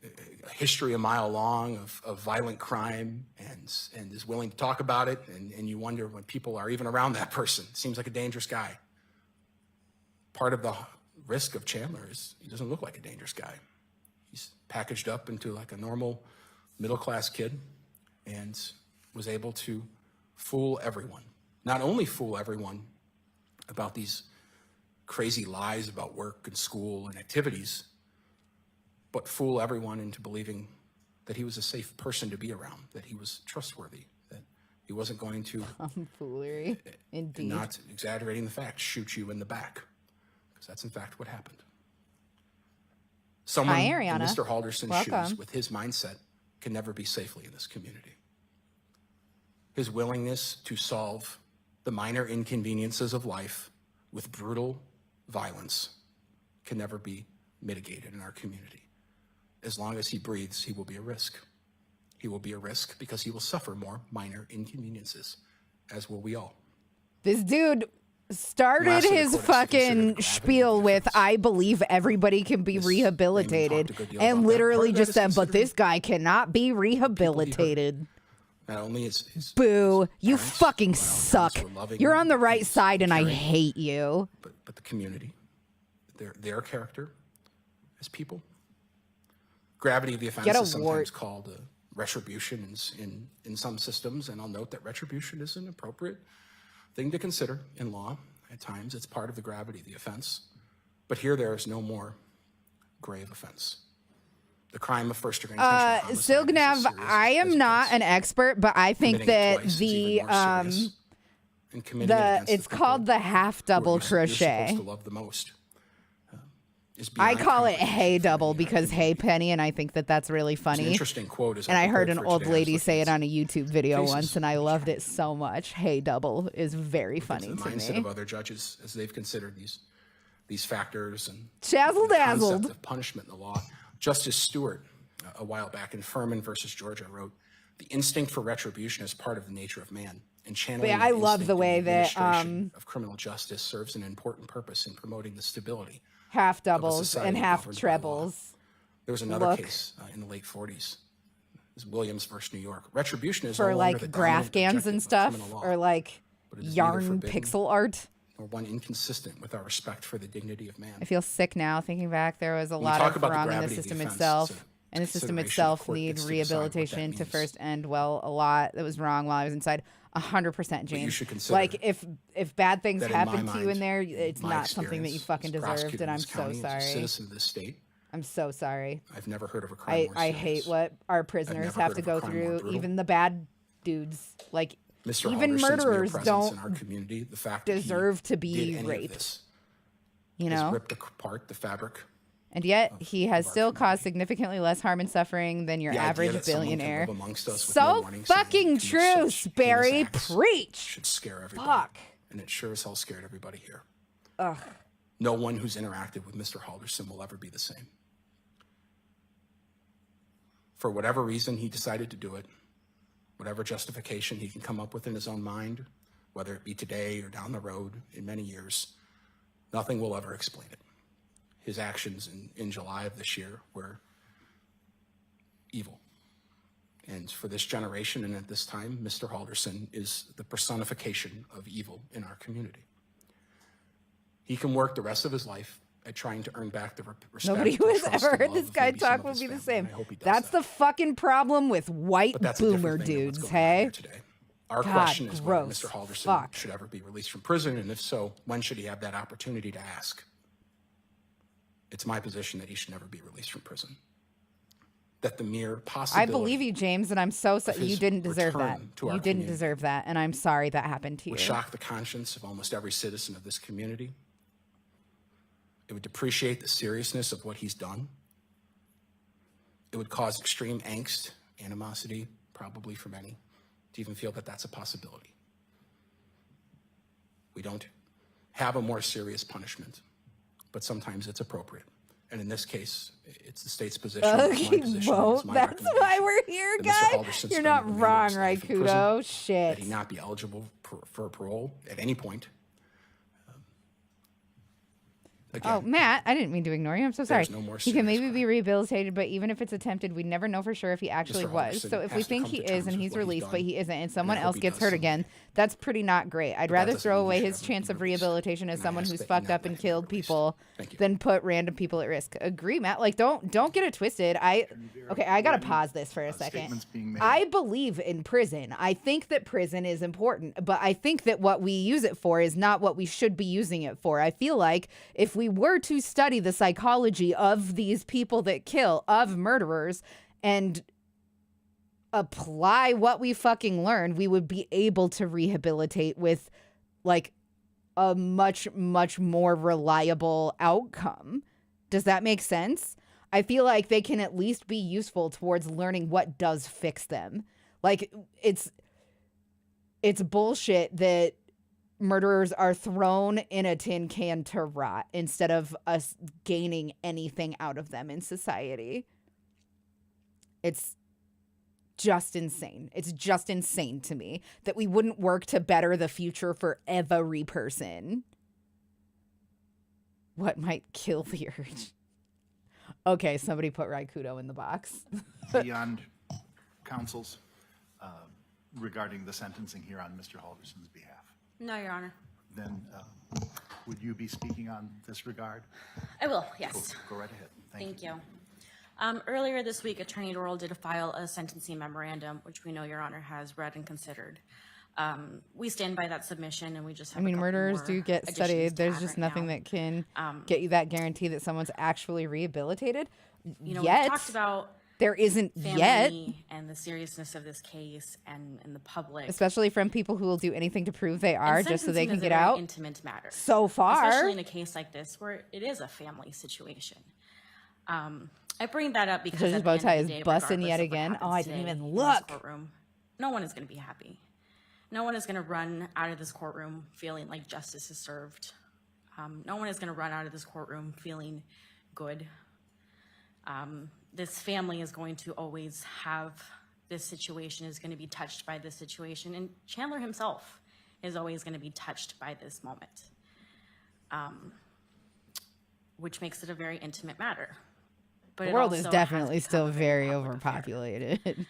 S7: a history a mile long of violent crime and is willing to talk about it, and you wonder when people are even around that person. Seems like a dangerous guy. Part of the risk of Chandler is he doesn't look like a dangerous guy. He's packaged up into like a normal middle-class kid and was able to fool everyone. Not only fool everyone about these crazy lies about work and school and activities, but fool everyone into believing that he was a safe person to be around, that he was trustworthy, that he wasn't going to,
S2: Foolery,
S7: and
S2: indeed.
S7: not exaggerating the facts, shoot you in the back, because that's in fact what happened. Someone
S2: Hi,
S7: in
S2: Ariana.
S7: Mr. Halderson's
S2: Welcome.
S7: shoes with his mindset can never be safely in this community. His willingness to solve the minor inconveniences of life with brutal violence can never be mitigated in our community. As long as he breathes, he will be a risk. He will be a risk because he will suffer more minor inconveniences, as will we all.
S2: This dude started
S7: Lastly, the
S2: his
S7: court has to consider the
S2: fucking
S7: gravity
S2: spiel
S7: of the
S2: with,
S7: offense.
S2: I believe everybody can be
S7: This
S2: rehabilitated,
S7: Raymond talked a good deal
S2: and
S7: about that.
S2: literally
S7: Part of that
S2: just
S7: is
S2: said, but
S7: considering
S2: this guy cannot be rehabilitated.
S7: Not only his
S2: Boo, you
S7: parents,
S2: fucking
S7: but our
S2: suck.
S7: parents were loving
S2: You're on the right
S7: and
S2: side, and I
S7: caring,
S2: hate you.
S7: but the community, their character as people. Gravity of the offense
S2: Get a
S7: is sometimes
S2: wart.
S7: called retribution in some systems, and I'll note that retribution is an appropriate thing to consider in law. At times, it's part of the gravity of the offense. But here, there is no more grave offense. The crime of first-degree intentional homicide is as
S2: Silgnav,
S7: serious
S2: I
S7: as
S2: am
S7: it
S2: not
S7: gets.
S2: an expert, but I think
S7: Committing it
S2: that
S7: twice is
S2: the
S7: even more serious. And committing it against
S2: it's
S7: the
S2: called
S7: people
S2: the half
S7: who are
S2: double
S7: you're
S2: crochet.
S7: supposed to love the most. Is
S2: I
S7: beyond
S2: call it
S7: comprehension
S2: hey
S7: for
S2: double
S7: many
S2: because hey
S7: Americans.
S2: penny, and I think that that's really
S7: It's an
S2: funny.
S7: interesting quote. As
S2: And I heard
S7: prepared
S2: an
S7: for
S2: old
S7: today, I was
S2: lady
S7: looking
S2: say
S7: at
S2: it on a YouTube video
S7: faces
S2: once, and I
S7: in the
S2: loved
S7: chat.
S2: it so much. Hey double is very funny
S7: the
S2: to
S7: mindset
S2: me.
S7: of other judges as they've considered these factors and
S2: Chazzle
S7: the concept
S2: dazzled.
S7: of punishment in the law. Justice Stewart, a while back in Furman versus Georgia, wrote, "The instinct for retribution is part of the nature of man. and channeling
S2: yeah, I
S7: the
S2: love
S7: instinct
S2: the
S7: in
S2: way that,
S7: administration of criminal justice serves an important purpose in promoting the stability
S2: half
S7: of a
S2: doubles
S7: society
S2: and half
S7: governed by law.
S2: trebles.
S7: There was another
S2: Look.
S7: case in the late 40s. It was Williams versus New York. Retribution is
S2: For
S7: no longer the
S2: like
S7: dominant
S2: graph gams
S7: objective
S2: and
S7: of
S2: stuff,
S7: criminal law,
S2: or like
S7: but it is neither
S2: yarn
S7: forbidden
S2: pixel art.
S7: nor one inconsistent with our respect for the dignity of man.
S2: I feel sick now thinking back. There was a
S7: When you
S2: lot
S7: talk
S2: of
S7: about the
S2: wrong in the
S7: gravity of the
S2: system
S7: offense,
S2: itself.
S7: it's a
S2: And the system
S7: consideration
S2: itself
S7: the court
S2: need
S7: gets to decide what that
S2: rehabilitation to
S7: means.
S2: first end well. A lot that was wrong while I was inside. 100%, James.
S7: you should consider
S2: like if bad things
S7: that in my
S2: happen to you in
S7: mind,
S2: there, it's
S7: my
S2: not something that you
S7: experience
S2: fucking
S7: as
S2: deserved,
S7: prosecutor
S2: and
S7: in
S2: I'm
S7: this
S2: so
S7: county, as a
S2: sorry.
S7: citizen of this state,
S2: I'm so sorry.
S7: I've never heard of a crime more
S2: I
S7: serious.
S2: hate what our prisoners
S7: never
S2: have
S7: heard
S2: to
S7: of a
S2: go
S7: crime more
S2: through,
S7: brutal.
S2: even the bad dudes. Like
S7: Mr.
S2: even
S7: Halderson's mere
S2: murderers
S7: presence
S2: don't
S7: in our community, the fact that he
S2: deserve to be
S7: did any
S2: raped,
S7: of this
S2: you
S7: has
S2: know?
S7: ripped apart the fabric.
S2: And yet he has
S7: our
S2: still
S7: community.
S2: caused significantly less harm and suffering than your
S7: The idea
S2: average
S7: that someone can
S2: billionaire.
S7: live amongst us with no
S2: So
S7: warning sign
S2: fucking
S7: and commit
S2: true,
S7: such
S2: Sperry.
S7: heinous acts
S2: Preach.
S7: should scare everybody.
S2: Fuck.
S7: And it sure as hell scared everybody here.
S2: Ugh.
S7: No one who's interacted with Mr. Halderson will ever be the same. For whatever reason he decided to do it, whatever justification he can come up with in his own mind, whether it be today or down the road in many years, nothing will ever explain it. His actions in July of this year were evil. And for this generation and at this time, Mr. Halderson is the personification of evil in our community. He can work the rest of his life at trying to earn back the respect.
S2: Nobody who
S7: and
S2: has
S7: trust
S2: ever
S7: and
S2: heard
S7: love
S2: this
S7: of
S2: guy
S7: maybe some
S2: talk
S7: of
S2: will
S7: his
S2: be the
S7: family,
S2: same.
S7: and I hope he does
S2: That's
S7: that.
S2: the fucking problem with white
S7: But that's a
S2: boomer
S7: different thing than what's
S2: dudes,
S7: going on here
S2: hey?
S7: today. Our
S2: God,
S7: question is whether
S2: gross.
S7: Mr. Halderson
S2: Fuck.
S7: should ever be released from prison, and if so, when should he have that opportunity to ask? It's my position that he should never be released from prison. That the mere
S2: I
S7: possibility
S2: believe you, James, and I'm so sorry.
S7: his
S2: You didn't deserve that.
S7: return to our
S2: You didn't
S7: community
S2: deserve that, and I'm sorry that happened to you.
S7: would shock the conscience of almost every citizen of this community. It would depreciate the seriousness of what he's done. It would cause extreme angst, animosity, probably for many, to even feel that that's a possibility. We don't have a more serious punishment, but sometimes it's appropriate. And in this case, it's the state's position. It's my
S2: Okay,
S7: position,
S2: well,
S7: it's my
S2: that's why
S7: recommendation
S2: we're here,
S7: that Mr.
S2: guy.
S7: Halderson
S2: You're
S7: spend
S2: not
S7: the remainder of
S2: wrong,
S7: his life in prison,
S2: Raikudo.
S7: that
S2: Shit.
S7: he not be eligible for parole at any point.
S2: Oh,
S7: Again,
S2: Matt, I didn't mean to ignore you. I'm so sorry.
S7: There's no more
S2: He can
S7: serious
S2: maybe be rehabilitated, but even if it's attempted, we never know for sure if he actually
S7: Mr.
S2: was.
S7: Halderson
S2: So if we
S7: has to
S2: think
S7: come
S2: he
S7: to
S2: is
S7: terms
S2: and
S7: with
S2: he's
S7: what he's
S2: released, but
S7: done,
S2: he isn't, and
S7: and I
S2: someone
S7: hope
S2: else
S7: he
S2: gets
S7: does
S2: hurt
S7: someday.
S2: again, that's pretty not great. I'd
S7: that
S2: rather
S7: doesn't
S2: throw
S7: mean he
S2: away
S7: should
S2: his
S7: ever be
S2: chance of
S7: released.
S2: rehabilitation as
S7: And I
S2: someone
S7: ask
S2: who's
S7: that he
S2: fucked
S7: not
S2: up and
S7: be
S2: killed
S7: released.
S2: people
S7: Thank you.
S2: than put random people at risk. Agree, Matt? Like, don't get it twisted. I gotta pause this for a second.
S4: statements being made.
S2: I believe in prison. I think that prison is important, but I think that what we use it for is not what we should be using it for. I feel like if we were to study the psychology of these people that kill, of murderers, and apply what we fucking learned, we would be able to rehabilitate with like a much, much more reliable outcome. Does that make sense? I feel like they can at least be useful towards learning what does fix them. Like it's bullshit that murderers are thrown in a tin can to rot instead of us gaining anything out of them in society. It's just insane. It's just insane to me that we wouldn't work to better the future for every person. What might kill the urge? Okay, somebody put Raikudo in the box.
S4: Beyond counsel's regarding the sentencing here on Mr. Halderson's behalf.
S8: No, Your Honor.
S4: Then would you be speaking on this regard?
S8: I will, yes.
S4: Go right ahead.
S8: Thank you. Earlier this week, Attorney Doral did file a sentencing memorandum, which we know Your Honor has read and considered. We stand by that submission, and we just have
S2: I mean,
S8: a couple
S2: murderers
S8: more
S2: do get
S8: additions
S2: studied.
S8: to
S2: There's
S8: add
S2: just
S8: right
S2: nothing
S8: now.
S2: that can get you that guarantee that someone's actually rehabilitated.
S8: You know,
S2: Yet,
S8: we've talked about
S2: there isn't
S8: family
S2: yet,
S8: and the seriousness of this case and the public.
S2: especially from people who will do anything to prove they are
S8: And
S2: just so they
S8: sentencing
S2: can
S8: is a
S2: get
S8: very
S2: out.
S8: Intimate matter.
S2: So far,
S8: Especially in a case like this where it is a family situation. I bring that up because
S2: Judge's
S8: at the
S2: bow
S8: end of
S2: tie
S8: the
S2: is
S8: day,
S2: busting
S8: regardless
S2: yet
S8: of what
S2: again.
S8: happens
S2: Oh, I didn't
S8: today
S2: even
S8: in this
S2: look.
S8: courtroom, no one is going to be happy. No one is going to run out of this courtroom feeling like justice is served. No one is going to run out of this courtroom feeling good. This family is going to always have this situation is going to be touched by this situation. And Chandler himself is always going to be touched by this moment, which makes it a very intimate matter. But
S2: The world is definitely still very overpopulated.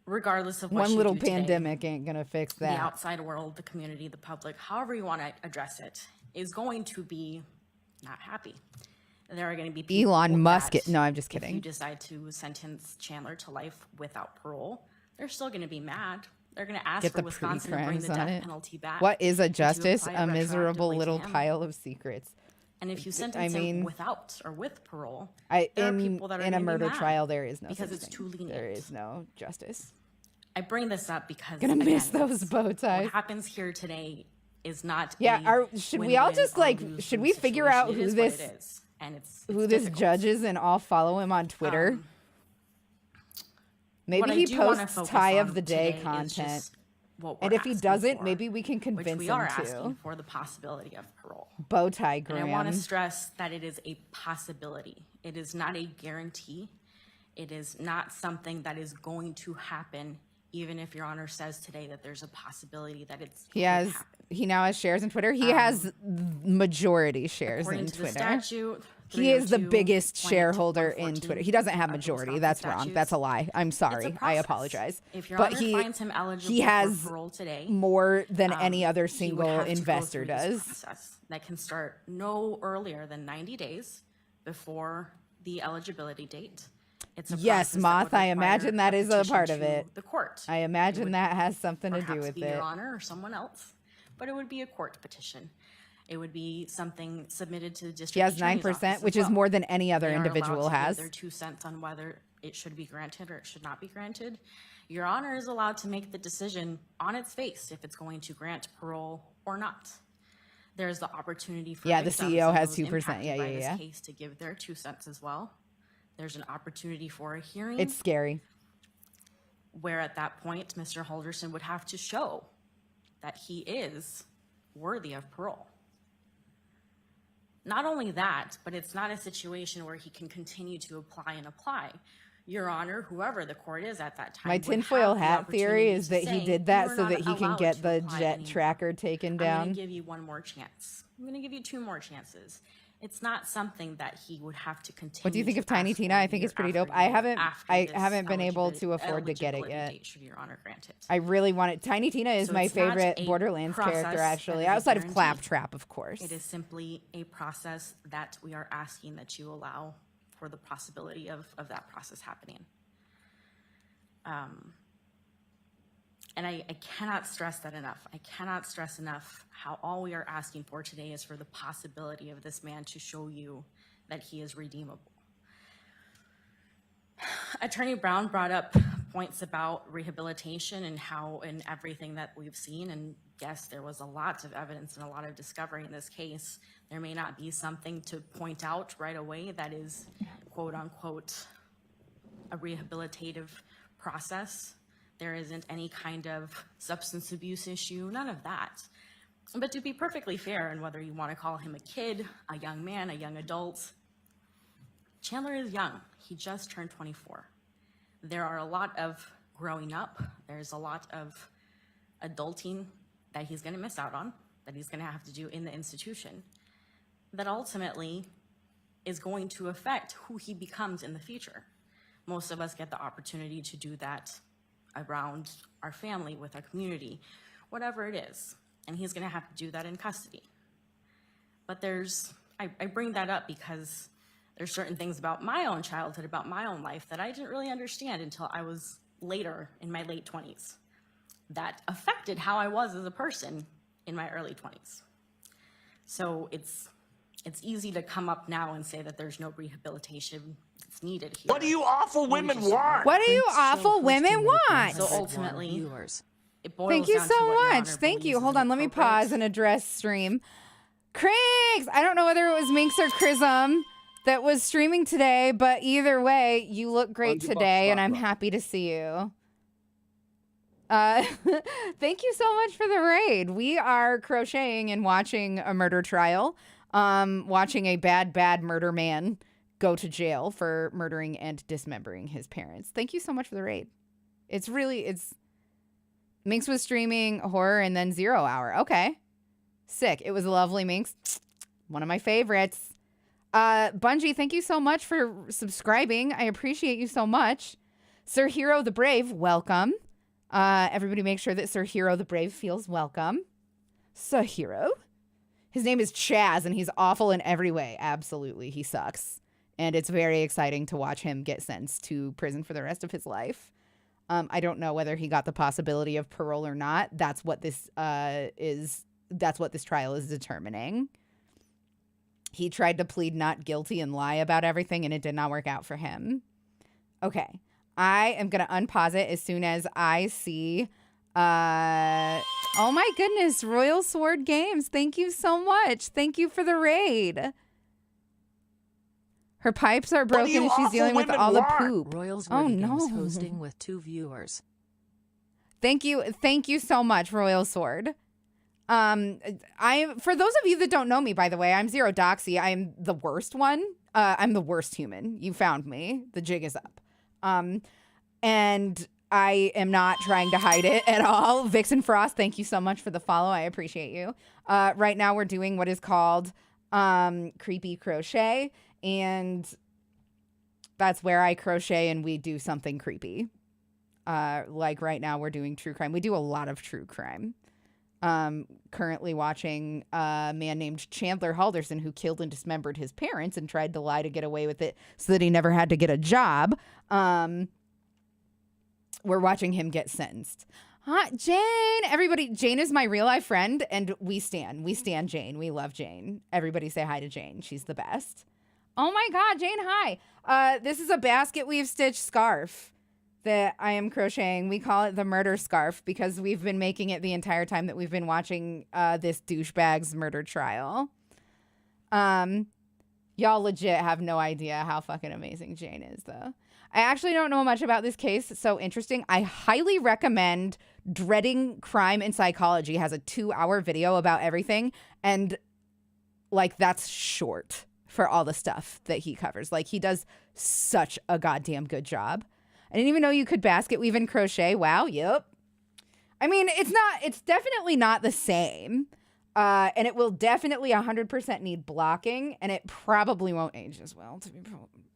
S8: Regardless of what
S2: One
S8: you
S2: little
S8: do today,
S2: pandemic ain't gonna fix
S8: the
S2: that.
S8: outside world, the community, the public, however you want to address it, is going to be not happy. There are going to be people
S2: Elon Musk.
S8: that,
S2: No, I'm just
S8: if you
S2: kidding.
S8: decide to sentence Chandler to life without parole, they're still going to be mad. They're going to ask
S2: Get
S8: for
S2: the
S8: Wisconsin to bring
S2: pre-crimes
S8: the
S2: on
S8: death
S2: it.
S8: penalty back.
S2: What is a
S8: and to
S2: justice?
S8: apply
S2: A
S8: it
S2: miserable
S8: retroactively to
S2: little
S8: him.
S2: pile of secrets.
S8: And if you sentence
S2: I mean,
S8: him without or with parole,
S2: there
S8: there
S2: are
S8: are people that are
S2: in a
S8: gonna be
S2: murder
S8: mad
S2: trial, there is no
S8: because
S2: such
S8: it's
S2: thing.
S8: too lenient.
S2: There is no justice.
S8: I bring this up because
S2: Gonna miss
S8: again,
S2: those bow ties.
S8: what happens here today is not
S2: Yeah,
S8: a
S2: should we all
S8: win-win
S2: just
S8: or
S2: like?
S8: lose-lose
S2: Should we figure
S8: situation.
S2: out
S8: It
S2: who
S8: is what
S2: this
S8: it is, and it's
S2: who this
S8: difficult.
S2: judge is and all follow him on Twitter? Maybe
S8: What I
S2: he
S8: do wanna
S2: posts
S8: focus
S2: tie
S8: on
S2: of the day
S8: today is
S2: content.
S8: just what
S2: And
S8: we're
S2: if he
S8: asking
S2: doesn't,
S8: for,
S2: maybe we can
S8: which
S2: convince
S8: we
S2: him
S8: are
S2: to.
S8: asking for the possibility of parole.
S2: Bow tie
S8: And I want to
S2: Graham.
S8: stress that it is a possibility. It is not a guarantee. It is not something that is going to happen, even if Your Honor says today that there's a possibility that it's
S2: He
S8: could
S2: has.
S8: happen.
S2: He now has shares in Twitter. He has majority shares
S8: According
S2: in
S8: to the
S2: Twitter.
S8: statute,
S2: He is the biggest
S8: 302.114
S2: shareholder in Twitter. He doesn't have
S8: of the
S2: majority.
S8: Wisconsin
S2: That's wrong.
S8: statutes.
S2: That's a lie. I'm
S8: It's a
S2: sorry. I
S8: process.
S2: apologize.
S8: If Your
S2: But
S8: Honor
S2: he
S8: finds him eligible
S2: has
S8: for parole today,
S2: more than any other
S8: he would
S2: single
S8: have to go
S2: investor
S8: through this
S2: does.
S8: process that can start no earlier than 90 days before the eligibility date. It's a
S2: Yes,
S8: process that
S2: Moth,
S8: would
S2: I
S8: require
S2: imagine that is a
S8: petition
S2: part of
S8: to
S2: it.
S8: The court.
S2: I
S8: It
S2: imagine
S8: would
S2: that has something to do
S8: perhaps
S2: with
S8: be
S2: it.
S8: Your Honor or someone else, but it would be a court petition. It would be something submitted to the district.
S2: He has
S8: attorney's
S2: 9%,
S8: office as
S2: which is
S8: well.
S2: more than any other
S8: They are allowed
S2: individual
S8: to give
S2: has.
S8: their 2 cents on whether it should be granted or it should not be granted. Your Honor is allowed to make the decision on its face if it's going to grant parole or not. There's the opportunity for
S2: Yeah, the
S8: victims
S2: CEO
S8: and
S2: has
S8: those
S2: 2%.
S8: impacted
S2: Yeah,
S8: by
S2: yeah,
S8: this
S2: yeah.
S8: case to give their 2 cents as well. There's an opportunity for a hearing
S2: It's scary.
S8: where at that point, Mr. Halderson would have to show that he is worthy of parole. Not only that, but it's not a situation where he can continue to apply and apply. Your Honor, whoever the court is at that time.
S2: My
S8: would
S2: tinfoil
S8: have the
S2: hat theory
S8: opportunity
S2: is
S8: to
S2: that he
S8: say,
S2: did that
S8: "You are
S2: so
S8: not
S2: that he can
S8: allowed
S2: get
S8: to
S2: the
S8: apply
S2: jet
S8: anymore.
S2: tracker taken
S8: I'm
S2: down.
S8: going to give you one more chance. I'm going to give you 2 more chances. It's not something that he would have to continue.
S2: What do you think
S8: to
S2: of Tiny
S8: ask
S2: Tina?
S8: for
S2: I think
S8: year
S2: it's pretty
S8: after
S2: dope. I
S8: year
S2: haven't-
S8: after
S2: I
S8: this
S2: haven't been able to
S8: eligibility-
S2: afford to get it
S8: eligibility
S2: yet.
S8: date, should Your Honor grant it.
S2: I really want it. Tiny Tina is
S8: So
S2: my
S8: it's not
S2: favorite
S8: a
S2: Borderlands
S8: process
S2: character,
S8: that
S2: actually,
S8: is a
S2: outside of
S8: guarantee.
S2: Claptrap, of course.
S8: It is simply a process that we are asking that you allow for the possibility of that process happening. And I cannot stress that enough. I cannot stress enough how all we are asking for today is for the possibility of this man to show you that he is redeemable. Attorney Brown brought up points about rehabilitation and how in everything that we've seen, and yes, there was a lot of evidence and a lot of discovery in this case. There may not be something to point out right away that is quote unquote a rehabilitative process. There isn't any kind of substance abuse issue, none of that. But to be perfectly fair, and whether you want to call him a kid, a young man, a young adult, Chandler is young. He just turned 24. There are a lot of growing up. There's a lot of adulting that he's going to miss out on, that he's going to have to do in the institution, that ultimately is going to affect who he becomes in the future. Most of us get the opportunity to do that around our family, with our community, whatever it is. And he's going to have to do that in custody. But I bring that up because there's certain things about my own childhood, about my own life, that I didn't really understand until I was later in my late 20s, that affected how I was as a person in my early 20s. So it's easy to come up now and say that there's no rehabilitation that's needed here.
S9: What do you awful women want?
S2: What do you awful women want?
S8: So ultimately, it boils
S2: Thank you
S8: down to
S2: so
S8: what Your
S2: much.
S8: Honor
S2: Thank
S8: believes
S2: you.
S8: is
S2: Hold on. Let me
S8: appropriate.
S2: pause and address stream. Craigs! I don't know whether it was Minx or Chrism that was streaming today, but either way, you look great
S1: $100
S2: today, and I'm
S1: Barbara.
S2: happy to see you. Thank you so much for the raid. We are crocheting and watching a murder trial, watching a bad murder man go to jail for murdering and dismembering his parents. Thank you so much for the raid. It's Minx was streaming horror and then 0 Hour. Okay. Sick. It was a lovely Minx. One of my favorites. Bungie, thank you so much for subscribing. I appreciate you so much. Sir Hero the Brave, welcome. Everybody make sure that Sir Hero the Brave feels welcome. Sir Hero. His name is Chaz, and he's awful in every way. Absolutely, he sucks. And it's very exciting to watch him get sentenced to prison for the rest of his life. I don't know whether he got the possibility of parole or not. That's what this That's what this trial is determining. He tried to plead not guilty and lie about everything, and it did not work out for him. Okay. I am going to unpause it as soon as I see... oh my goodness, Royal Sword Games. Thank you so much. Thank you for the raid. Her pipes are broken and she's dealing with all the poop.
S10: Royals
S2: oh no.
S10: hosting with 2 viewers.
S2: Thank you so much, Royal Sword. For those of you that don't know me, by the way, I'm Zero Doxy. I'm the worst one. I'm the worst human. You found me. The jig is up. And I am not trying to hide it at all. Vixen Frost, thank you so much for the follow. I appreciate you. Right now we're doing what is called Creepy Crochet, and that's where I crochet and we do something creepy. Like right now we're doing true crime. We do a lot of true crime. Currently watching a man named Chandler Halderson who killed and dismembered his parents and tried to lie to get away with it so that he never had to get a job. We're watching him get sentenced. Hi, Jane. Everybody, Jane is my real life friend, and we stand Jane. We love Jane. Everybody say hi to Jane. She's the best. Oh my God, Jane, hi. This is a basket weave stitch scarf that I am crocheting. We call it the murder scarf because we've been making it the entire time that we've been watching this douchebag's murder trial. Y'all legit have no idea how fucking amazing Jane is, though. I actually don't know much about this case. It's so interesting. I highly recommend Dreading Crime and Psychology has a 2-hour video about everything. And like, that's short for all the stuff that he covers. Like, he does such a goddamn good job. I didn't even know you could basket weave and crochet. Wow. Yep. I mean, it's definitely not the same. And it will definitely 100% need blocking, and it probably won't age as well, to be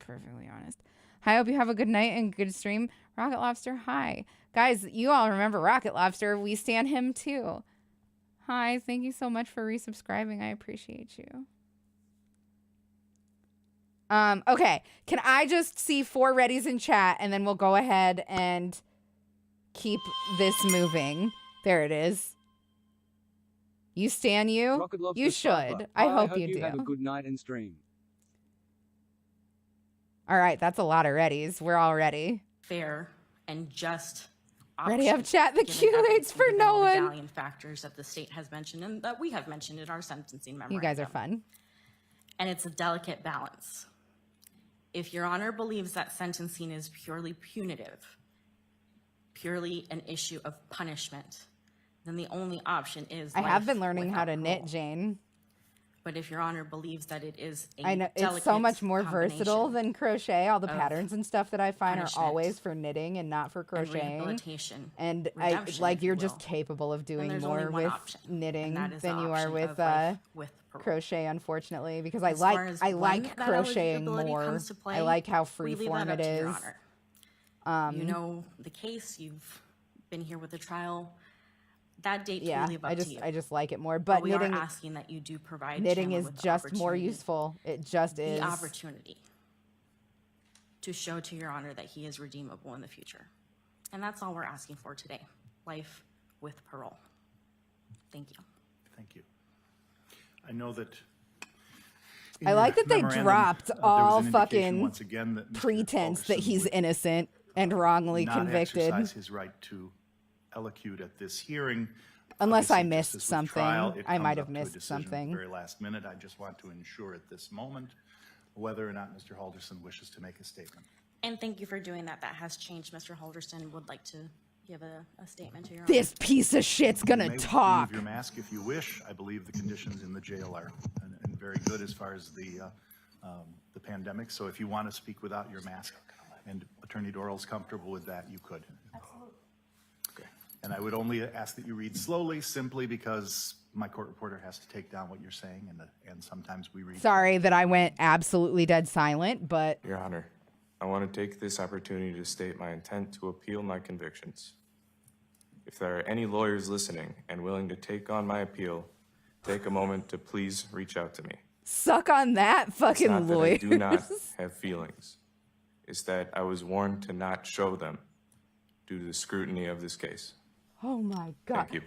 S2: perfectly honest. I hope you have a good night and good stream. Rocket Lobster, hi. Guys, you all remember Rocket Lobster. We stan him too. Hi, thank you so much for resubscribing. I appreciate you. Okay, can I just see 4 readies in chat, and then we'll go ahead and keep this moving. There it is. You stan you? You should. I hope you do.
S1: Have a good night and stream.
S2: All right, that's a lot of readies. We're all ready.
S8: Fair and just
S2: ready up chat. The Q rates for no one.
S8: Medallion factors that the state has mentioned and that we have mentioned in our sentencing memorandum.
S2: You guys are fun.
S8: And it's a delicate balance. If Your Honor believes that sentencing is purely punitive, purely an issue of punishment, then the only option is
S2: I have been learning how to knit, Jane.
S8: But if Your Honor believes that it is a
S2: I know it's so much more versatile than crochet. All the patterns and stuff that I find are always for knitting and not for crocheting. And I like you're just capable of doing more with knitting than you are with crochet, unfortunately, because I like crocheting more. I like how freeform it is.
S8: You know the case. You've been here with the trial. That date to leave up to you.
S2: I just like it more. But knitting,
S8: we are asking that you do provide
S2: knitting is just more useful. It just is
S8: the opportunity to show to Your Honor that he is redeemable in the future, and that's all we're asking for today. Life with parole. Thank you.
S4: Thank you. I know that.
S2: I like that they dropped all fucking pretense that he's innocent and wrongly convicted.
S4: Not exercise his right to elocute at this hearing.
S2: Unless I missed something. I might have missed something.
S4: Very last minute. I just want to ensure at this moment whether or not Mr. Halderson wishes to make a statement.
S8: And thank you for doing that. That has changed. Mr. Halderson would like to give a statement to Your Honor.
S2: This piece of shit's gonna talk.
S4: Remove your mask if you wish. I believe the conditions in the jail are and very good as far as the the pandemic. So if you want to speak without your mask and Attorney Dorrell's comfortable with that, you could. Absolutely. Okay. And I would only ask that you read slowly, simply because my court reporter has to take down what you're saying, and sometimes we read.
S2: Sorry that I went absolutely dead silent, but
S11: Your Honor, I want to take this opportunity to state my intent to appeal my convictions. If there are any lawyers listening and willing to take on my appeal, take a moment to please reach out to me.
S2: suck on that,
S11: It's
S2: fucking
S11: not that I
S2: lawyers.
S11: do not have feelings. It's that I was warned to not show them due to the scrutiny of this case.
S2: Oh my God.
S11: Thank you.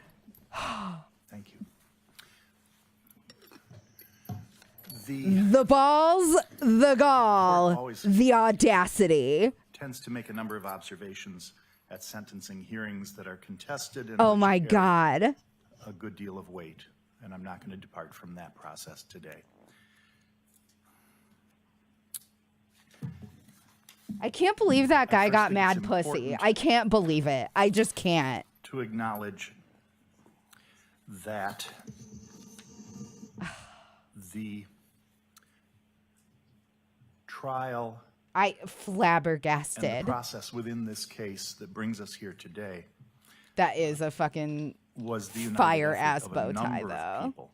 S4: Thank you.
S2: The balls, the gall,
S4: Always-
S2: the audacity.
S4: Tends to make a number of observations at sentencing hearings that are contested and
S2: Oh
S4: which
S2: my
S4: carry
S2: God.
S4: a good deal of weight, and I'm not going to depart from that process today.
S2: I can't believe that guy
S4: first
S2: got
S4: think
S2: mad
S4: it's
S2: pussy.
S4: important-
S2: I can't believe it. I just can't.
S4: To acknowledge that the trial
S2: I
S4: and the
S2: flabbergasted.
S4: process within this case that brings us here today
S2: That is a fucking
S4: was the united
S2: fire
S4: effort
S2: ass
S4: of a
S2: bow tie,
S4: number of
S2: though.
S4: people.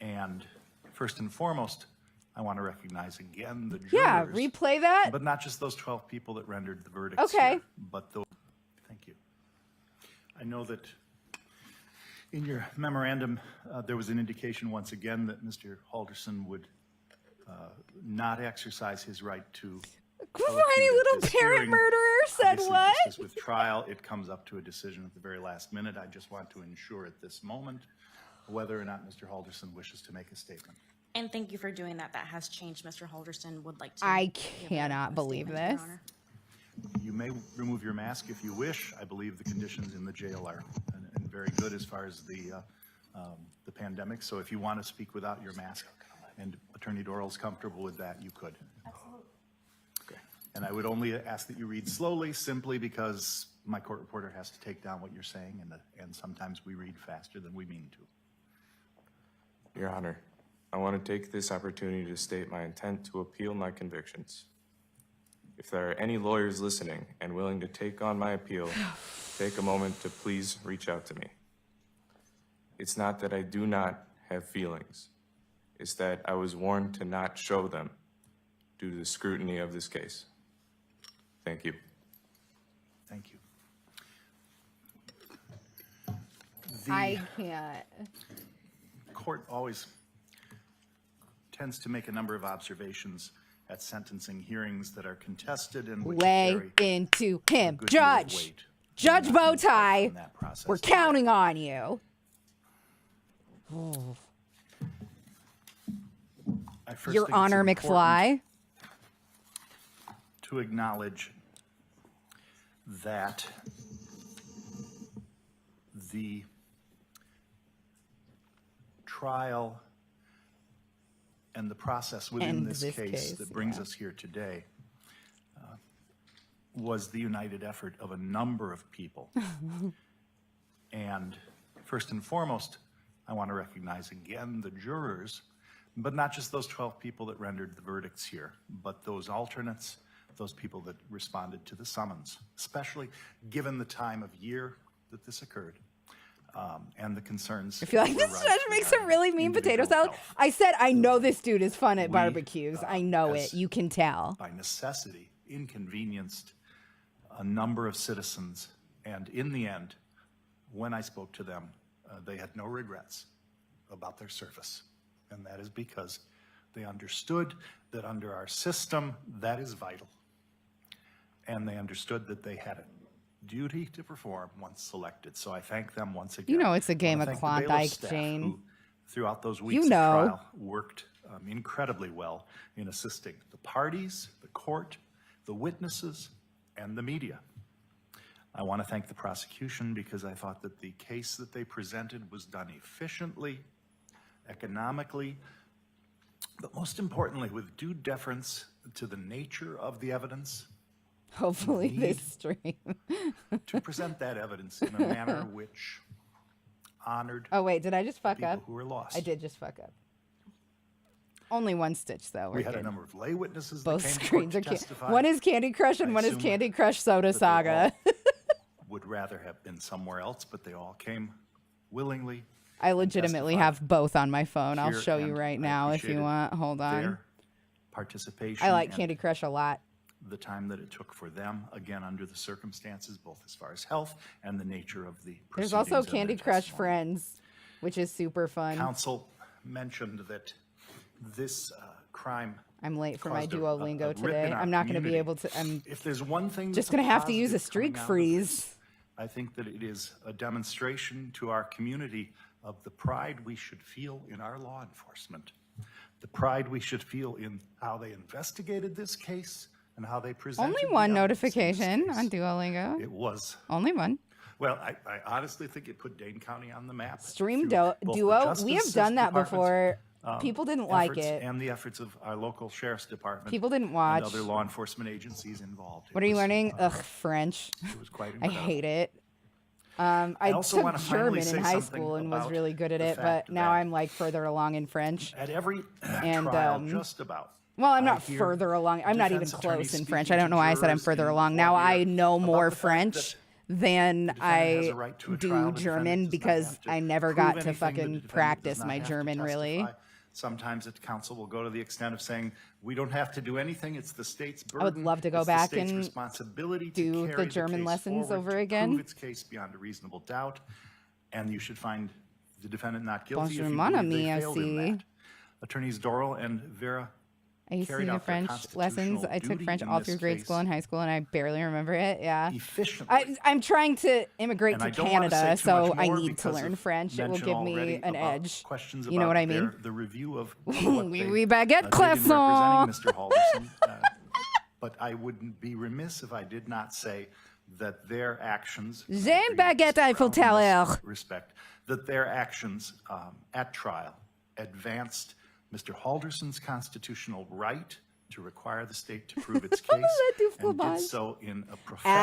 S4: And first and foremost, I want to recognize again the jurors.
S2: Yeah, replay that.
S4: But not just those 12 people that rendered the verdicts
S2: Okay.
S4: here, but those. Thank you. I know that in your memorandum, there was an indication once again that Mr. Halderson would not exercise his right to.
S2: Whiny little parent murderer said
S4: Obviously,
S2: what?
S4: just as with trial, it comes up to a decision at the very last minute. I just want to ensure at this moment whether or not Mr. Halderson wishes to make a statement.
S8: And thank you for doing that. That has changed. Mr. Halderson would like to.
S2: I
S8: give
S2: cannot
S8: a
S2: believe
S8: statement, Your
S2: this.
S8: Honor.
S4: You may remove your mask if you wish. I believe the conditions in the jail are and very good as far as the pandemic. So if you want to speak without your mask and Attorney Dorrell's comfortable with that, you could. Absolutely. Okay. And I would only ask that you read slowly, simply because my court reporter has to take down what you're saying, and sometimes we read faster than we mean to.
S11: Your Honor, I want to take this opportunity to state my intent to appeal my convictions. If there are any lawyers listening and willing to take on my appeal, take a moment to please reach out to me. It's not that I do not have feelings. It's that I was warned to not show them due to the scrutiny of this case. Thank you.
S4: Thank you.
S2: I can't.
S4: Court always tends to make a number of observations at sentencing hearings that are contested and which
S2: Lay
S4: carry
S2: into
S4: a
S2: him.
S4: good deal of
S2: Judge.
S4: weight.
S2: Judge
S4: I'm not gonna depart
S2: Bowtie.
S4: from that process
S2: We're
S4: today.
S2: counting on you.
S4: I first
S2: Your
S4: think it's
S2: Honor
S4: important
S2: McFly.
S4: to acknowledge that the trial and the process within
S2: And
S4: this
S2: this
S4: case
S2: case,
S4: that brings
S2: yeah.
S4: us here today was the united effort of a number of people. And first and foremost, I want to recognize again the jurors, but not just those 12 people that rendered the verdicts here, but those alternates, those people that responded to the summons, especially given the time of year that this occurred, and the concerns.
S2: I feel like
S4: that
S2: this
S4: were
S2: judge
S4: raised
S2: makes a
S4: regarding
S2: really mean potato
S4: individual
S2: salad.
S4: health.
S2: I said, I know this dude is fun at
S4: We,
S2: barbecues. I know
S4: as-
S2: it. You can tell.
S4: By necessity, inconvenienced a number of citizens, and in the end, when I spoke to them, they had no regrets about their service. And that is because they understood that under our system, that is vital. And they understood that they had a duty to perform once selected. So I thank them once again.
S2: You know it's a game
S4: I
S2: of
S4: wanna thank the bailiff
S2: Klondike,
S4: staff
S2: Jane.
S4: who, throughout those weeks
S2: You
S4: of
S2: know.
S4: trial, worked incredibly well in assisting the parties, the court, the witnesses, and the media. I want to thank the prosecution because I thought that the case that they presented was done efficiently, economically, but most importantly, with due deference to the nature of the evidence,
S2: Hopefully
S4: need-
S2: this stream.
S4: to present that evidence in a manner which honored
S2: Oh, wait. Did I just fuck
S4: people
S2: up?
S4: who were lost.
S2: I did just fuck up. Only one stitch though.
S4: We
S2: We're
S4: had a
S2: good.
S4: number of lay witnesses
S2: Both
S4: that came to
S2: screens
S4: court
S2: are
S4: to testify.
S2: one is Candy Crush and
S4: I
S2: one is
S4: assume
S2: Candy Crush Soda
S4: that they
S2: Saga.
S4: all would rather have been somewhere else, but they all came willingly.
S2: I legitimately have both on my phone. I'll
S4: here,
S2: show you
S4: and
S2: right
S4: I
S2: now if you
S4: appreciated
S2: want. Hold on.
S4: Their participation.
S2: I like
S4: and
S2: Candy Crush a lot.
S4: the time that it took for them, again, under the circumstances, both as far as health and the nature of the
S2: There's
S4: proceedings
S2: also
S4: and their
S2: Candy Crush
S4: testimony.
S2: Friends, which is super fun.
S4: Counsel mentioned that this crime.
S2: I'm late for my
S4: caused a
S2: Duolingo
S4: rip
S2: today.
S4: in our
S2: I'm not going to be
S4: community.
S2: able to. I'm
S4: If there's one thing
S2: just
S4: that's
S2: going to have to use a
S4: positive
S2: streak
S4: coming out of
S2: freeze.
S4: this, I think that it is a demonstration to our community of the pride we should feel in our law enforcement, the pride we should feel in how they investigated this case and how they presented
S2: Only
S4: the
S2: one
S4: evidence in this
S2: notification
S4: case.
S2: on Duolingo.
S4: It was.
S2: Only one.
S4: Well, I honestly think it put Dane County on the map.
S2: Stream
S4: through both the
S2: Duo.
S4: Justice
S2: We have done that
S4: Department's,
S2: before. People didn't like
S4: efforts
S2: it.
S4: and the efforts of our local sheriff's department.
S2: People didn't
S4: and
S2: watch.
S4: other law enforcement agencies involved.
S2: What are you learning? Ugh, French.
S4: It was quite
S2: I
S4: incredible.
S2: hate it. I
S4: also
S2: took
S4: wanna finally
S2: German
S4: say
S2: in high
S4: something
S2: school and was
S4: about
S2: really good at
S4: the
S2: it, but
S4: fact
S2: now
S4: that
S2: I'm like further along in French.
S4: At every
S2: And,
S4: trial, just about.
S2: Well, I'm
S4: I
S2: not
S4: hear
S2: further along. I'm not even
S4: defense attorneys
S2: close in French. I
S4: speaking
S2: don't
S4: to
S2: know why I said I'm
S4: jurors
S2: further
S4: in
S2: along. Now
S4: voir
S2: I
S4: dire
S2: know
S4: about
S2: more
S4: the fact
S2: French
S4: that
S2: than
S4: the defendant has
S2: I
S4: a right to a trial.
S2: do
S4: The defendant
S2: German
S4: does not
S2: because
S4: have to
S2: I never
S4: prove
S2: got to
S4: anything. The
S2: fucking
S4: defendant does
S2: practice
S4: not
S2: my
S4: have to
S2: German really.
S4: testify. Sometimes the counsel will go to the extent of saying, we don't have to do anything, it's the state's burden.
S2: I would love to go
S4: it's
S2: back
S4: the state's
S2: and
S4: responsibility
S2: do
S4: to
S2: the
S4: carry
S2: German
S4: case
S2: lessons
S4: forward
S2: over
S4: to
S2: again.
S4: prove its case beyond a reasonable doubt, and you should find the defendant not guilty if
S2: Bonjour,
S4: you
S2: mon
S4: believe
S2: ami,
S4: they failed in
S2: aussi.
S4: that. Attorneys Doral and Vera
S2: I used to
S4: carried
S2: do
S4: out their
S2: French lessons.
S4: constitutional
S2: I took
S4: duty
S2: French
S4: in
S2: all
S4: this
S2: through grade
S4: case
S2: school and high school, and I barely remember it. Yeah.
S4: efficiently.
S2: I'm trying to immigrate
S4: And
S2: to
S4: I don't wanna say
S2: Canada,
S4: too
S2: so
S4: much
S2: I
S4: more
S2: need to
S4: because
S2: learn
S4: of
S2: French. It will
S4: mention
S2: give me
S4: already
S2: an
S4: about
S2: edge.
S4: questions
S2: You know what I
S4: about
S2: mean?
S4: the review of
S2: Oui,
S4: what they
S2: oui, baguette
S4: did in
S2: croissant.
S4: representing Mr. Halderson. But I wouldn't be remiss if I did not say that their actions. and I
S2: J'aime
S4: agree with
S2: baguette
S4: Mr.
S2: Eiffel
S4: Crown in this
S2: Tower.
S4: respect, that their actions at trial advanced Mr. Halderson's constitutional right to require the state to prove its case,
S2: du
S4: and did
S2: fromage.
S4: so in a professional,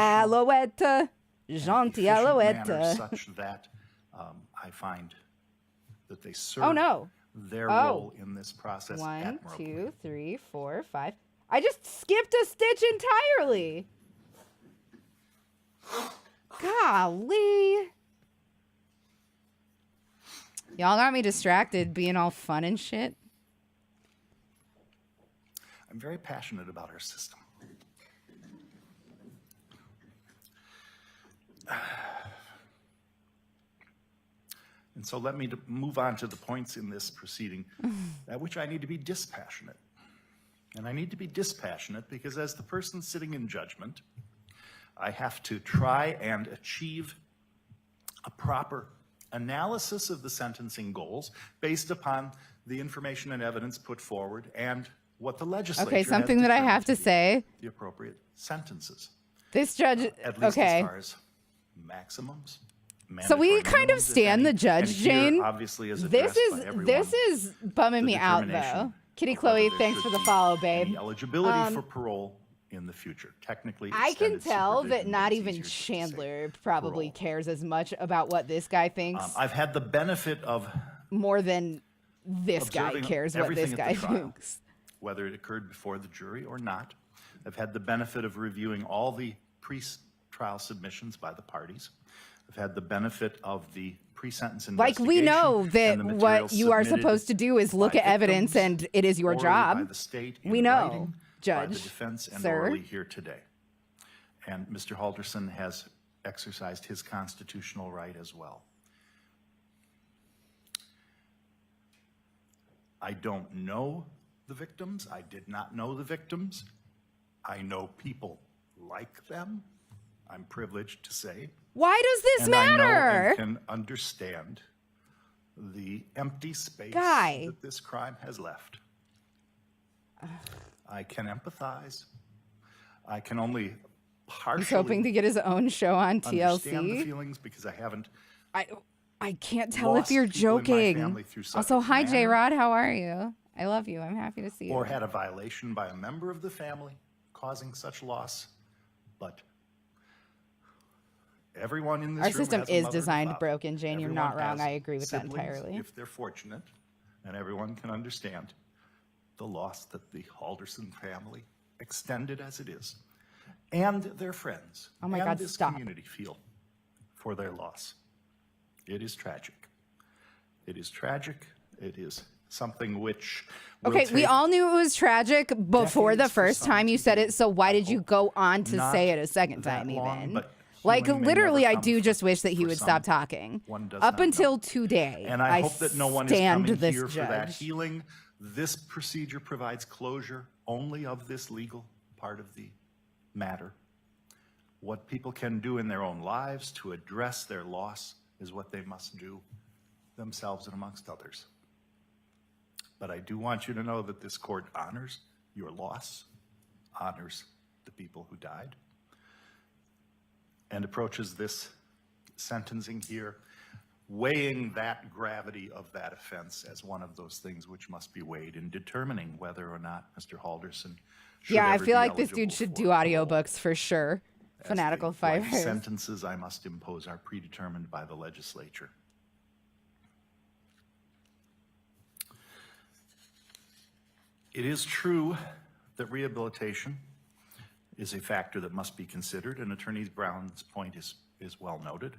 S2: Alouette. Gentil
S4: efficient
S2: alouette.
S4: manner such that I find that they serve
S2: Oh, no.
S4: their
S2: Oh.
S4: role in this process
S2: 1,
S4: admirably.
S2: 2, 3, 4, 5. I just skipped a stitch entirely. Golly. Y'all got me distracted being all fun and shit.
S4: I'm very passionate about our system. And so let me move on to the points in this proceeding at which I need to be dispassionate. And I need to be dispassionate because as the person sitting in judgment, I have to try and achieve a proper analysis of the sentencing goals based upon the information and evidence put forward and what the legislature
S2: Okay,
S4: has
S2: something that I
S4: determined
S2: have to
S4: be
S2: say.
S4: the appropriate sentences,
S2: This judge,
S4: at least
S2: okay.
S4: as far as maximums.
S2: So we
S4: mandatory
S2: kind of
S4: minimums, if
S2: stand
S4: any.
S2: the judge,
S4: And here,
S2: Jane.
S4: obviously, is
S2: This
S4: addressed by
S2: is
S4: everyone,
S2: bumming
S4: the
S2: me out though.
S4: determination
S2: Kitty
S4: of whether
S2: Chloe,
S4: there
S2: thanks
S4: should
S2: for the
S4: be
S2: follow,
S4: any
S2: babe.
S4: eligibility for parole in the future. Technically,
S2: I can
S4: extended
S2: tell that
S4: supervision,
S2: not
S4: but it's
S2: even
S4: easier just to say
S2: Chandler probably
S4: parole.
S2: cares as much about what this guy thinks
S4: I've had the benefit of
S2: more than this guy
S4: observing
S2: cares what this
S4: everything
S2: guy
S4: at the trial,
S2: thinks.
S4: whether it occurred before the jury or not. I've had the benefit of reviewing all the pre-trial submissions by the parties. I've had the benefit of the pre-sentence
S2: Like
S4: investigation.
S2: we know that
S4: and the
S2: what
S4: materials
S2: you are
S4: submitted
S2: supposed to do is look
S4: by
S2: at evidence,
S4: victims,
S2: and it is your
S4: orally
S2: job.
S4: by the state in
S2: We know,
S4: writing, by
S2: Judge,
S4: the defense, and
S2: sir.
S4: orally here today. And Mr. Halderson has exercised his constitutional right as well. I don't know the victims. I did not know the victims. I know people like them. I'm privileged to say.
S2: Why does this
S4: And I know
S2: matter?
S4: and can understand the empty space
S2: Guy.
S4: that this crime has left. I can empathize. I can only partially
S2: He's hoping to get his own show on
S4: understand the
S2: TLC.
S4: feelings because I haven't
S2: I can't tell if
S4: lost
S2: you're
S4: people in my
S2: joking.
S4: family through such
S2: Also,
S4: a
S2: hi
S4: manner.
S2: J Rod, how are you? I love you. I'm happy to see you.
S4: or had a violation by a member of the family causing such loss, but everyone in this
S2: Our
S4: room
S2: system
S4: has a
S2: is
S4: mother and a
S2: designed
S4: father.
S2: broken, Jane. You're
S4: Everyone
S2: not wrong.
S4: has
S2: I agree with that
S4: siblings,
S2: entirely.
S4: If they're fortunate, and everyone can understand the loss that the Halderson family, extended as it is, and their friends,
S2: Oh my
S4: and
S2: God,
S4: this
S2: stop.
S4: community feel for their loss. It is tragic. It is tragic. It is something which will
S2: Okay, we
S4: take
S2: all knew it was tragic before the
S4: decades for
S2: first
S4: some
S2: time you
S4: to
S2: said
S4: do.
S2: it, so why
S4: I
S2: did you
S4: hope
S2: go on to
S4: not
S2: say it a second
S4: that
S2: time
S4: long,
S2: even?
S4: but
S2: Like,
S4: healing may
S2: literally,
S4: never
S2: I
S4: come
S2: do just wish that he
S4: for
S2: would
S4: some.
S2: stop talking.
S4: One does
S2: Up
S4: not
S2: until
S4: know.
S2: today,
S4: And I hope that no one is
S2: stand
S4: coming
S2: this
S4: here for that
S2: judge.
S4: healing. This procedure provides closure only of this legal part of the matter. What people can do in their own lives to address their loss is what they must do themselves and amongst others. But I do want you to know that this court honors your loss, honors the people who died, and approaches this sentencing here, weighing that gravity of that offense as one of those things which must be weighed in determining whether or not Mr. Halderson should
S2: Yeah, I
S4: ever
S2: feel
S4: be
S2: like this dude
S4: eligible
S2: should
S4: for
S2: do
S4: parole.
S2: audiobooks for sure.
S4: As
S2: Fanatical
S4: the life
S2: Fighters.
S4: sentences I must impose are predetermined by the legislature. It is true that rehabilitation is a factor that must be considered, and Attorney Brown's point is well noted,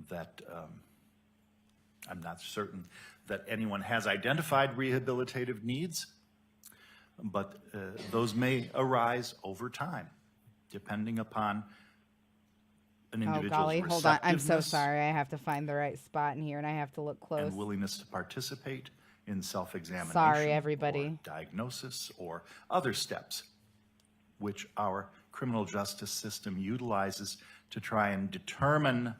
S4: that I'm not certain that anyone has identified rehabilitative needs, but those may arise over time, depending upon an
S2: Oh,
S4: individual's
S2: golly, hold on. I'm so
S4: receptiveness
S2: sorry. I have to find the right spot in here, and I have to look close.
S4: and willingness to participate in self-examination.
S2: Sorry, everybody.
S4: Or diagnosis or other steps which our criminal justice system utilizes to try and determine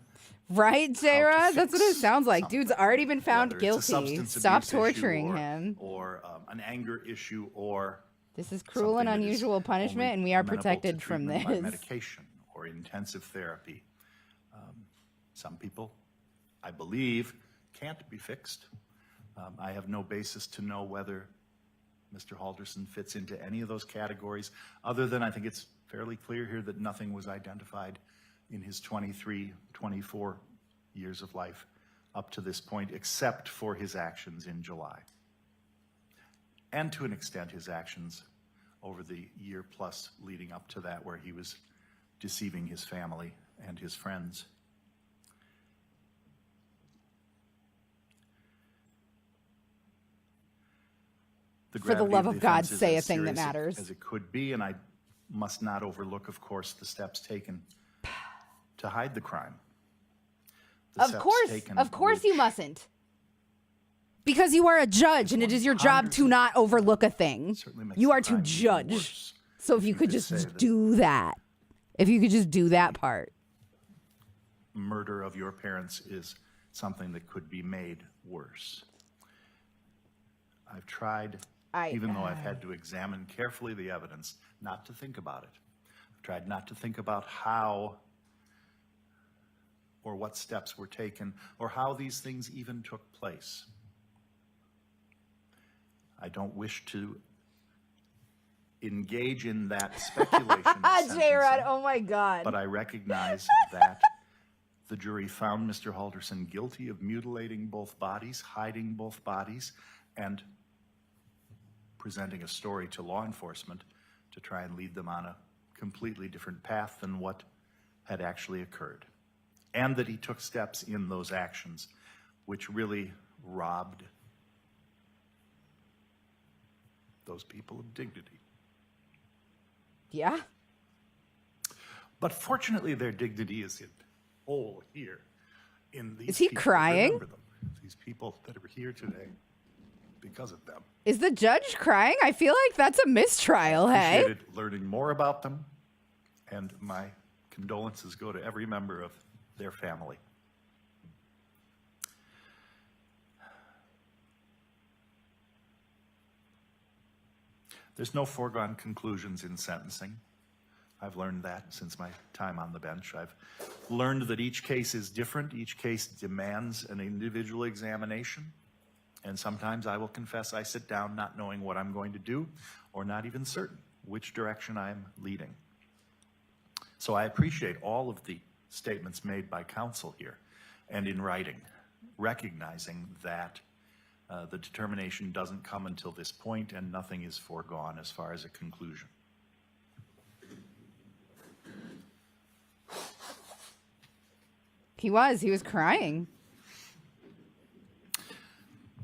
S2: Right, J-Rod? That's what it
S4: fix
S2: sounds like.
S4: something,
S2: Dude's already been found
S4: whether it's a
S2: guilty.
S4: substance
S2: Stop
S4: abuse issue
S2: torturing
S4: or-
S2: him.
S4: or an anger issue, or
S2: This is cruel and
S4: something that is
S2: unusual punishment,
S4: only
S2: and we are
S4: amenable to
S2: protected from
S4: treatment by
S2: this.
S4: medication or intensive therapy. Some people, I believe, can't be fixed. I have no basis to know whether Mr. Halderson fits into any of those categories, other than I think it's fairly clear here that nothing was identified in his 23, 24 years of life up to this point, except for his actions in July. And to an extent, his actions over the year plus leading up to that, where he was deceiving his family and his friends.
S2: For the
S4: gravity
S2: love of God,
S4: offense is
S2: say a
S4: as
S2: thing that
S4: serious
S2: matters.
S4: as it could be, and I must not overlook, of course, the steps taken to hide the crime. The
S2: Of
S4: steps
S2: course,
S4: taken
S2: you
S4: which
S2: mustn't. Because you are a judge, and it is your job to not overlook a thing.
S4: certainly makes
S2: You
S4: the
S2: are to
S4: crime even
S2: judge.
S4: worse.
S2: So if you could
S4: could say
S2: just
S4: that-
S2: do that. If you could just do that part.
S4: Murder of your parents is something that could be made worse. I've tried, even though I've had to examine carefully the evidence, not to think about it. I've tried not to think about how or what steps were taken or how these things even took place. I don't wish to engage in that speculation of
S2: J-Rod,
S4: sentencing,
S2: oh my God.
S4: but I recognize that the jury found Mr. Halderson guilty of mutilating both bodies, hiding both bodies, and presenting a story to law enforcement to try and lead them on a completely different path than what had actually occurred. And that he took steps in those actions which really robbed those people of dignity.
S2: Yeah?
S4: But fortunately, their dignity is in whole here. In these
S2: Is he
S4: people.
S2: crying?
S4: Remember them. These people that are here today because of them.
S2: Is the judge crying? I feel like that's a mistrial, hey?
S4: Appreciated learning more about them, and my condolences go to every member of their family. There's no foregone conclusions in sentencing. I've learned that since my time on the bench. I've learned that each case is different. Each case demands an individual examination. And sometimes I will confess I sit down not knowing what I'm going to do, or not even certain which direction I'm leading. So I appreciate all of the statements made by counsel here and in writing, recognizing that The determination doesn't come until this point, and nothing is foregone as far as a conclusion.
S2: He was crying.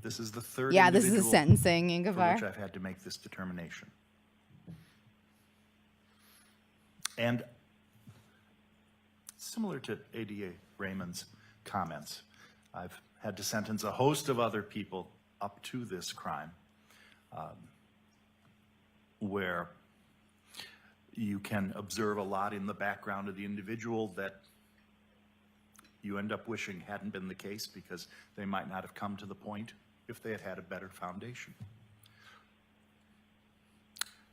S4: This is the third
S2: Yeah, this is a
S4: individual
S2: sentencing,
S4: for
S2: Ingevar.
S4: which I've had to make this determination. And similar to ADA Raymond's comments, I've had to sentence a host of other people up to this crime, where you can observe a lot in the background of the individual that you end up wishing hadn't been the case, because they might not have come to the point if they had had a better foundation.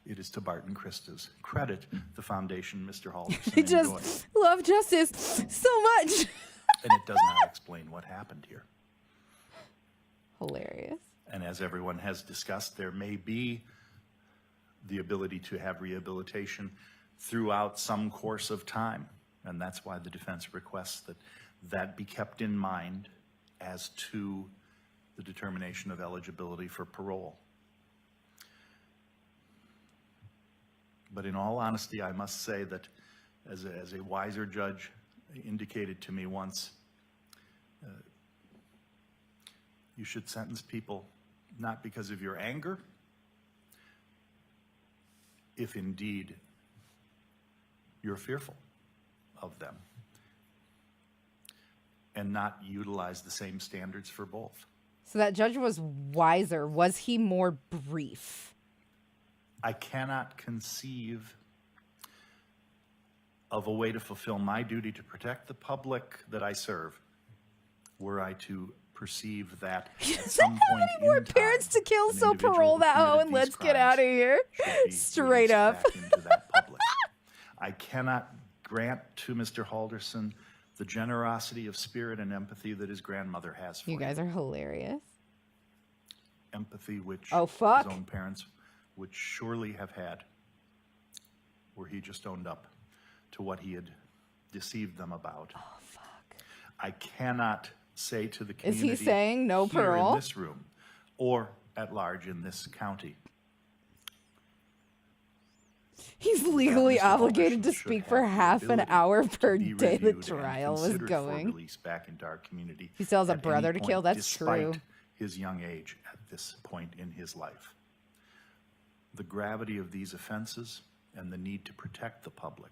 S4: It is to Barton Krista's credit, the foundation Mr. Halderson
S2: I
S4: enjoyed.
S2: just love justice so much.
S4: And it does not explain what happened here.
S2: Hilarious.
S4: And as everyone has discussed, there may be the ability to have rehabilitation throughout some course of time. And that's why the defense requests that that be kept in mind as to the determination of eligibility for parole. But in all honesty, I must say that as a wiser judge indicated to me once, you should sentence people not because of your anger, if indeed you're fearful of them, and not utilize the same standards for both.
S2: So that judge was wiser. Was he more brief?
S4: I cannot conceive of a way to fulfill my duty to protect the public that I serve were I to perceive that at some point in
S2: More
S4: time,
S2: parents to kill,
S4: an
S2: so
S4: individual
S2: parole
S4: who
S2: that hoe
S4: committed
S2: and
S4: these
S2: let's get
S4: crimes
S2: out of here.
S4: should be
S2: Straight
S4: released
S2: up.
S4: back into that public. I cannot grant to Mr. Halderson the generosity of spirit and empathy that his grandmother has for
S2: You
S4: him.
S2: guys are hilarious.
S4: Empathy which
S2: Oh, fuck.
S4: his own parents would surely have had, where he just owned up to what he had deceived them about.
S2: Oh, fuck.
S4: I cannot say to the
S2: Is
S4: community
S2: he saying no
S4: here
S2: parole?
S4: in this room or at large in this county,
S2: He's legally
S4: Mr.
S2: obligated to
S4: Halderson should
S2: speak
S4: have
S2: for
S4: the
S2: half an
S4: ability
S2: hour
S4: to
S2: per
S4: be
S2: day the
S4: reviewed and
S2: trial was
S4: considered for
S2: going.
S4: release back into our community
S2: He still has a
S4: at any
S2: brother to kill?
S4: point,
S2: That's
S4: despite
S2: true.
S4: his young age at this point in his life. The gravity of these offenses and the need to protect the public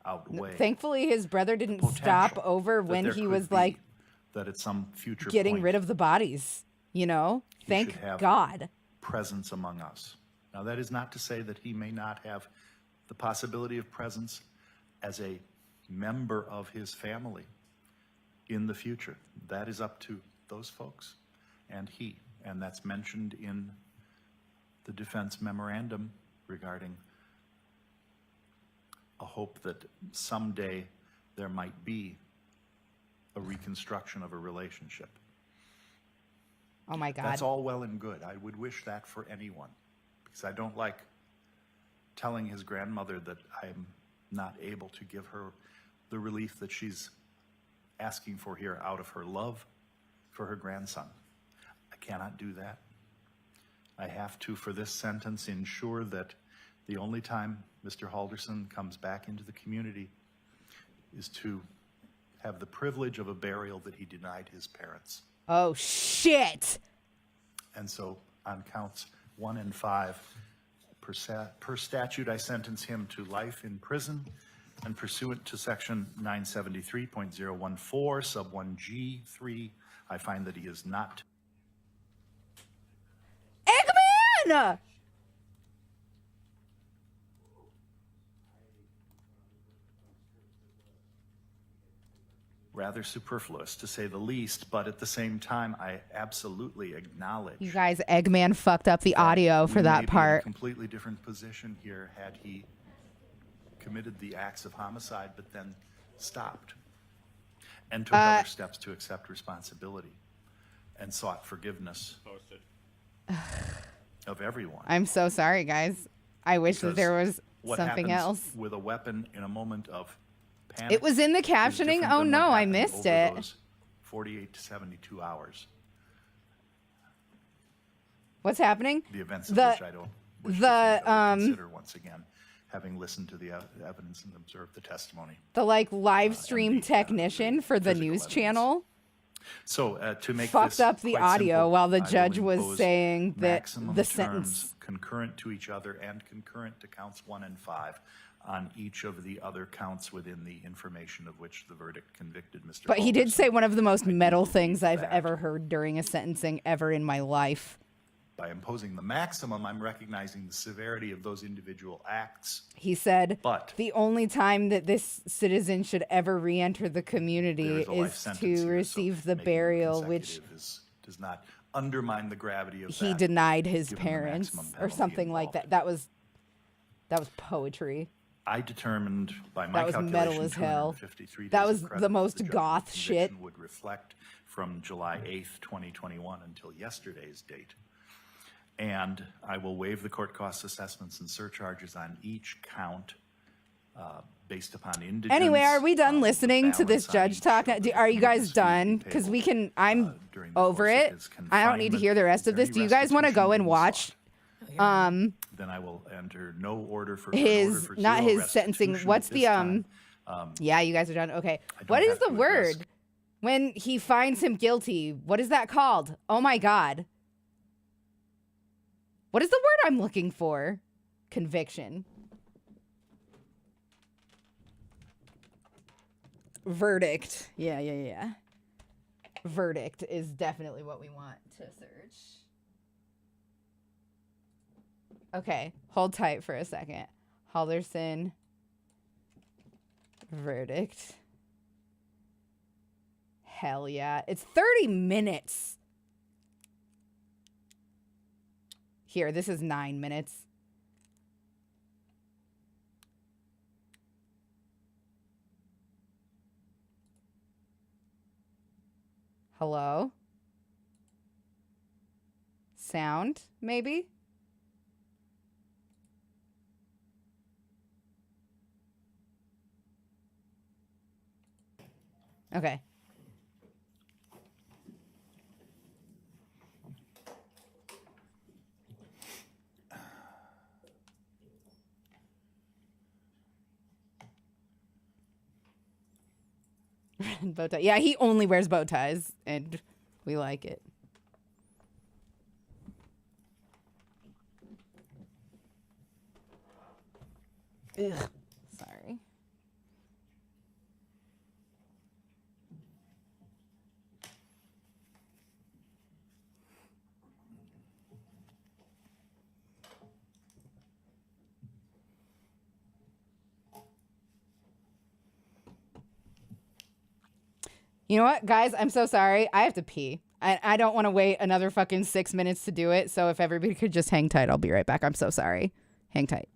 S4: outweigh
S2: Thankfully, his brother didn't stop
S4: potential
S2: over
S4: that
S2: when
S4: there
S2: he
S4: could
S2: was
S4: be
S2: like
S4: that at some future
S2: getting
S4: point
S2: rid of the bodies, you know?
S4: he
S2: Thank
S4: should have
S2: God.
S4: presence among us. Now, that is not to say that he may not have the possibility of presence as a member of his family in the future. That is up to those folks and he, and that's mentioned in the defense memorandum regarding a hope that someday there might be a reconstruction of a relationship.
S2: Oh my God.
S4: That's all well and good. I would wish that for anyone, because I don't like telling his grandmother that I'm not able to give her the relief that she's asking for here out of her love for her grandson. I cannot do that. I have to, for this sentence, ensure that the only time Mr. Halderson comes back into the community is to have the privilege of a burial that he denied his parents.
S2: Oh, shit.
S4: And so on counts 1 and 5, per statute, I sentence him to life in prison, and pursuant to section 973.014, sub 1G3, I find that he is not.
S2: Eggman!
S4: Rather superfluous, to say the least, but at the same time, I absolutely acknowledge.
S2: You guys, Eggman fucked up the audio for
S4: we may
S2: that
S4: be
S2: part.
S4: in a completely different position here had he committed the acts of homicide, but then stopped and took other steps to accept responsibility and sought forgiveness of everyone.
S2: I'm so sorry, guys. I wish that
S4: Because
S2: there was
S4: what
S2: something
S4: happens
S2: else.
S4: with a weapon in a moment of panic
S2: It was in the
S4: is
S2: captioning.
S4: different
S2: Oh
S4: than what
S2: no, I
S4: happened
S2: missed
S4: over
S2: it.
S4: those 48 to 72 hours.
S2: What's happening?
S4: The events of
S2: The-
S4: which I don't wish to
S2: the,
S4: consider once again, having listened to the evidence and observed the testimony.
S2: The like live stream
S4: the,
S2: technician for the
S4: physical
S2: news
S4: evidence.
S2: channel
S4: So to make
S2: fucked
S4: this
S2: up the
S4: quite
S2: audio
S4: simple,
S2: while the
S4: I will
S2: judge was
S4: impose
S2: saying that
S4: maximum
S2: the
S4: terms
S2: sentence.
S4: concurrent to each other and concurrent to counts 1 and 5 on each of the other counts within the information of which the verdict convicted Mr.
S2: But he did
S4: Halderson.
S2: say one of the most metal things I've
S4: that.
S2: ever heard during a sentencing ever in my life.
S4: By imposing the maximum, I'm recognizing the severity of those individual acts.
S2: He said,
S4: But-
S2: the only time that this citizen should ever re-enter the community
S4: There is a life
S2: is
S4: sentence
S2: to
S4: here, so
S2: receive the
S4: making it
S2: burial, which
S4: consecutive does not undermine the gravity of
S2: he
S4: that,
S2: denied his
S4: given the
S2: parents
S4: maximum
S2: or
S4: penalty
S2: something like
S4: involved.
S2: that. That was poetry.
S4: I determined by my
S2: That was metal
S4: calculation
S2: as hell.
S4: 253
S2: That
S4: days
S2: was
S4: of credit
S2: the
S4: for
S2: most
S4: judgment
S2: goth
S4: of
S2: shit.
S4: conviction would reflect from July 8th, 2021 until yesterday's date. And I will waive the court cost assessments and surcharges on each count based upon indigence.
S2: Anyway, are we done listening to this
S4: balance on
S2: judge talk?
S4: each of the
S2: Are you guys
S4: defendant's fees
S2: done?
S4: payable,
S2: Because we can. I'm
S4: during the
S2: over
S4: course of
S2: it.
S4: his
S2: I don't need to hear the rest of this.
S4: confinement.
S2: Do you
S4: Is there
S2: guys want to go
S4: restitution
S2: and
S4: being
S2: watch
S4: Then I will enter no order for
S2: his not
S4: zero
S2: his sentencing?
S4: restitution
S2: What's
S4: at
S2: the
S4: this time.
S2: Yeah, you guys are done. Okay.
S4: don't
S2: What is
S4: have
S2: the
S4: to address-
S2: word when he finds him guilty? What is that called? Oh my god. What is the word I'm looking for? Conviction. Verdict. Yeah. Verdict is definitely what we want to search. Okay, hold tight for a second. Halderson verdict. Hell yeah. It's 30 minutes. Here, this is 9 minutes. Hello? Sound, maybe? Okay. Bow tie. Yeah, he only wears bow ties, and we like it. Ugh. Sorry. You know what, guys? I'm so sorry. I have to pee. I don't want to wait another fucking 6 minutes to do it. So if everybody could just hang tight, I'll be right back. I'm so sorry. Hang tight.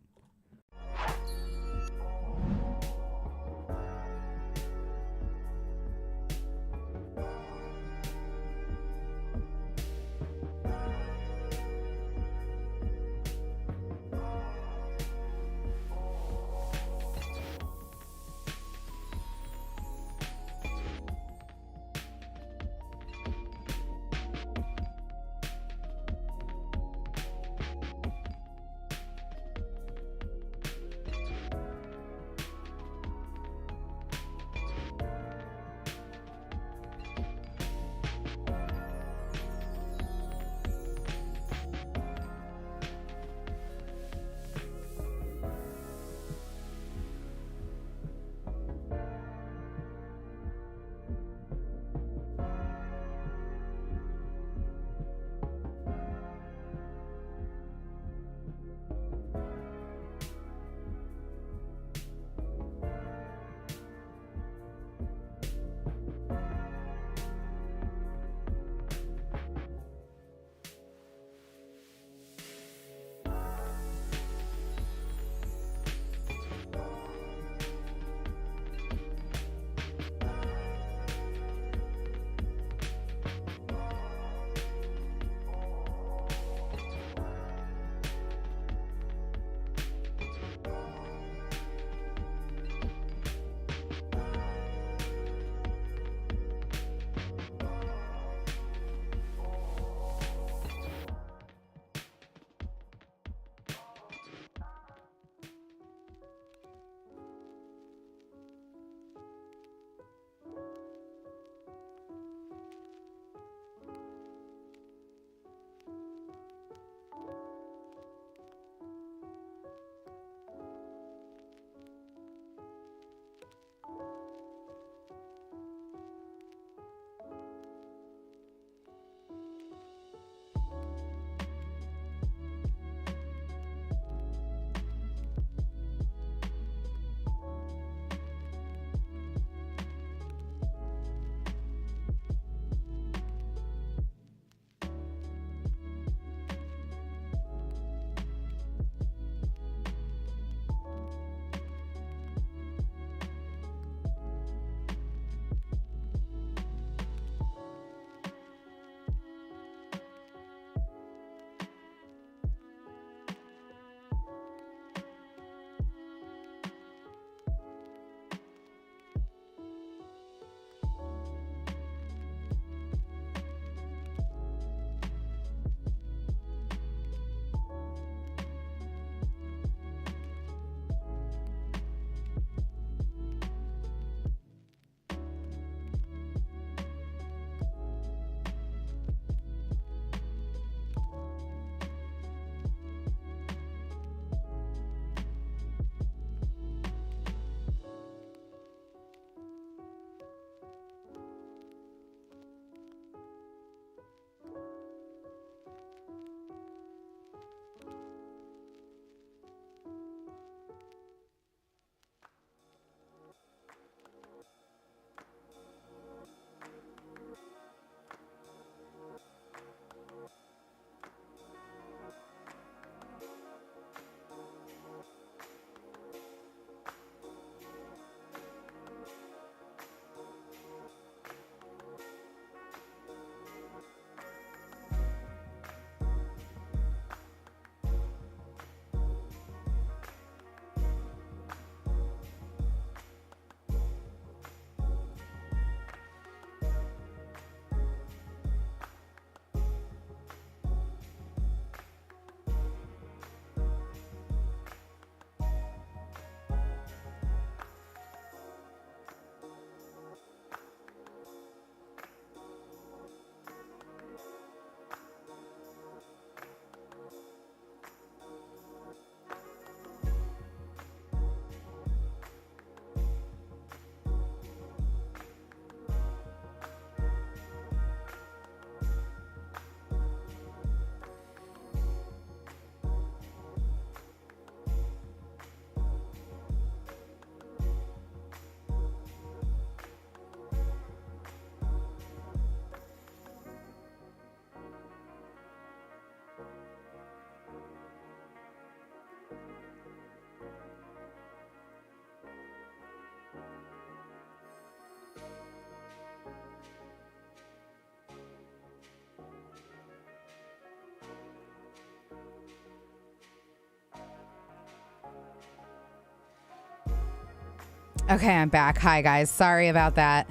S2: Okay, I'm back. Hi, guys. Sorry about that.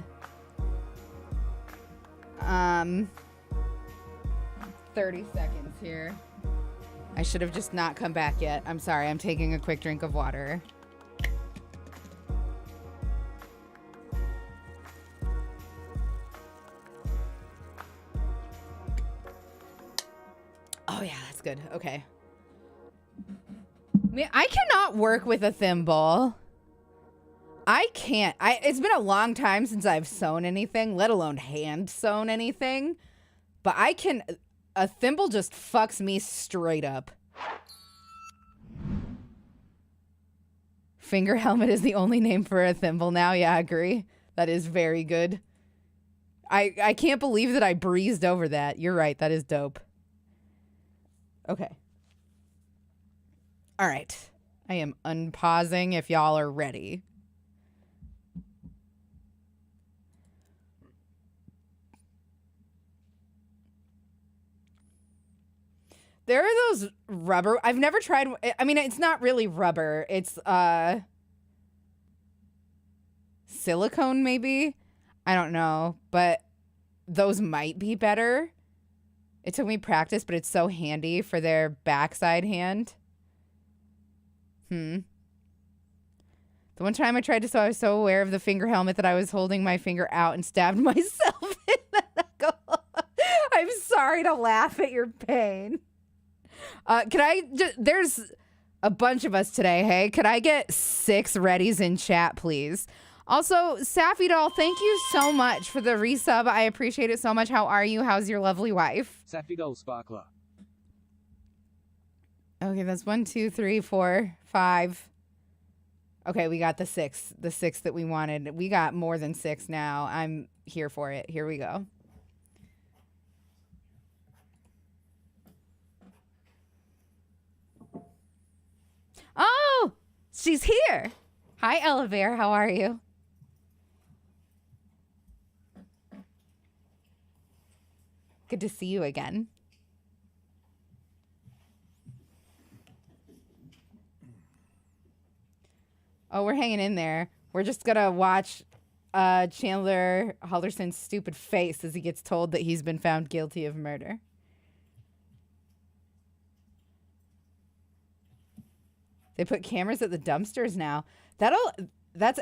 S2: 30 seconds here. I should have just not come back yet. I'm sorry. I'm taking a quick drink of water. Oh, yeah, that's good. Okay. Man, I cannot work with a thimble. I can't. It's been a long time since I've sewn anything, let alone hand sewn anything. But I can. A thimble just fucks me straight up. Finger helmet is the only name for a thimble now. Yeah, I agree. That is very good. I can't believe that I breezed over that. You're right. That is dope. Okay. All right. I am unpausing if y'all are ready. There are those rubber. I've never tried. I mean, it's not really rubber. It's silicone, maybe. I don't know, but those might be better. It took me practice, but it's so handy for their backside hand. The one time I tried to sew, I was so aware of the finger helmet that I was holding my finger out and stabbed myself in the knuckle. I'm sorry to laugh at your pain. Can I there's a bunch of us today. Hey, could I get 6 readies in chat, please? Also, Sappy Doll, thank you so much for the resub. I appreciate it so much. How are you? How's your lovely wife?
S1: Sappy Doll Sparkler.
S2: Okay, that's 1, 2, 3, 4, 5. Okay, we got the 6. The 6 that we wanted. We got more than 6 now. I'm here for it. Here we go. Oh, she's here. Hi, Elevere. How are you? Good to see you again. Oh, we're hanging in there. We're just going to watch Chandler Halderson's stupid face as he gets told that he's been found guilty of murder. They put cameras at the dumpsters now. That's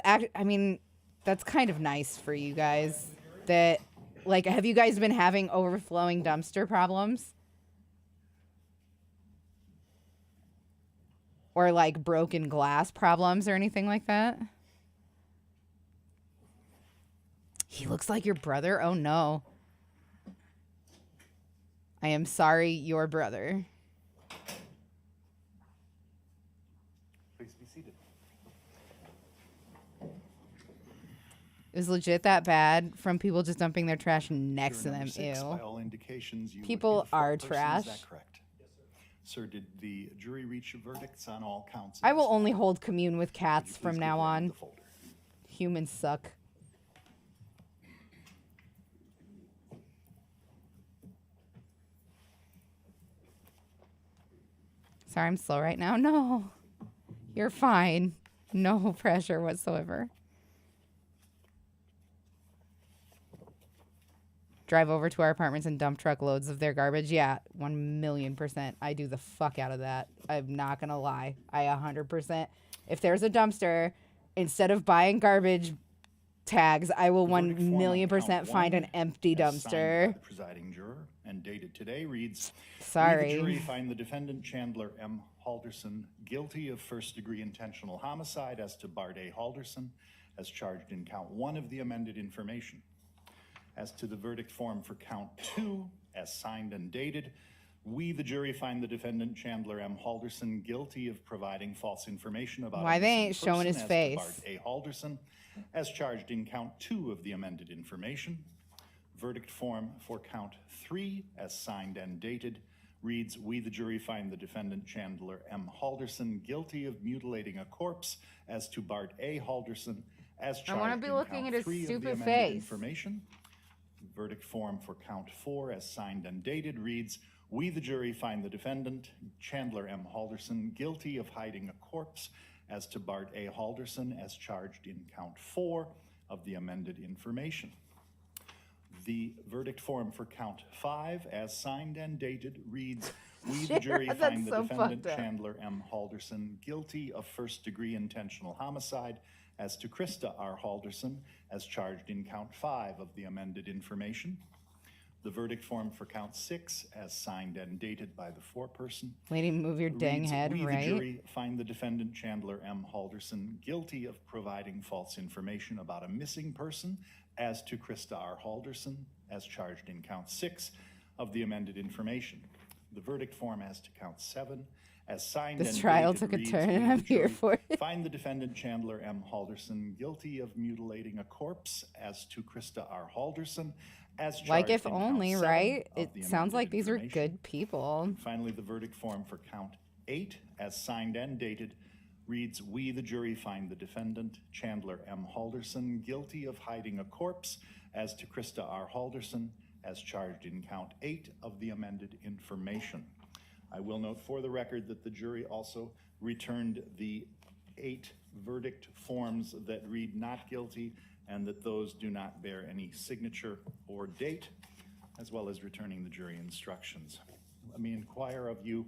S2: kind of nice for you guys. That, like, have you guys been having overflowing dumpster problems? Or like broken glass problems or anything like that? He looks like your brother? Oh no. I am sorry, your brother.
S4: Please be seated.
S2: It was legit that bad from people just dumping their trash next to them.
S4: By
S2: Ew.
S4: all indications, you
S2: People
S4: would be the
S2: are
S4: fourth person.
S2: trash.
S4: Is that correct? Sir, did the jury reach verdicts on all counts?
S2: I will only hold commune with cats from now on.
S4: Folder.
S2: Humans suck. Sorry, I'm slow right now. No, you're fine. No pressure whatsoever. Drive over to our apartments and dump truckloads of their garbage. Yeah, 1,000,000%. I do the fuck out of that. I'm not going to lie. I 100%. If there's a dumpster, instead of buying garbage tags, I will 1,000,000% find an empty dumpster.
S4: The presiding juror and dated today reads,
S2: Sorry.
S4: We, the jury, find the defendant Chandler M. Halderson guilty of first-degree intentional homicide as to Bart A. Halderson, as charged in count 1 of the amended information. As to the verdict form for count 2, as signed and dated, we, the jury, find the defendant Chandler M. Halderson guilty of providing false information about
S2: Why
S4: a
S2: they ain't
S4: missing
S2: showing
S4: person
S2: his
S4: as to
S2: face?
S4: Bart A. Halderson, as charged in count 2 of the amended information. Verdict form for count 3, as signed and dated, reads, we, the jury, find the defendant Chandler M. Halderson guilty of mutilating a corpse as to Bart A. Halderson, as charged
S2: wanna be
S4: in
S2: looking
S4: count
S2: at his
S4: 3 of the
S2: stupid
S4: amended
S2: face.
S4: information. Verdict form for count 4, as signed and dated, reads, we, the jury, find the defendant Chandler M. Halderson guilty of hiding a corpse as to Bart A. Halderson as charged in count 4 of the amended information. The verdict form for count 5, as signed and dated, reads, we, the jury,
S2: That's
S4: find the
S2: so
S4: defendant,
S2: fucked up.
S4: Chandler M. Halderson, guilty of first-degree intentional homicide as to Krista R. Halderson, as charged in count 5 of the amended information. The verdict form for count 6, as signed and dated by the foreperson,
S2: Lady, move your dang
S4: reads,
S2: head,
S4: we,
S2: right?
S4: the jury, find the defendant, Chandler M. Halderson, guilty of providing false information about a missing person as to Krista R. Halderson, as charged in count 6 of the amended information. The verdict form as to count 7, as signed
S2: This
S4: and
S2: trial
S4: dated,
S2: took a
S4: reads,
S2: turn,
S4: we,
S2: and
S4: the
S2: I'm here
S4: jury,
S2: for it.
S4: find the defendant, Chandler M. Halderson, guilty of mutilating a corpse as to Krista R. Halderson, as charged
S2: Like, if
S4: in count
S2: only,
S4: 7
S2: right?
S4: of
S2: It
S4: the
S2: sounds
S4: amended
S2: like these are
S4: information.
S2: good people.
S4: Finally, the verdict form for count 8, as signed and dated, reads, we, the jury, find the defendant, Chandler M. Halderson, guilty of hiding a corpse as to Krista R. Halderson, as charged in count 8 of the amended information. I will note for the record that the jury also returned the 8 verdict forms that read not guilty, and that those do not bear any signature or date, as well as returning the jury instructions. Let me inquire of you,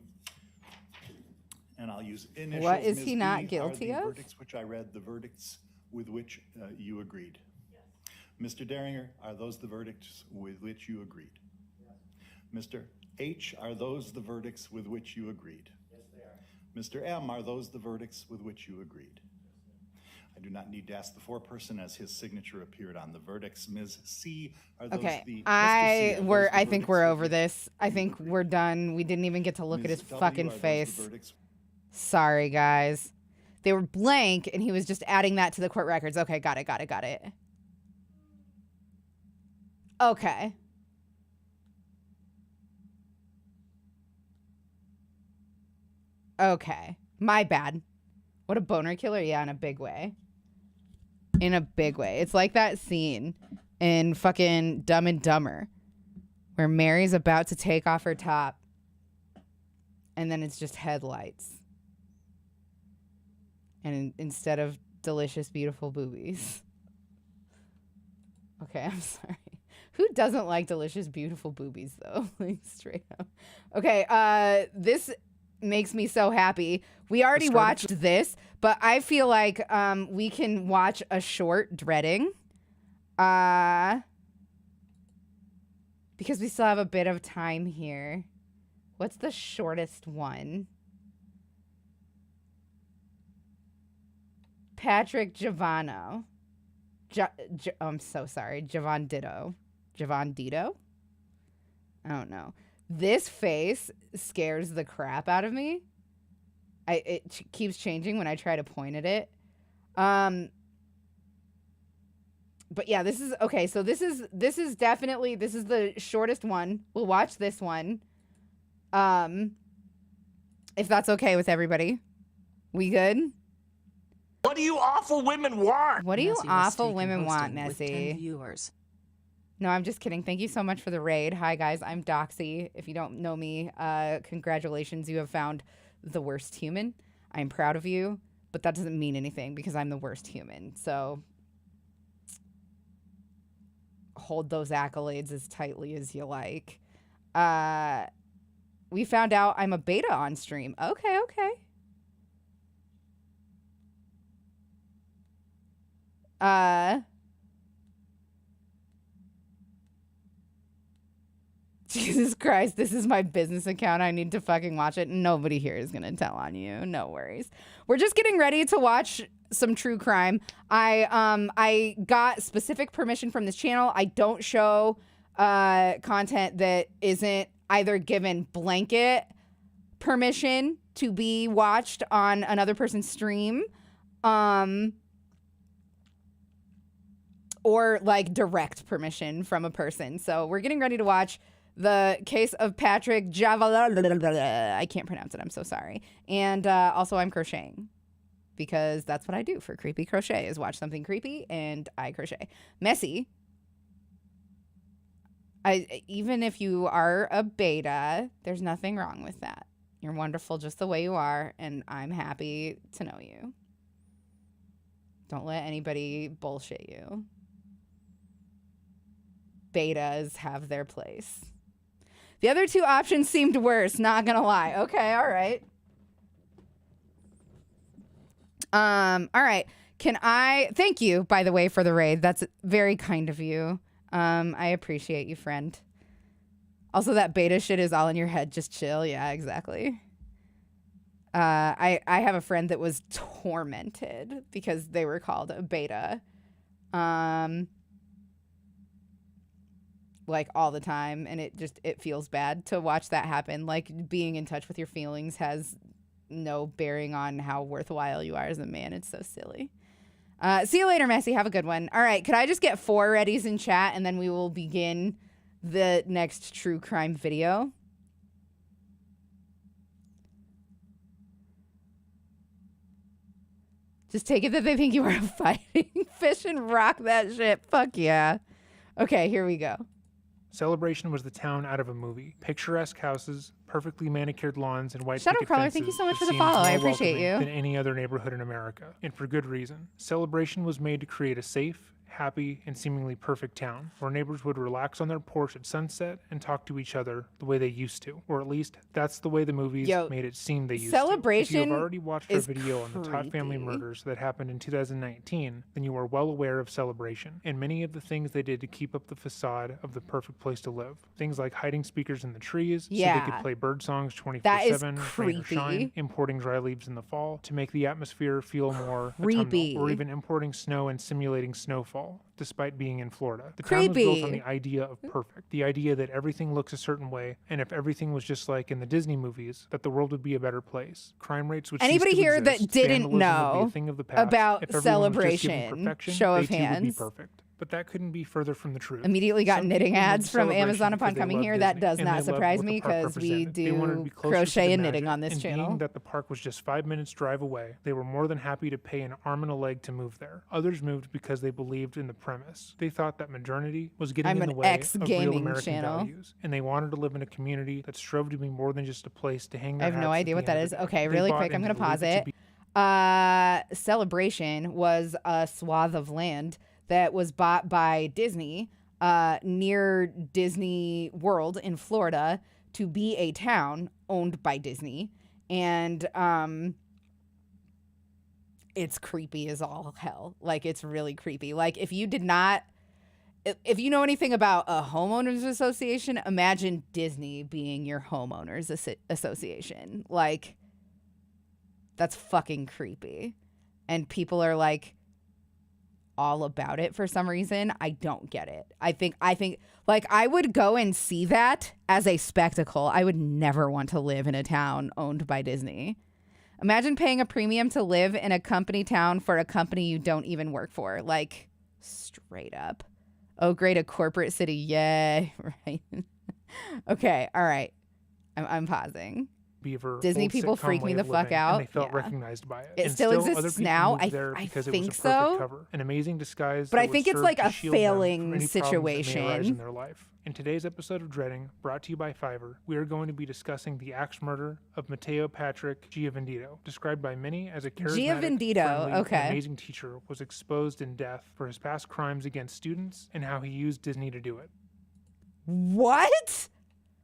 S4: and I'll use initials.
S2: What is
S4: Ms.
S2: he not
S4: B,
S2: guilty
S4: are the
S2: of?
S4: verdicts which I read the verdicts with which you agreed? Yes. Mr. Daringer, are those the verdicts with which you agreed? Yes. Mr. H, are those the verdicts with which you agreed? Yes, they are. Mr. M, are those the verdicts with which you agreed? I do not need to ask the foreperson, as his signature appeared on the verdicts. Ms. C, are those
S2: Okay,
S4: the... Mr. C,
S2: I
S4: are those the
S2: think
S4: verdicts
S2: we're
S4: with
S2: over
S4: which
S2: this. I
S4: you
S2: think
S4: agreed?
S2: we're done. We didn't even get to look at
S4: Ms.
S2: his
S4: W,
S2: fucking
S4: are those the
S2: face.
S4: verdicts?
S2: Sorry, guys. They were blank, and he was just adding that to the court records. Okay, got it. Okay. Okay. My bad. What a boner killer. Yeah, in a big way. In a big way. It's like that scene in fucking Dumb and Dumber where Mary's about to take off her top, and then it's just headlights. And instead of delicious, beautiful boobies. Okay, I'm sorry. Who doesn't like delicious, beautiful boobies, though? Like, straight up. Okay, this makes me so happy. We already watched this, but I feel like we can watch a short dreading. Because we still have a bit of time here. What's the shortest one? Patrick Giovanno. I'm so sorry. Javondito. I don't know. This face scares the crap out of me. It keeps changing when I try to point at it. But yeah, this is okay. So this is definitely the shortest one. We'll watch this one. If that's okay with everybody. We good?
S9: What do you awful women want?
S2: What do you
S10: Nessie was
S2: awful
S10: taken
S2: women want,
S10: hosting with 10
S2: Nessie?
S10: viewers.
S2: No, I'm just kidding. Thank you so much for the raid. Hi, guys. I'm Doxy. If you don't know me, congratulations. You have found the worst human. I'm proud of you, but that doesn't mean anything because I'm the worst human. So hold those accolades as tightly as you like. We found out I'm a beta on stream. Okay. Jesus Christ, this is my business account. I need to fucking watch it. Nobody here is going to tell on you. No worries. We're just getting ready to watch some true crime. I got specific permission from this channel. I don't show content that isn't either given blanket permission to be watched on another person's stream, or like direct permission from a person. So we're getting ready to watch the case of Patrick Javala. I can't pronounce it. I'm so sorry. And also I'm crocheting because that's what I do for Creepy Crochet is watch something creepy and I crochet. Messy. Even if you are a beta, there's nothing wrong with that. You're wonderful just the way you are, and I'm happy to know you. Don't let anybody bullshit you. Betas have their place. The other two options seemed worse, not gonna lie. Okay, all right. All right. Thank you, by the way, for the raid. That's very kind of you. I appreciate you, friend. Also, that beta shit is all in your head. Just chill. Yeah, exactly. I have a friend that was tormented because they were called a beta. Like all the time, and it feels bad to watch that happen. Like, being in touch with your feelings has no bearing on how worthwhile you are as a man. It's so silly. See you later, Messi. Have a good one. All right, could I just get 4 readies in chat, and then we will begin the next true crime video? Just take it that they think you are a fighting fish and rock that shit. Fuck yeah. Okay, here we go.
S12: Celebration was the town out of a movie. Picturesque houses, perfectly manicured lawns, and white
S2: Shadow
S12: picket
S2: Crawler,
S12: fences
S2: thank you so much
S12: that
S2: for the
S12: seemed
S2: follow. I
S12: more
S2: appreciate
S12: welcoming
S2: you.
S12: than any other neighborhood in America, and for good reason. Celebration was made to create a safe, happy, and seemingly perfect town, where neighbors would relax on their porch at sunset and talk to each other the way they used to. Or at least, that's the way the movies made it seem they used
S2: Celebration
S12: to. If you have already watched our
S2: is
S12: video on the Todd family
S2: creepy.
S12: murders that happened in 2019, then you are well aware of Celebration, and many of the things they did to keep up the facade of the perfect place to live. Things like hiding speakers in the trees so they
S2: Yeah.
S12: could play bird songs 24/7,
S2: That is
S12: rain or
S2: creepy.
S12: shine, importing dry leaves in the fall to make the atmosphere feel more
S2: Creepy.
S12: autumnal, or even importing snow and simulating snowfall, despite being in Florida. The town was built on the idea of perfect, the idea that everything looks a certain way, and if everything was just like in the Disney movies, that the world would be a better place. Crime rates would
S2: Anybody
S12: cease to
S2: here that
S12: exist,
S2: didn't
S12: vandalism would be
S2: know
S12: a thing of the past.
S2: about
S12: If everyone was just given
S2: Celebration,
S12: perfection,
S2: show of
S12: they too would be
S2: hands.
S12: perfect. But that couldn't be further from the truth.
S2: Immediately got
S12: Some
S2: knitting
S12: people
S2: ads
S12: loved
S2: from
S12: Celebration
S2: Amazon upon
S12: because they
S2: coming
S12: loved
S2: here. That
S12: Disney,
S2: does
S12: and
S2: not
S12: they loved
S2: surprise
S12: what the
S2: me
S12: park
S2: because we
S12: represented. They wanted to
S2: do
S12: be closer to
S2: crochet
S12: the
S2: and knitting
S12: magic,
S2: on this
S12: and
S2: channel.
S12: being that the park was just 5 minutes drive away, they were more than happy to pay an arm and a leg to move there. Others moved because they believed in the premise. They thought that modernity was getting
S2: I'm
S12: in
S2: an
S12: the way of real
S2: ex-gaming
S12: American
S2: channel.
S12: values, and they wanted to live in a community that strove to be more than just a place to hang
S2: I
S12: their
S2: have no
S12: hats at
S2: idea
S12: the
S2: what that
S12: end
S2: is.
S12: of the day.
S2: Okay,
S12: They
S2: really
S12: bought
S2: quick, I'm
S12: into
S2: gonna pause
S12: believe
S2: it. Celebration was a swath of land that was bought by Disney near Disney World in Florida to be a town owned by Disney. And it's creepy as all hell. Like, it's really creepy. Like, if you know anything about a homeowners association, imagine Disney being your homeowners association. Like, that's fucking creepy. And people are like all about it for some reason. I don't get it. I think like I would go and see that as a spectacle. I would never want to live in a town owned by Disney. Imagine paying a premium to live in a company town for a company you don't even work for. Like, straight up. Oh, great, a corporate city. Yay. Right. Okay. All right. I'm pausing.
S12: Beaver,
S2: Disney
S12: old
S2: people
S12: sitcom
S2: freak
S12: way
S2: me the
S12: of
S2: fuck
S12: living,
S2: out.
S12: And they felt
S2: Yeah.
S12: recognized by it.
S2: It
S12: And
S2: still
S12: other
S2: exists
S12: people
S2: now?
S12: moved
S2: I
S12: there because it was
S2: think
S12: a perfect
S2: so.
S12: cover, an amazing disguise.
S2: But I
S12: that would
S2: think it's
S12: serve
S2: like
S12: to
S2: a
S12: shield them from
S2: failing
S12: any problems that may arise
S2: situation.
S12: in their life. In today's episode of Dreading, brought to you by Fiverr, we are going to be discussing the axe murder of Matteo Patrick Giovendito, described by many as a charismatic,
S2: Giovendito,
S12: friendly, and
S2: okay.
S12: amazing teacher, was exposed in death for his past crimes against students and how he used Disney to do it.
S2: What?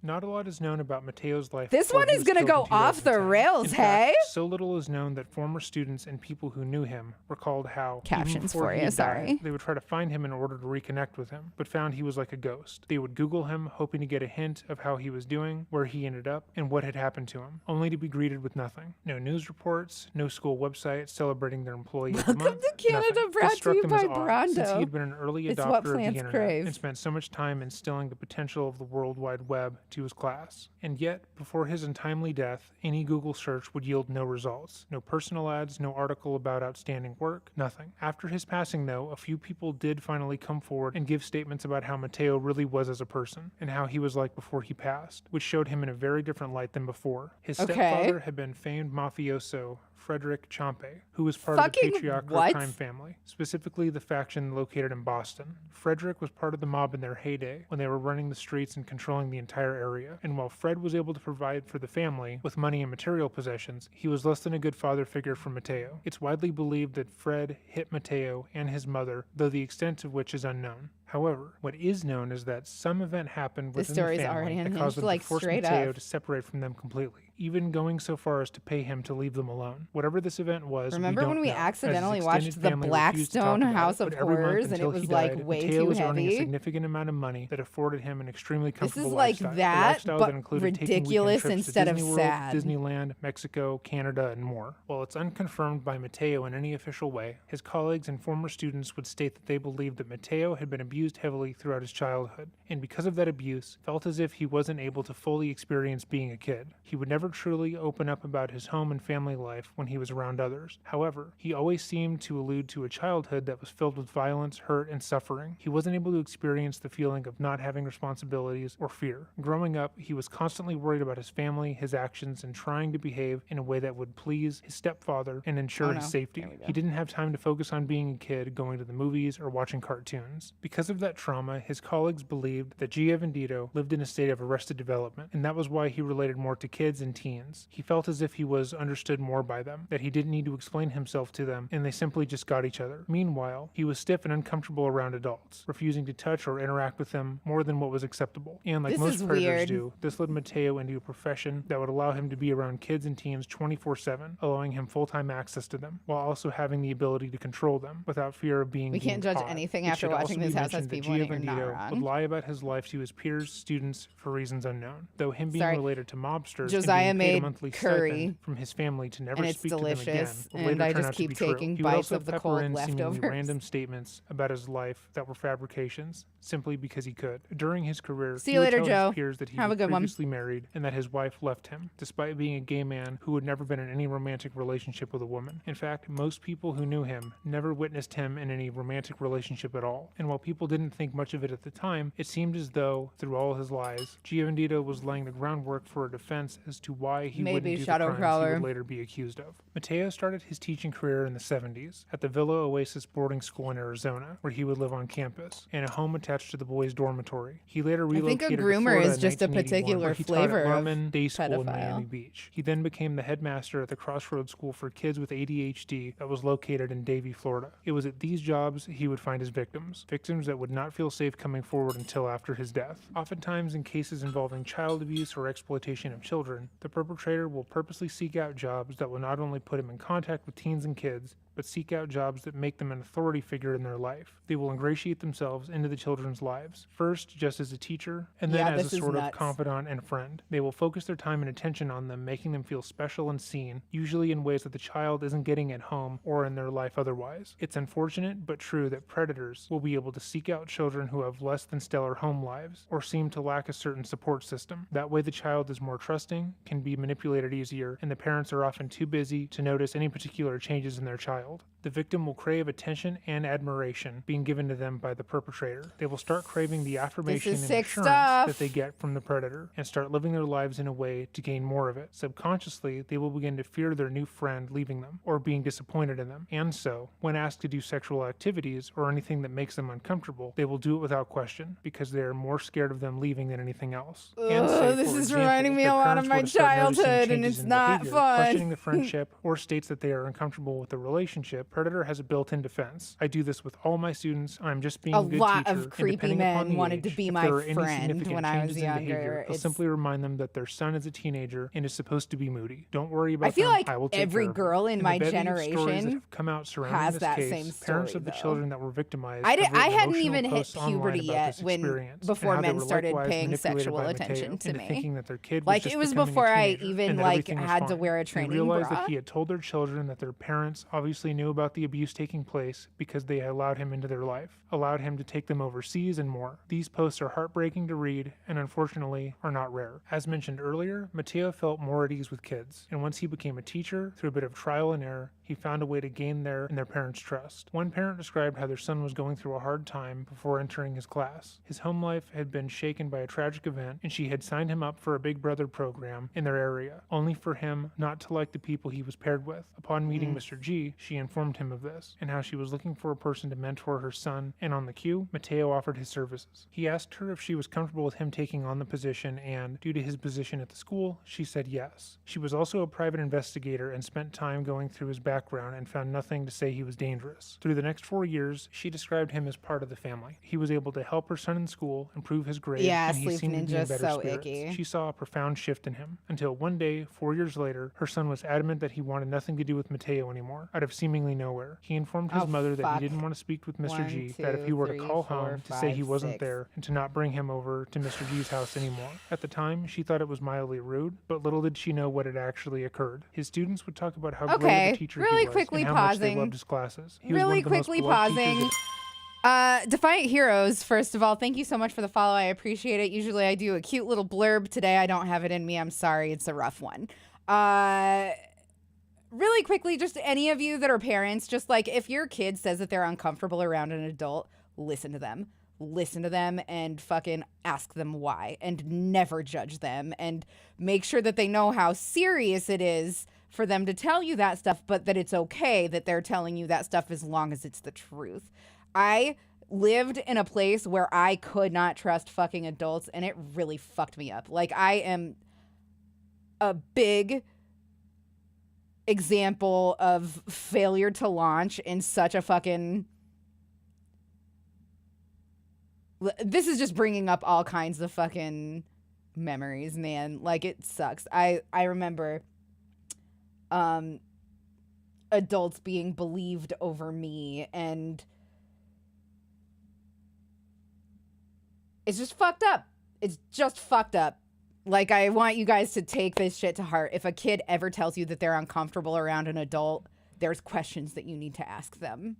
S12: Not a lot is known about Matteo's life.
S2: This
S12: before
S2: one
S12: he
S2: is
S12: was
S2: gonna
S12: killed
S2: go
S12: in
S2: off the
S12: 2010.
S2: rails,
S12: In fact,
S2: hey?
S12: so little is known that former students and people who knew him recalled how
S2: Captions
S12: even before
S2: for
S12: he
S2: you,
S12: had
S2: sorry.
S12: died, they would try to find him in order to reconnect with him, but found he was like a ghost. They would Google him, hoping to get a hint of how he was doing, where he ended up, and what had happened to him, only to be greeted with nothing. No news reports, no school website celebrating their employee of the
S2: Welcome
S12: month,
S2: to Canada,
S12: nothing.
S2: brought
S12: This struck
S2: to you
S12: them as
S2: by
S12: odd, since he
S2: Brando.
S12: had been an early
S2: It's
S12: adopter
S2: what
S12: of the
S2: plants
S12: internet
S2: crave.
S12: and spent so much time instilling the potential of the World Wide Web to his class. And yet, before his untimely death, any Google search would yield no results. No personal ads, no article about outstanding work, nothing. After his passing, though, a few people did finally come forward and give statements about how Matteo really was as a person, and how he was like before he passed, which showed him in a very different light than before. His
S2: Okay.
S12: stepfather had been famed mafioso Frederick Champe, who was part of the
S2: Fucking
S12: patriarch
S2: what?
S12: crime family, specifically the faction located in Boston. Frederick was part of the mob in their heyday when they were running the streets and controlling the entire area, and while Fred was able to provide for the family with money and material possessions, he was less than a good father figure for Mateo. It's widely believed that Fred hit Mateo and his mother, though the extent of which is unknown. However, what is known is that some event happened
S2: This
S12: within the
S2: story's
S12: family
S2: already
S12: that
S2: unhinged,
S12: caused them
S2: like,
S12: to force
S2: straight
S12: Mateo
S2: up.
S12: to separate from them completely, even going so far as to pay him to leave them alone. Whatever this event was,
S2: Remember
S12: we don't
S2: when we
S12: know, as his
S2: accidentally
S12: extended
S2: watched the
S12: family refused to talk
S2: Blackstone
S12: about
S2: House
S12: it,
S2: of
S12: but every month
S2: Horrors and it
S12: until he
S2: was, like,
S12: died,
S2: way
S12: Mateo
S2: too
S12: was earning a
S2: heavy?
S12: significant amount of money that afforded him an extremely
S2: This
S12: comfortable
S2: is like
S12: lifestyle. A
S2: that,
S12: lifestyle
S2: but
S12: that included taking weekend
S2: ridiculous
S12: trips to
S2: instead of
S12: Disney World,
S2: sad.
S12: Disneyland, Mexico, Canada, and more. While it's unconfirmed by Mateo in any official way, his colleagues and former students would state that they believed that Mateo had been abused heavily throughout his childhood, and because of that abuse, felt as if he wasn't able to fully experience being a kid. He would never truly open up about his home and family life when he was around others. However, he always seemed to allude to a childhood that was filled with violence, hurt, and suffering. He wasn't able to experience the feeling of not having responsibilities or fear. Growing up, he was constantly worried about his family, his actions, and trying to behave in a way that would please his stepfather and ensure his safety. He didn't have time to focus on being a kid, going to the movies, or watching cartoons. Because of that trauma, his colleagues believed that Gia Vendito lived in a state of arrested development, and that was why he related more to kids and teens. He felt as if he was understood more by them, that he didn't need to explain himself to them, and they simply just got each other. Meanwhile, he was stiff and uncomfortable around adults, refusing to touch or interact with them more than what was acceptable. And like
S2: This
S12: most
S2: is
S12: predators
S2: weird.
S12: do, this led Mateo into a profession that would allow him to be around kids and teens 24/7, allowing him full-time access to them, while also having the ability to control them without fear of being
S2: We can't
S12: deemed
S2: judge
S12: odd.
S2: anything
S12: It
S2: after
S12: should also
S2: watching
S12: be
S2: this house as
S12: mentioned that
S2: people, and
S12: Gia
S2: you're not
S12: Vendito
S2: wrong.
S12: would lie about his life to his peers, students, for reasons unknown, though him being
S2: Sorry.
S12: related to mobsters
S2: Josiah
S12: and being paid a
S2: made
S12: monthly
S2: curry,
S12: stipend from his family to never
S2: and it's
S12: speak to them again
S2: delicious,
S12: would
S2: and
S12: later
S2: I
S12: turn
S2: just
S12: out to
S2: keep
S12: be true.
S2: taking
S12: He would
S2: bites
S12: also
S2: of the
S12: pepper
S2: cold
S12: in seemingly
S2: leftovers.
S12: random statements about his life that were fabrications simply because he could. During his career,
S2: See
S12: he
S2: you
S12: would
S2: later,
S12: tell
S2: Joe.
S12: his peers that he
S2: Have
S12: was
S2: a good one.
S12: previously married and that his wife left him, despite being a gay man who had never been in any romantic relationship with a woman. In fact, most people who knew him never witnessed him in any romantic relationship at all. And while people didn't think much of it at the time, it seemed as though, through all his lies, Gia Vendito was laying the groundwork for a defense as to why he
S2: Maybe
S12: wouldn't do the
S2: Shadow
S12: crimes he
S2: Crawler.
S12: would later be accused of. Mateo started his teaching career in the 70s at the Villa Oasis boarding school in Arizona, where he would live on campus, in a home attached to the boys' dormitory. He later
S2: think a
S12: relocated to
S2: groomer
S12: Florida
S2: is
S12: in
S2: just a
S12: 1981,
S2: particular
S12: where he
S2: flavor
S12: taught at
S2: of
S12: Merman Day School in
S2: pedophile.
S12: Miami Beach. He then became the headmaster at the Crossroads School for Kids with ADHD that was located in Davie, Florida. It was at these jobs he would find his victims that would not feel safe coming forward until after his death. Oftentimes, in cases involving child abuse or exploitation of children, the perpetrator will purposely seek out jobs that will not only put him in contact with teens and kids, but seek out jobs that make them an authority figure in their life. They will ingratiate themselves into the children's lives, first just as a teacher, and then
S2: Yeah,
S12: as
S2: this
S12: a
S2: is
S12: sort of
S2: nuts.
S12: confidant and friend. They will focus their time and attention on them, making them feel special and seen, usually in ways that the child isn't getting at home or in their life otherwise. It's unfortunate but true that predators will be able to seek out children who have less than stellar home lives or seem to lack a certain support system. That way the child is more trusting, can be manipulated easier, and the parents are often too busy to notice any particular changes in their child. The victim will crave attention and admiration being given to them by the perpetrator. They will start craving the affirmation
S2: is
S12: and
S2: sick
S12: assurance
S2: stuff.
S12: that they get from the predator and start living their lives in a way to gain more of it. Subconsciously, they will begin to fear their new friend leaving them or being disappointed in them. And so, when asked to do sexual activities or anything that makes them uncomfortable, they will do it without question because they are more scared of them leaving than anything else. And say,
S2: This
S12: for
S2: is
S12: example,
S2: reminding me
S12: their
S2: a lot
S12: parents
S2: of
S12: were
S2: my
S12: to start noticing
S2: childhood, and
S12: changes
S2: it's
S12: in
S2: not
S12: behavior,
S2: fun.
S12: questioning the friendship, or states that they are uncomfortable with the relationship, predator has a built-in defense. I do this with all my students. I'm just being
S2: A
S12: a good
S2: lot
S12: teacher.
S2: of
S12: and
S2: creepy
S12: depending upon
S2: men
S12: the
S2: wanted to
S12: age,
S2: be
S12: if
S2: my
S12: there are any
S2: friend
S12: significant
S2: when I was
S12: changes in
S2: younger.
S12: behavior, I'll
S2: It's-
S12: simply remind them that their son is a teenager and is supposed to be moody. Don't worry about
S2: I feel
S12: them.
S2: like
S12: I will take
S2: every
S12: care of them.
S2: girl in
S12: the
S2: my
S12: bevy of stories that
S2: generation
S12: have come out surrounding
S2: has
S12: this
S2: that
S12: case,
S2: same
S12: parents
S2: story,
S12: of the
S2: though.
S12: children that were victimized
S2: I
S12: have written
S2: hadn't
S12: emotional
S2: even hit
S12: posts online
S2: puberty
S12: about
S2: yet
S12: this
S2: when
S12: experience
S2: before
S12: and how they
S2: men
S12: were
S2: started
S12: likewise
S2: paying
S12: manipulated
S2: sexual
S12: by
S2: attention
S12: Mateo
S2: to
S12: into
S2: me.
S12: thinking that their kid was
S2: Like,
S12: just
S2: it was
S12: becoming a
S2: before I
S12: teenager
S2: even,
S12: and that
S2: like,
S12: everything was
S2: had to
S12: fine.
S2: wear a
S12: They
S2: training
S12: realized
S2: bra.
S12: that he had told their children that their parents obviously knew about the abuse taking place because they allowed him into their life, allowed him to take them overseas and more. These posts are heartbreaking to read and unfortunately are not rare. As mentioned earlier, Mateo felt more at ease with kids, and once he became a teacher, through a bit of trial and error, he found a way to gain their and their parents' trust. One parent described how their son was going through a hard time before entering his class. His home life had been shaken by a tragic event, and she had signed him up for a Big Brother program in their area, only for him not to like the people he was paired with. Upon meeting Mr. G, she informed him of this, and how she was looking for a person to mentor her son, and on the cue, Mateo offered his services. He asked her if she was comfortable with him taking on the position, and, due to his position at the school, she said yes. She was also a private investigator and spent time going through his background and found nothing to say he was dangerous. Through the next 4 years, she described him as part of the family. He was able to help her son in school, improve his grades,
S2: Yeah,
S12: and he
S2: Sleep
S12: seemed to be in
S2: Ninja's
S12: better
S2: so
S12: spirits.
S2: icky.
S12: She saw a profound shift in him, until one day, 4 years later, her son was adamant that he wanted nothing to do with Mateo anymore, out of seemingly nowhere. He informed his mother that he didn't want to speak with Mr. G, that if he were to call home to say he wasn't there, and to not bring him over to Mr. G's house anymore. At the time, she thought it was mildly rude, but little did she know what had actually occurred. His students would talk about how great of a teacher he was, and how much they loved his classes. He was one of the most beloved teachers
S2: Defiant Heroes, first of all, thank you so much for the follow. I appreciate it. Usually I do a cute little blurb. Today I don't have it in me. I'm sorry. It's a rough one. Really quickly, just any of you that are parents, just like if your kid says that they're uncomfortable around an adult, listen to them. Listen to them and fucking ask them why, and never judge them, and make sure that they know how serious it is for them to tell you that stuff, but that it's okay that they're telling you that stuff as long as it's the truth. I lived in a place where I could not trust fucking adults, and it really fucked me up. Like, I am a big example of failure to launch in such a fucking... This is just bringing up all kinds of fucking memories, man. Like, it sucks. I remember adults being believed over me, and it's just fucked up. It's just fucked up. Like, I want you guys to take this shit to heart. If a kid ever tells you that they're uncomfortable around an adult, there's questions that you need to ask them.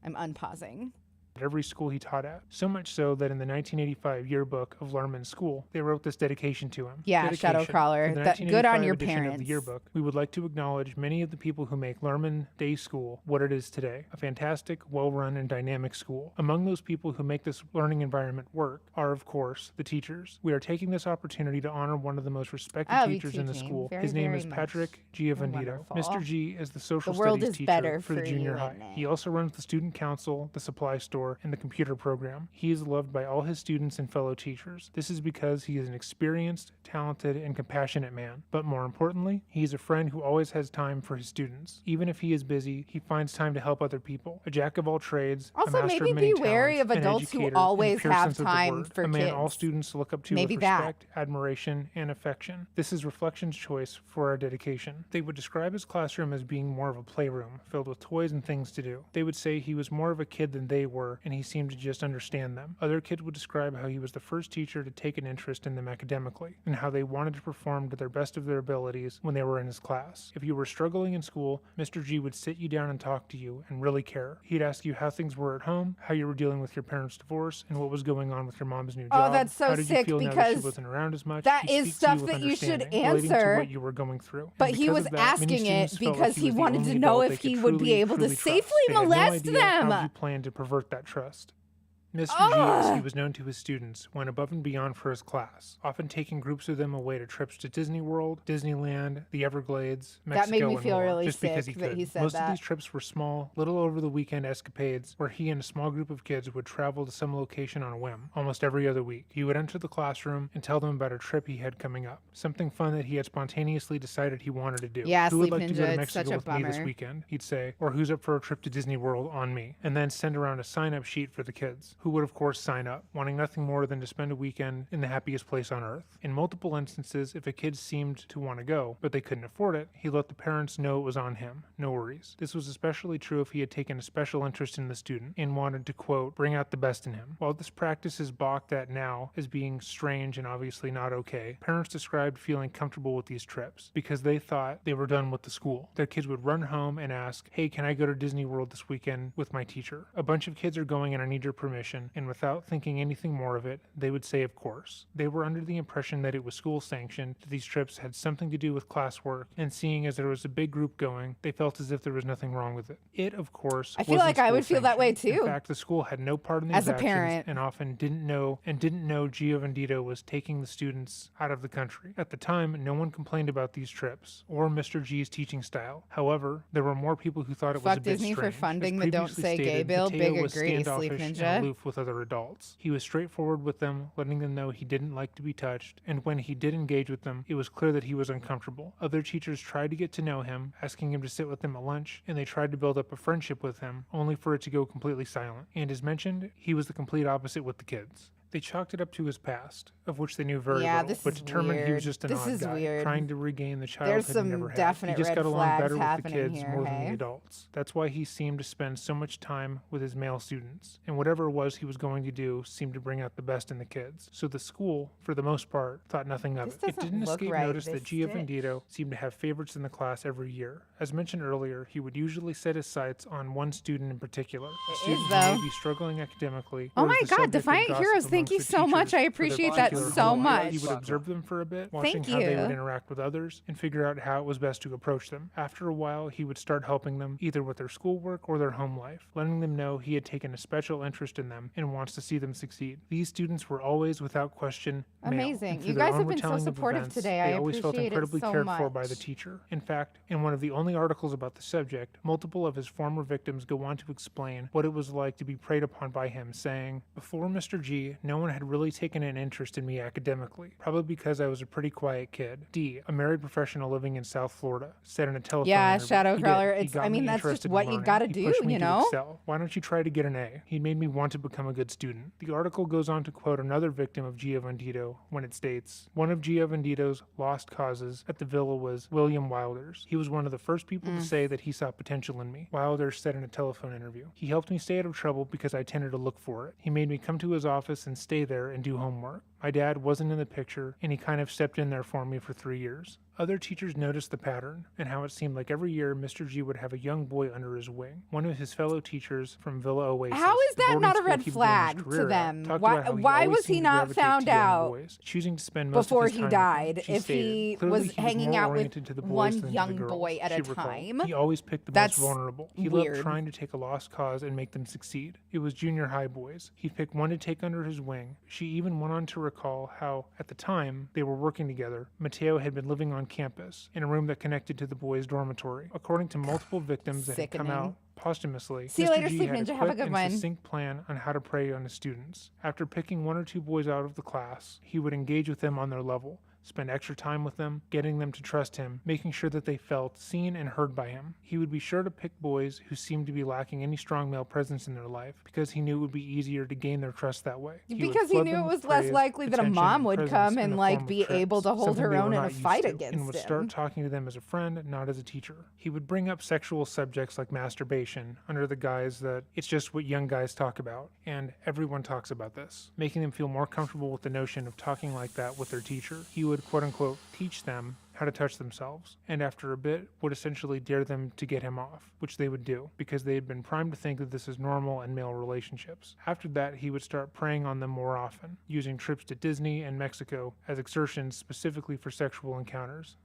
S2: I'm unpausing.
S12: at every school he taught at. So much so that in the 1985 yearbook of Lerman's school, they wrote this dedication to him.
S2: Yeah,
S12: Dedication.
S2: Shadowcrawler.
S12: For the
S2: That, good on
S12: 1985
S2: your
S12: edition
S2: parents.
S12: Of the yearbook, we would like to acknowledge many of the people who make Lerman Day School what it is today, a fantastic, well-run, and dynamic school. Among those people who make this learning environment work are, of course, the teachers. We are taking this opportunity to honor one of the most respected teachers in the school. His name is Patrick Giovannito. Mr. G is the social studies teacher for the junior high. He also runs the student council, the supply store, and the computer program. He is loved by all his students and fellow teachers. This is because he is an experienced, talented, and compassionate man. But more importantly, he is a friend who always has time for his students. Even if he is busy, he finds time to help other people. A jack of all trades,
S2: Also,
S12: a master
S2: maybe
S12: of many
S2: be wary
S12: talents,
S2: of
S12: an
S2: adults who
S12: educator,
S2: always
S12: in the pure
S2: have
S12: sense of the
S2: time
S12: word.
S2: for
S12: a man
S2: kids.
S12: all students look up to
S2: Maybe
S12: with
S2: that.
S12: respect, admiration, and affection. This is Reflection's choice for our dedication. They would describe his classroom as being more of a playroom, filled with toys and things to do. They would say he was more of a kid than they were, and he seemed to just understand them. Other kids would describe how he was the first teacher to take an interest in them academically, and how they wanted to perform to their best of their abilities when they were in his class. If you were struggling in school, Mr. G would sit you down and talk to you, and really care. He'd ask you how things were at home, how you were dealing with your parents' divorce, and what was going on with your mom's new job.
S2: Oh, that's so
S12: how did you
S2: sick
S12: feel now that she
S2: because
S12: wasn't around as much?
S2: that
S12: He'd
S2: is
S12: speak to you
S2: stuff
S12: with
S2: that you should
S12: understanding, relating to
S2: answer.
S12: what you were going through.
S2: But
S12: And
S2: he
S12: because
S2: was
S12: of that, many
S2: asking it
S12: students felt
S2: because
S12: like
S2: he
S12: was the
S2: wanted
S12: only
S2: to know
S12: adult
S2: if
S12: they could
S2: he would be
S12: truly,
S2: able to
S12: truly
S2: safely
S12: trust. They had no
S2: molest
S12: idea
S2: them.
S12: How you planned to pervert that trust. Mr. G, as he was known to his students, went above and beyond for his class, often taking groups of them away to trips to Disney World, Disneyland, the Everglades, Mexico,
S2: That made me
S12: and
S2: feel
S12: more,
S2: really
S12: just because he
S2: sick that
S12: could.
S2: he said
S12: Most
S2: that.
S12: of these trips were small, little over the weekend escapades, where he and a small group of kids would travel to some location on a whim, almost every other week. He would enter the classroom and tell them about a trip he had coming up, something fun that he had spontaneously decided he wanted to do.
S2: Yeah,
S12: Who would
S2: Sleep
S12: like to go
S2: Ninja,
S12: to
S2: it's
S12: Mexico
S2: such a
S12: with me this
S2: bummer.
S12: weekend? He'd say, or who's up for a trip to Disney World on me? And then send around a sign-up sheet for the kids, who would of course sign up, wanting nothing more than to spend a weekend in the happiest place on earth. In multiple instances, if a kid seemed to want to go, but they couldn't afford it, he let the parents know it was on him. No worries. This was especially true if he had taken a special interest in the student and wanted to, quote, bring out the best in him. While this practice is balked at now as being strange and obviously not okay, parents described feeling comfortable with these trips because they thought they were done with the school. Their kids would run home and ask, hey, can I go to Disney World this weekend with my teacher? A bunch of kids are going and I need your permission. permission, and without thinking anything more of it, they would say of course. They were under the impression that it was school sanctioned, that these trips had something to do with classwork, and seeing as there was a big group going, they felt as if there was nothing wrong with it. It, of course,
S2: I feel
S12: wasn't
S2: like I would feel that way
S12: school-sanctioned.
S2: too.
S12: In fact, the school had no part in these
S2: As a
S12: actions
S2: parent.
S12: and often didn't know Gio Vendito was taking the students out of the country. At the time, no one complained about these trips or Mr. G's teaching style. However, there were more people who thought it was a
S2: Fuck
S12: bit
S2: Disney for
S12: strange.
S2: funding
S12: As
S2: the Don't
S12: previously
S2: Say Gay
S12: stated,
S2: bill.
S12: Mateo
S2: Big
S12: was
S2: agree, Sleep
S12: standoffish and
S2: Ninja.
S12: aloof with other adults. He was straightforward with them, letting them know he didn't like to be touched, and when he did engage with them, it was clear that he was uncomfortable. Other teachers tried to get to know him, asking him to sit with them at lunch, and they tried to build up a friendship with him, only for it to go completely silent. And as mentioned, he was the complete opposite with the kids. They chalked it up to his past, of which they knew very
S2: Yeah,
S12: little,
S2: this
S12: but
S2: is
S12: determined he
S2: weird.
S12: was just an
S2: This
S12: odd
S2: is
S12: guy,
S2: weird.
S12: trying to regain the childhood
S2: There's
S12: he
S2: some
S12: never had.
S2: definite
S12: He just
S2: red
S12: got along
S2: flags
S12: better with the
S2: happening
S12: kids
S2: here,
S12: more than
S2: hey?
S12: the adults. That's why he seemed to spend so much time with his male students, and whatever it was he was going to do seemed to bring out the best in the kids. So the school, for the most part, thought nothing of
S2: This
S12: it. It
S2: doesn't
S12: didn't
S2: look
S12: escape
S2: right,
S12: notice that
S2: this
S12: Gio
S2: stitch.
S12: Vendito seemed to have favorites in the class every year. As mentioned earlier, he would usually set his sights on one student in particular. A student who
S2: though.
S12: may be struggling academically.
S2: Oh
S12: or is
S2: my
S12: the
S2: God,
S12: subject of
S2: Defiant
S12: gossip
S2: Heroes, thank
S12: amongst
S2: you
S12: the
S2: so much.
S12: teachers
S2: I
S12: for their
S2: appreciate that
S12: particular
S2: so
S12: homework.
S2: much.
S12: He would observe them for a bit, watching
S2: Thank
S12: how they
S2: you.
S12: would interact with others and figure out how it was best to approach them. After a while, he would start helping them either with their schoolwork or their home life, letting them know he had taken a special interest in them and wants to see them succeed. These students were always, without question, male,
S2: Amazing.
S12: and through
S2: You
S12: their
S2: guys
S12: own
S2: have been so
S12: retelling of
S2: supportive
S12: events,
S2: today.
S12: They
S2: I
S12: always felt
S2: appreciate it
S12: incredibly
S2: so
S12: cared for by
S2: much.
S12: the teacher. In fact, in one of the only articles about the subject, multiple of his former victims go on to explain what it was like to be preyed upon by him, saying, "Before Mr. G, no one had really taken an interest in me academically, probably because I was a pretty quiet kid. D, a married professional living in South Florida, said in a telephone
S2: Yeah,
S12: interview.
S2: Shadow
S12: He
S2: Crawler,
S12: did. He
S2: it's-
S12: got
S2: I
S12: me
S2: mean, that's just
S12: interested in
S2: what you
S12: learning.
S2: gotta
S12: He
S2: do,
S12: pushed me
S2: you
S12: to
S2: know?
S12: excel. Why don't you try to get an A? He made me want to become a good student." The article goes on to quote another victim of Gio Vendito when it states, "One of Gio Vendito's lost causes at the villa was William Wilders. He was one of the first people to say that he saw potential in me," Wilders said in a telephone interview. "He helped me stay out of trouble because I tended to look for it. He made me come to his office and stay there and do homework. My dad wasn't in the picture, and he kind of stepped in there for me for 3 years." Other teachers noticed the pattern and how it seemed like every year Mr. G would have a young boy under his wing. One of his fellow teachers from Villa Oasis.
S2: How is
S12: the
S2: that
S12: boarding
S2: not a
S12: school
S2: red
S12: he began his
S2: flag to
S12: career at,
S2: them?
S12: talked
S2: Why-
S12: about how he
S2: why
S12: always
S2: was he
S12: seemed to
S2: not
S12: gravitate
S2: found
S12: to young
S2: out
S12: boys, choosing to spend most
S2: before
S12: of his
S2: he
S12: time
S2: died
S12: with them. She
S2: if
S12: stated,
S2: he
S12: "Clearly,
S2: was
S12: he
S2: hanging
S12: more
S2: out with
S12: oriented to the boys
S2: one
S12: than to the
S2: young
S12: girls,"
S2: boy at
S12: she
S2: a
S12: recalled.
S2: time?
S12: He always picked the
S2: That's
S12: most vulnerable. He
S2: weird.
S12: loved trying to take a lost cause and make them succeed. It was junior high boys. He'd pick one to take under his wing. She even went on to recall how, at the time they were working together, Mateo had been living on campus in a room that connected to the boys' dormitory. According to multiple victims that had come
S2: Sickening.
S12: out posthumously,
S2: See you
S12: Mr.
S2: later,
S12: G
S2: Sleep
S12: had
S2: Ninja.
S12: a
S2: Have a
S12: quick
S2: good
S12: and
S2: one.
S12: succinct plan on how to prey on his students. After picking one or two boys out of the class, he would engage with them on their level, spend extra time with them, getting them to trust him, making sure that they felt seen and heard by him. He would be sure to pick boys who seemed to be lacking any strong male presence in their life because he knew it would be easier to gain their trust that way. Would
S2: Because he
S12: flood
S2: knew
S12: them
S2: it
S12: with
S2: was less
S12: praise,
S2: likely that a
S12: attention,
S2: mom
S12: and
S2: would
S12: presence
S2: come
S12: in
S2: and
S12: the
S2: like
S12: form of
S2: be
S12: trips,
S2: able to hold
S12: something
S2: her
S12: they
S2: own
S12: were
S2: in a
S12: not used
S2: fight
S12: to,
S2: against
S12: and would
S2: him.
S12: start talking to them as a friend, not as a teacher. He would bring up sexual subjects like masturbation under the guise that it's just what young guys talk about, and everyone talks about this, making them feel more comfortable with the notion of talking like that with their teacher. He would quote-unquote teach them how to touch themselves, and after a bit would essentially dare them to get him off, which they would do, because they had been primed to think that this is normal in male relationships. After that, he would start preying on them more often, using trips to Disney and Mexico as exertions specifically for sexual encounters.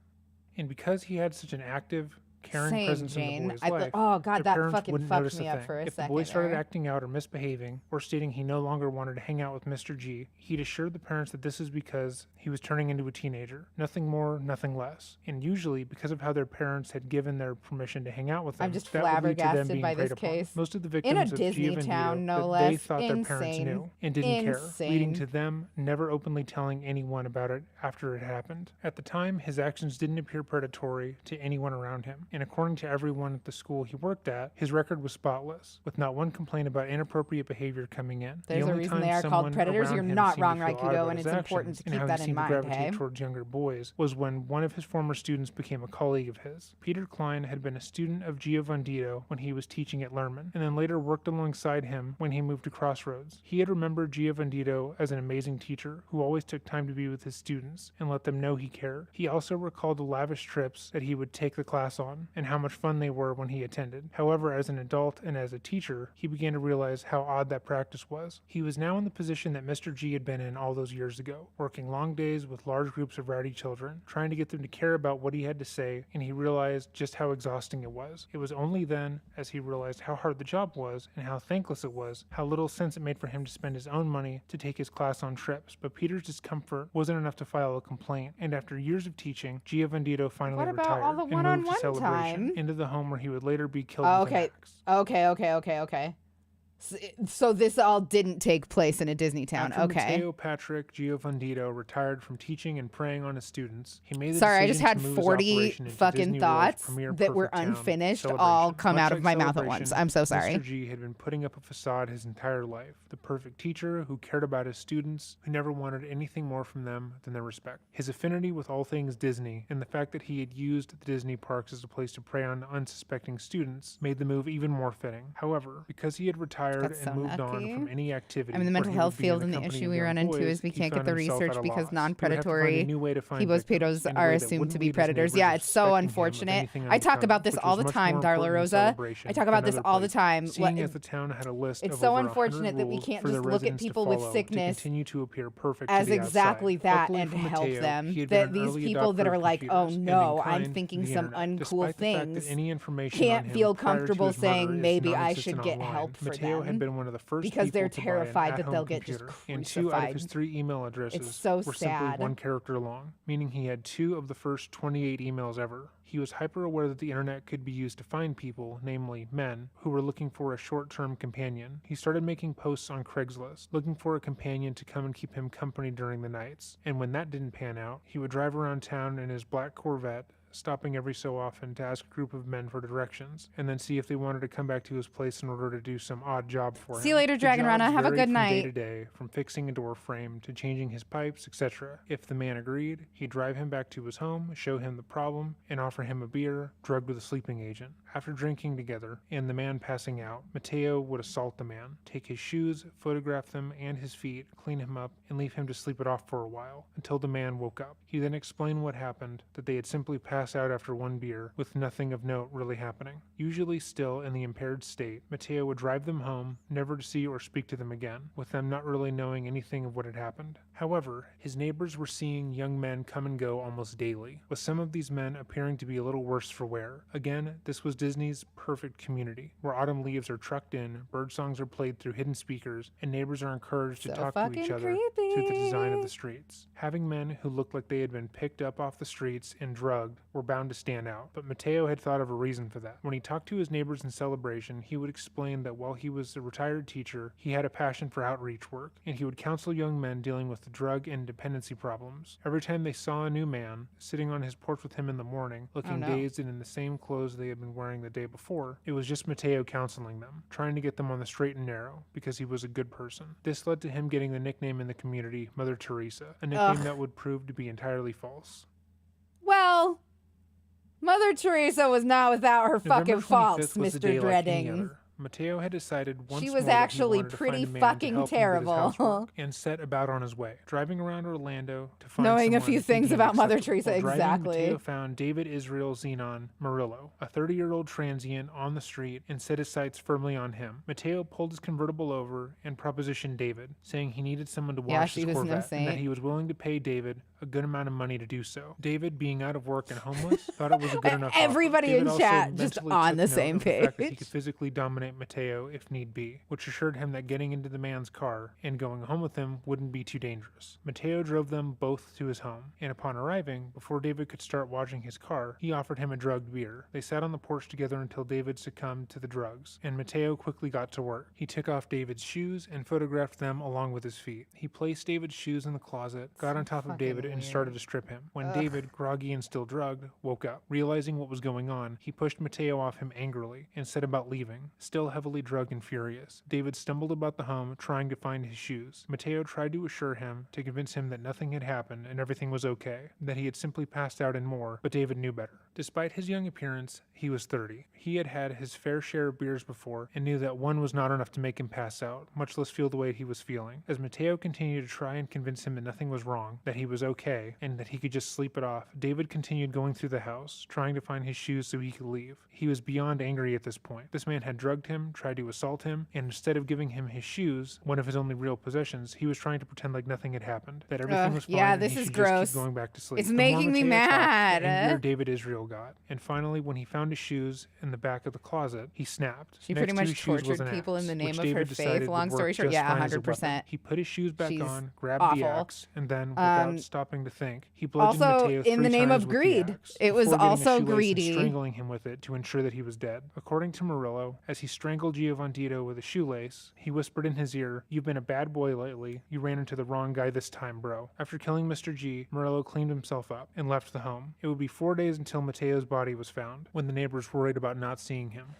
S12: And because he had such an active, caring
S2: Same,
S12: presence in
S2: Jane.
S12: the boy's
S2: I
S12: life,
S2: oh God,
S12: their
S2: that
S12: parents
S2: fucking
S12: wouldn't
S2: fucked
S12: notice
S2: me
S12: a
S2: up
S12: thing.
S2: for a
S12: If the
S2: second
S12: boy started
S2: there.
S12: acting out or misbehaving, or stating he no longer wanted to hang out with Mr. G, he'd assured the parents that this is because he was turning into a teenager. Nothing more, nothing less. And usually, because of how their parents had given their permission to hang out with them,
S2: I'm just
S12: that would lead to them
S2: flabbergasted
S12: being
S2: by
S12: preyed
S2: this
S12: upon.
S2: case.
S12: Most of the
S2: In
S12: victims
S2: a
S12: of
S2: Disney
S12: Gio Vendito,
S2: town, no
S12: that they
S2: less.
S12: thought their parents
S2: Insane.
S12: knew and didn't care, leading
S2: Insane.
S12: to them never openly telling anyone about it after it happened. At the time, his actions didn't appear predatory to anyone around him, and according to everyone at the school he worked at, his record was spotless, with not one complaint about inappropriate behavior coming in.
S2: There's
S12: the
S2: a
S12: only
S2: reason
S12: time
S2: they are called
S12: someone
S2: predators.
S12: around
S2: You're
S12: him
S2: not
S12: seemed to
S2: wrong,
S12: feel odd
S2: Raikugo,
S12: about
S2: and
S12: his
S2: it's important
S12: actions
S2: to
S12: and
S2: keep
S12: how
S2: that
S12: he
S2: in
S12: seemed to
S2: mind,
S12: gravitate
S2: hey?
S12: towards younger boys was when one of his former students became a colleague of his. Peter Klein had been a student of Gio Vendito when he was teaching at Lerman, and then later worked alongside him when he moved to Crossroads. He had remembered Gio Vendito as an amazing teacher who always took time to be with his students and let them know he cared. He also recalled the lavish trips that he would take the class on, on, and how much fun they were when he attended. However, as an adult and as a teacher, he began to realize how odd that practice was. He was now in the position that Mr. G had been in all those years ago, working long days with large groups of rowdy children, trying to get them to care about what he had to say, and he realized just how exhausting it was. It was only then, as he realized how hard the job was and how thankless it was, how little sense it made for him to spend his own money to take his class on trips. But Peter's discomfort wasn't enough to file a complaint, and after years of teaching, Gia Vendito finally
S2: What about
S12: retired
S2: all the
S12: and moved to
S2: one-on-one
S12: Celebration
S2: time?
S12: into the home where he would later be killed with an axe.
S2: Okay. So this all didn't take place in a Disney town.
S12: After
S2: Okay.
S12: Matteo Patrick Giovandito retired from teaching and preying on his students, he made the
S2: Sorry, I just
S12: decision
S2: had
S12: to move his
S2: 40
S12: operation into
S2: fucking
S12: Disney World's
S2: thoughts
S12: premier
S2: that were
S12: perfect town,
S2: unfinished all
S12: Celebration.
S2: come
S12: Much
S2: out of
S12: like
S2: my mouth at
S12: Celebration,
S2: once. I'm so sorry.
S12: Mr. G had been putting up a facade his entire life. The perfect teacher who cared about his students, who never wanted anything more from them than their respect. His affinity with all things Disney and the fact that he had used the Disney parks as a place to prey on unsuspecting students made the move even more fitting. However, because he had retired
S2: That's
S12: and
S2: so
S12: moved on
S2: nucky.
S12: from any activity,
S2: I mean, the
S12: where
S2: mental
S12: he
S2: health
S12: would be in
S2: field
S12: the
S2: and the
S12: company
S2: issue
S12: of
S2: we
S12: young
S2: run into
S12: boys,
S2: is we
S12: he
S2: can't get
S12: found
S2: the
S12: himself
S2: research
S12: at a
S2: because
S12: loss. He would have to find a
S2: non-predatory
S12: new way to find
S2: Hebos
S12: victims
S2: pedos
S12: in a
S2: are
S12: way that
S2: assumed
S12: wouldn't
S2: to be
S12: leave his
S2: predators.
S12: neighbors
S2: Yeah, it's so
S12: suspecting him of
S2: unfortunate.
S12: anything
S2: I talk
S12: uncommon,
S2: about this
S12: which
S2: all
S12: was
S2: the
S12: much
S2: time,
S12: more
S2: Darla
S12: important in
S2: Rosa.
S12: Celebration
S2: I talk about
S12: than
S2: this
S12: other
S2: all the
S12: places.
S2: time.
S12: Seeing as the town had a list
S2: It's
S12: of
S2: so
S12: over 100
S2: unfortunate that we
S12: rules
S2: can't
S12: for the
S2: just look at
S12: residents to
S2: people with
S12: follow to
S2: sickness
S12: continue to appear perfect
S2: as
S12: to the
S2: exactly
S12: outside.
S2: that
S12: Luckily
S2: and
S12: for
S2: help
S12: Mateo,
S2: them.
S12: he had been
S2: That
S12: an
S2: these
S12: early
S2: people that
S12: adopter
S2: are
S12: of
S2: like, oh
S12: computers and, in
S2: no, I'm
S12: kind,
S2: thinking
S12: the
S2: some
S12: internet.
S2: uncool
S12: Despite the fact
S2: things,
S12: that any information
S2: can't
S12: on him
S2: feel
S12: prior to
S2: comfortable
S12: his murder
S2: saying
S12: is
S2: maybe I
S12: non-existent
S2: should get
S12: online,
S2: help for
S12: Mateo
S2: them
S12: had been one of the first
S2: because they're
S12: people to buy an
S2: terrified that
S12: at-home
S2: they'll get just
S12: computer, and 2 out of his
S2: crucified.
S12: 3 email addresses
S2: It's so
S12: were simply
S2: sad.
S12: one character long, meaning he had 2 of the first 28 emails ever. He was hyper aware that the internet could be used to find people, namely men, who were looking for a short-term companion. He started making posts on Craigslist, looking for a companion to come and keep him company during the nights. And when that didn't pan out, he would drive around town in his black Corvette, stopping every so often to ask a group of men for directions, and then see if they wanted to come back to his place in order to do some odd job for him.
S2: See you later,
S12: The
S2: Dragon Rana.
S12: jobs
S2: Have a
S12: varied
S2: good
S12: from
S2: night.
S12: day to day, from fixing a door frame to changing his pipes, etc. If the man agreed, he'd drive him back to his home, show him the problem, and offer him a beer, drugged with a sleeping agent. After drinking together, and the man passing out, Mateo would assault the man, take his shoes, photograph them and his feet, clean him up, and leave him to sleep it off for a while, until the man woke up. He then explained what happened, that they had simply passed out after one beer, with nothing of note really happening. Usually still in the impaired state, Mateo would drive them home, never to see or speak to them again, with them not really knowing anything of what had happened. However, his neighbors were seeing young men come and go almost daily, with some of these men appearing to be a little worse for wear. Again, this was Disney's perfect community, where autumn leaves are trucked in, bird songs are played through hidden speakers, and neighbors are encouraged to
S2: So
S12: talk to each
S2: fucking
S12: other through the design of
S2: creepy.
S12: the streets. Having men who looked like they had been picked up off the streets and drugged were bound to stand out, but Mateo had thought of a reason for that. When he talked to his neighbors in Celebration, he would explain that while he was a retired teacher, he had a passion for outreach work, and he would counsel young men dealing with the drug and dependency problems. Every time they saw a new man sitting on his porch with him in the morning, looking
S2: no.
S12: dazed and in the same clothes they had been wearing the day before, it was just Mateo counseling them, trying to get them on the straight and narrow, because he was a good person. This led to him getting the nickname in the community, Mother Teresa, a nickname that would prove to be entirely false.
S2: Well, Mother Teresa was not without her
S12: November
S2: fucking
S12: 25th
S2: faults,
S12: was a
S2: Mr.
S12: day like any
S2: Dreading.
S12: other. Mateo had decided once
S2: She
S12: more
S2: was
S12: that he
S2: actually
S12: wanted to
S2: pretty
S12: find a man
S2: fucking
S12: to help him with his
S2: terrible.
S12: housework, and set about on his way, driving around Orlando to find
S2: Knowing a
S12: someone
S2: few
S12: he
S2: things
S12: deemed
S2: about Mother
S12: acceptable.
S2: Teresa,
S12: While driving,
S2: exactly.
S12: Mateo found David Israel Zenon Murillo, a 30-year-old transient, on the street and set his sights firmly on him. Mateo pulled his convertible over and propositioned David, saying he needed someone to
S2: Yeah,
S12: wash
S2: she
S12: his
S2: was no
S12: Corvette, and that
S2: saint.
S12: he was willing to pay David a good amount of money to do so. David, being out of work and homeless, thought it was a good enough offer.
S2: Everybody
S12: David
S2: in
S12: also
S2: chat just
S12: mentally
S2: on
S12: took
S2: the
S12: note
S2: same
S12: of the fact that he
S2: page.
S12: could physically dominate Mateo if need be, which assured him that getting into the man's car and going home with him wouldn't be too dangerous. Mateo drove them both to his home, and upon arriving, before David could start washing his car, he offered him a drugged beer. They sat on the porch together until David succumbed to the drugs, and Mateo quickly got to work. He took off David's shoes and photographed them along with his feet. He placed David's shoes in the closet, got on top of David, and started to strip him. When David, groggy and still drugged, woke up. Realizing what was going on, he pushed Mateo off him angrily and set about leaving. Still still heavily drugged and furious. David stumbled about the home, trying to find his shoes. Mateo tried to assure him, to convince him that nothing had happened and everything was okay, that he had simply passed out and more, but David knew better. Despite his young appearance, he was 30. He had had his fair share of beers before and knew that one was not enough to make him pass out, much less feel the way he was feeling. As Mateo continued to try and convince him that nothing was wrong, that he was okay, and that he could just sleep it off, David continued going through the house, trying to find his shoes so he could leave. He was beyond angry at this point. This man had drugged him, tried to assault him, and instead of giving him his shoes, one of his only real possessions, he was trying to pretend like nothing had happened, that everything was fine,
S2: yeah,
S12: and
S2: this
S12: he
S2: is
S12: should
S2: gross.
S12: just keep going back to sleep.
S2: It's
S12: The more
S2: making me
S12: Mateo talked,
S2: mad.
S12: the angrier David Israel got. And finally, when he found his shoes in the back of the closet, he snapped.
S2: She
S12: Next
S2: pretty
S12: to
S2: much
S12: his shoes was
S2: tortured
S12: an
S2: people in
S12: axe,
S2: the name
S12: which
S2: of
S12: David
S2: her
S12: decided
S2: faith.
S12: would
S2: Long
S12: work
S2: story short,
S12: just
S2: yeah,
S12: fine as a weapon.
S2: 100%.
S12: He put his shoes back
S2: She's
S12: on, grabbed the
S2: awful.
S12: axe, and then, without stopping to think, he bludgeoned
S2: Also,
S12: Mateo
S2: in the
S12: 3
S2: name
S12: times
S2: of
S12: with the
S2: greed.
S12: axe,
S2: It was
S12: before getting a
S2: also
S12: shoelace and
S2: greedy.
S12: strangling him with it to ensure that he was dead. According to Murillo, as he strangled Giovandito with a shoelace, he whispered in his ear, "You've been a bad boy lately. You ran into the wrong guy this time, bro." After killing Mr. G, Murillo cleaned himself up and left the home. It would be 4 days until Mateo's body was found, when the neighbors worried about not seeing him.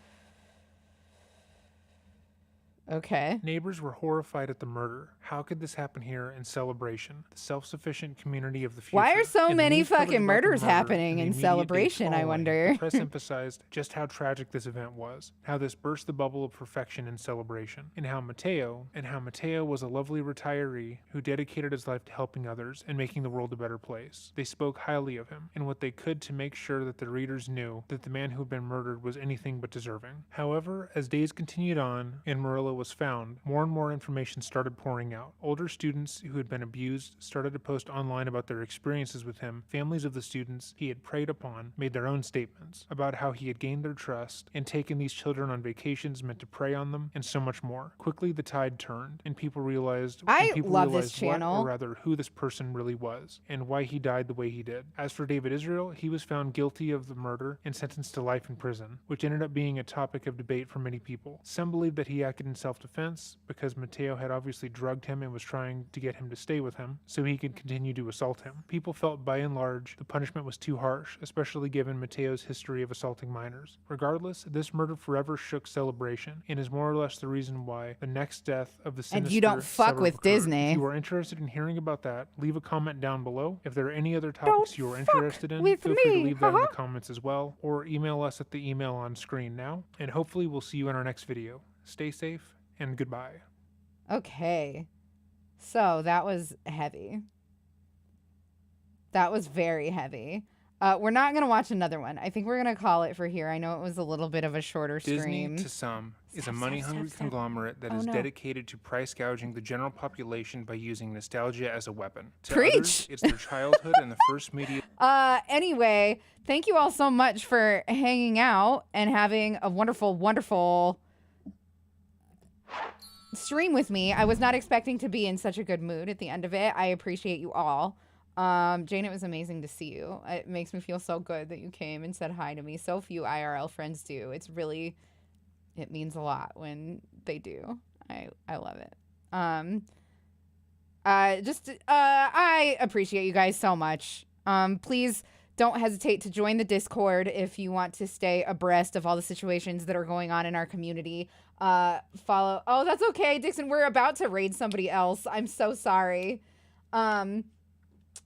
S2: Okay.
S12: Neighbors were horrified at the murder. How could this happen here in Celebration, the self-sufficient community of the future?
S2: Why are so
S12: In the
S2: many
S12: news coverage
S2: fucking
S12: about the
S2: murders
S12: murder
S2: happening
S12: and the
S2: in
S12: immediate
S2: Celebration,
S12: days
S2: I
S12: following,
S2: wonder?
S12: The press emphasized just how tragic this event was, how this burst the bubble of perfection in Celebration, and how Mateo was a lovely retiree who dedicated his life to helping others and making the world a better place. They spoke highly of him, and what they could to make sure that the readers knew that the man who had been murdered was anything but deserving. However, as days continued on and Murillo was found, more and more information started pouring out. Older students who had been abused started to post online about their experiences with him. Families of the students he had preyed upon made their own statements about how he had gained their trust and taken these children on vacations meant to prey on them, and so much more. Quickly, the tide turned, and people realized
S2: love this channel.
S12: what, or rather, who this person really was, and why he died the way he did. As for David Israel, he was found guilty of the murder and sentenced to life in prison, which ended up being a topic of debate for many people. Some believe that he acted in self-defense because Mateo had obviously drugged him and was trying to get him to stay with him so he could continue to assault him. People felt by and large the punishment was too harsh, especially given Mateo's history of assaulting minors. Regardless, this murder forever shook Celebration and is more or less the reason why the next death of the sinister
S2: And you don't fuck
S12: suburb
S2: with
S12: occurred.
S2: Disney.
S12: If you are interested in hearing about that, leave a comment down below. If there are any other topics you are interested in,
S2: with
S12: feel free to
S2: me.
S12: leave that in the comments as well, or email us at the email on screen now, and hopefully we'll see you in our next video. Stay safe, and goodbye.
S2: Okay. So that was heavy. That was very heavy. We're not going to watch another one. I think we're going to call it for here. I know it was a little bit of a shorter stream.
S12: Disney, to some, is a money-hungry conglomerate that is dedicated to price gouging the general population by using nostalgia as a weapon. To
S2: Preach!
S12: others, it's their childhood and the first media...
S2: Anyway, thank you all so much for hanging out and having a wonderful, wonderful stream with me. I was not expecting to be in such a good mood at the end of it. I appreciate you all. Jane, it was amazing to see you. It makes me feel so good that you came and said hi to me. So few IRL friends do. It means a lot when they do. I love it. I appreciate you guys so much. Please don't hesitate to join the Discord if you want to stay abreast of all the situations that are going on in our community. Follow. Oh, that's okay, Dixon. We're about to raid somebody else. I'm so sorry.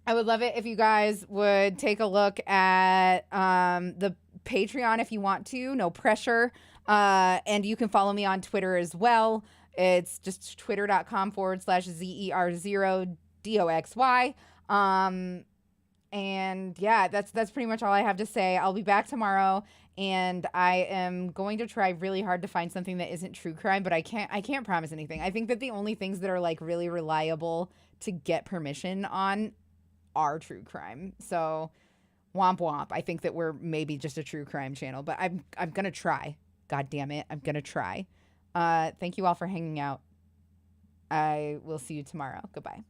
S2: I would love it if you guys would take a look at the Patreon if you want to. No pressure. And you can follow me on Twitter as well. It's just twitter.com/ZER0DOXY. And yeah, that's pretty much all I have to say. I'll be back tomorrow, and I am going to try really hard to find something that isn't true crime, but I can't promise anything. I think that the only things that are like really reliable to get permission on are true crime. So womp womp. I think that we're maybe just a true crime channel, but I'm gonna try. God damn it, I'm gonna try. Thank you all for hanging out. I will see you tomorrow. Goodbye.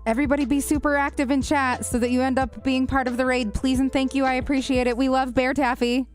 S2: Everybody be super active in chat so that you end up being part of the raid. Please and thank you. I appreciate it. We love Bear Taffy.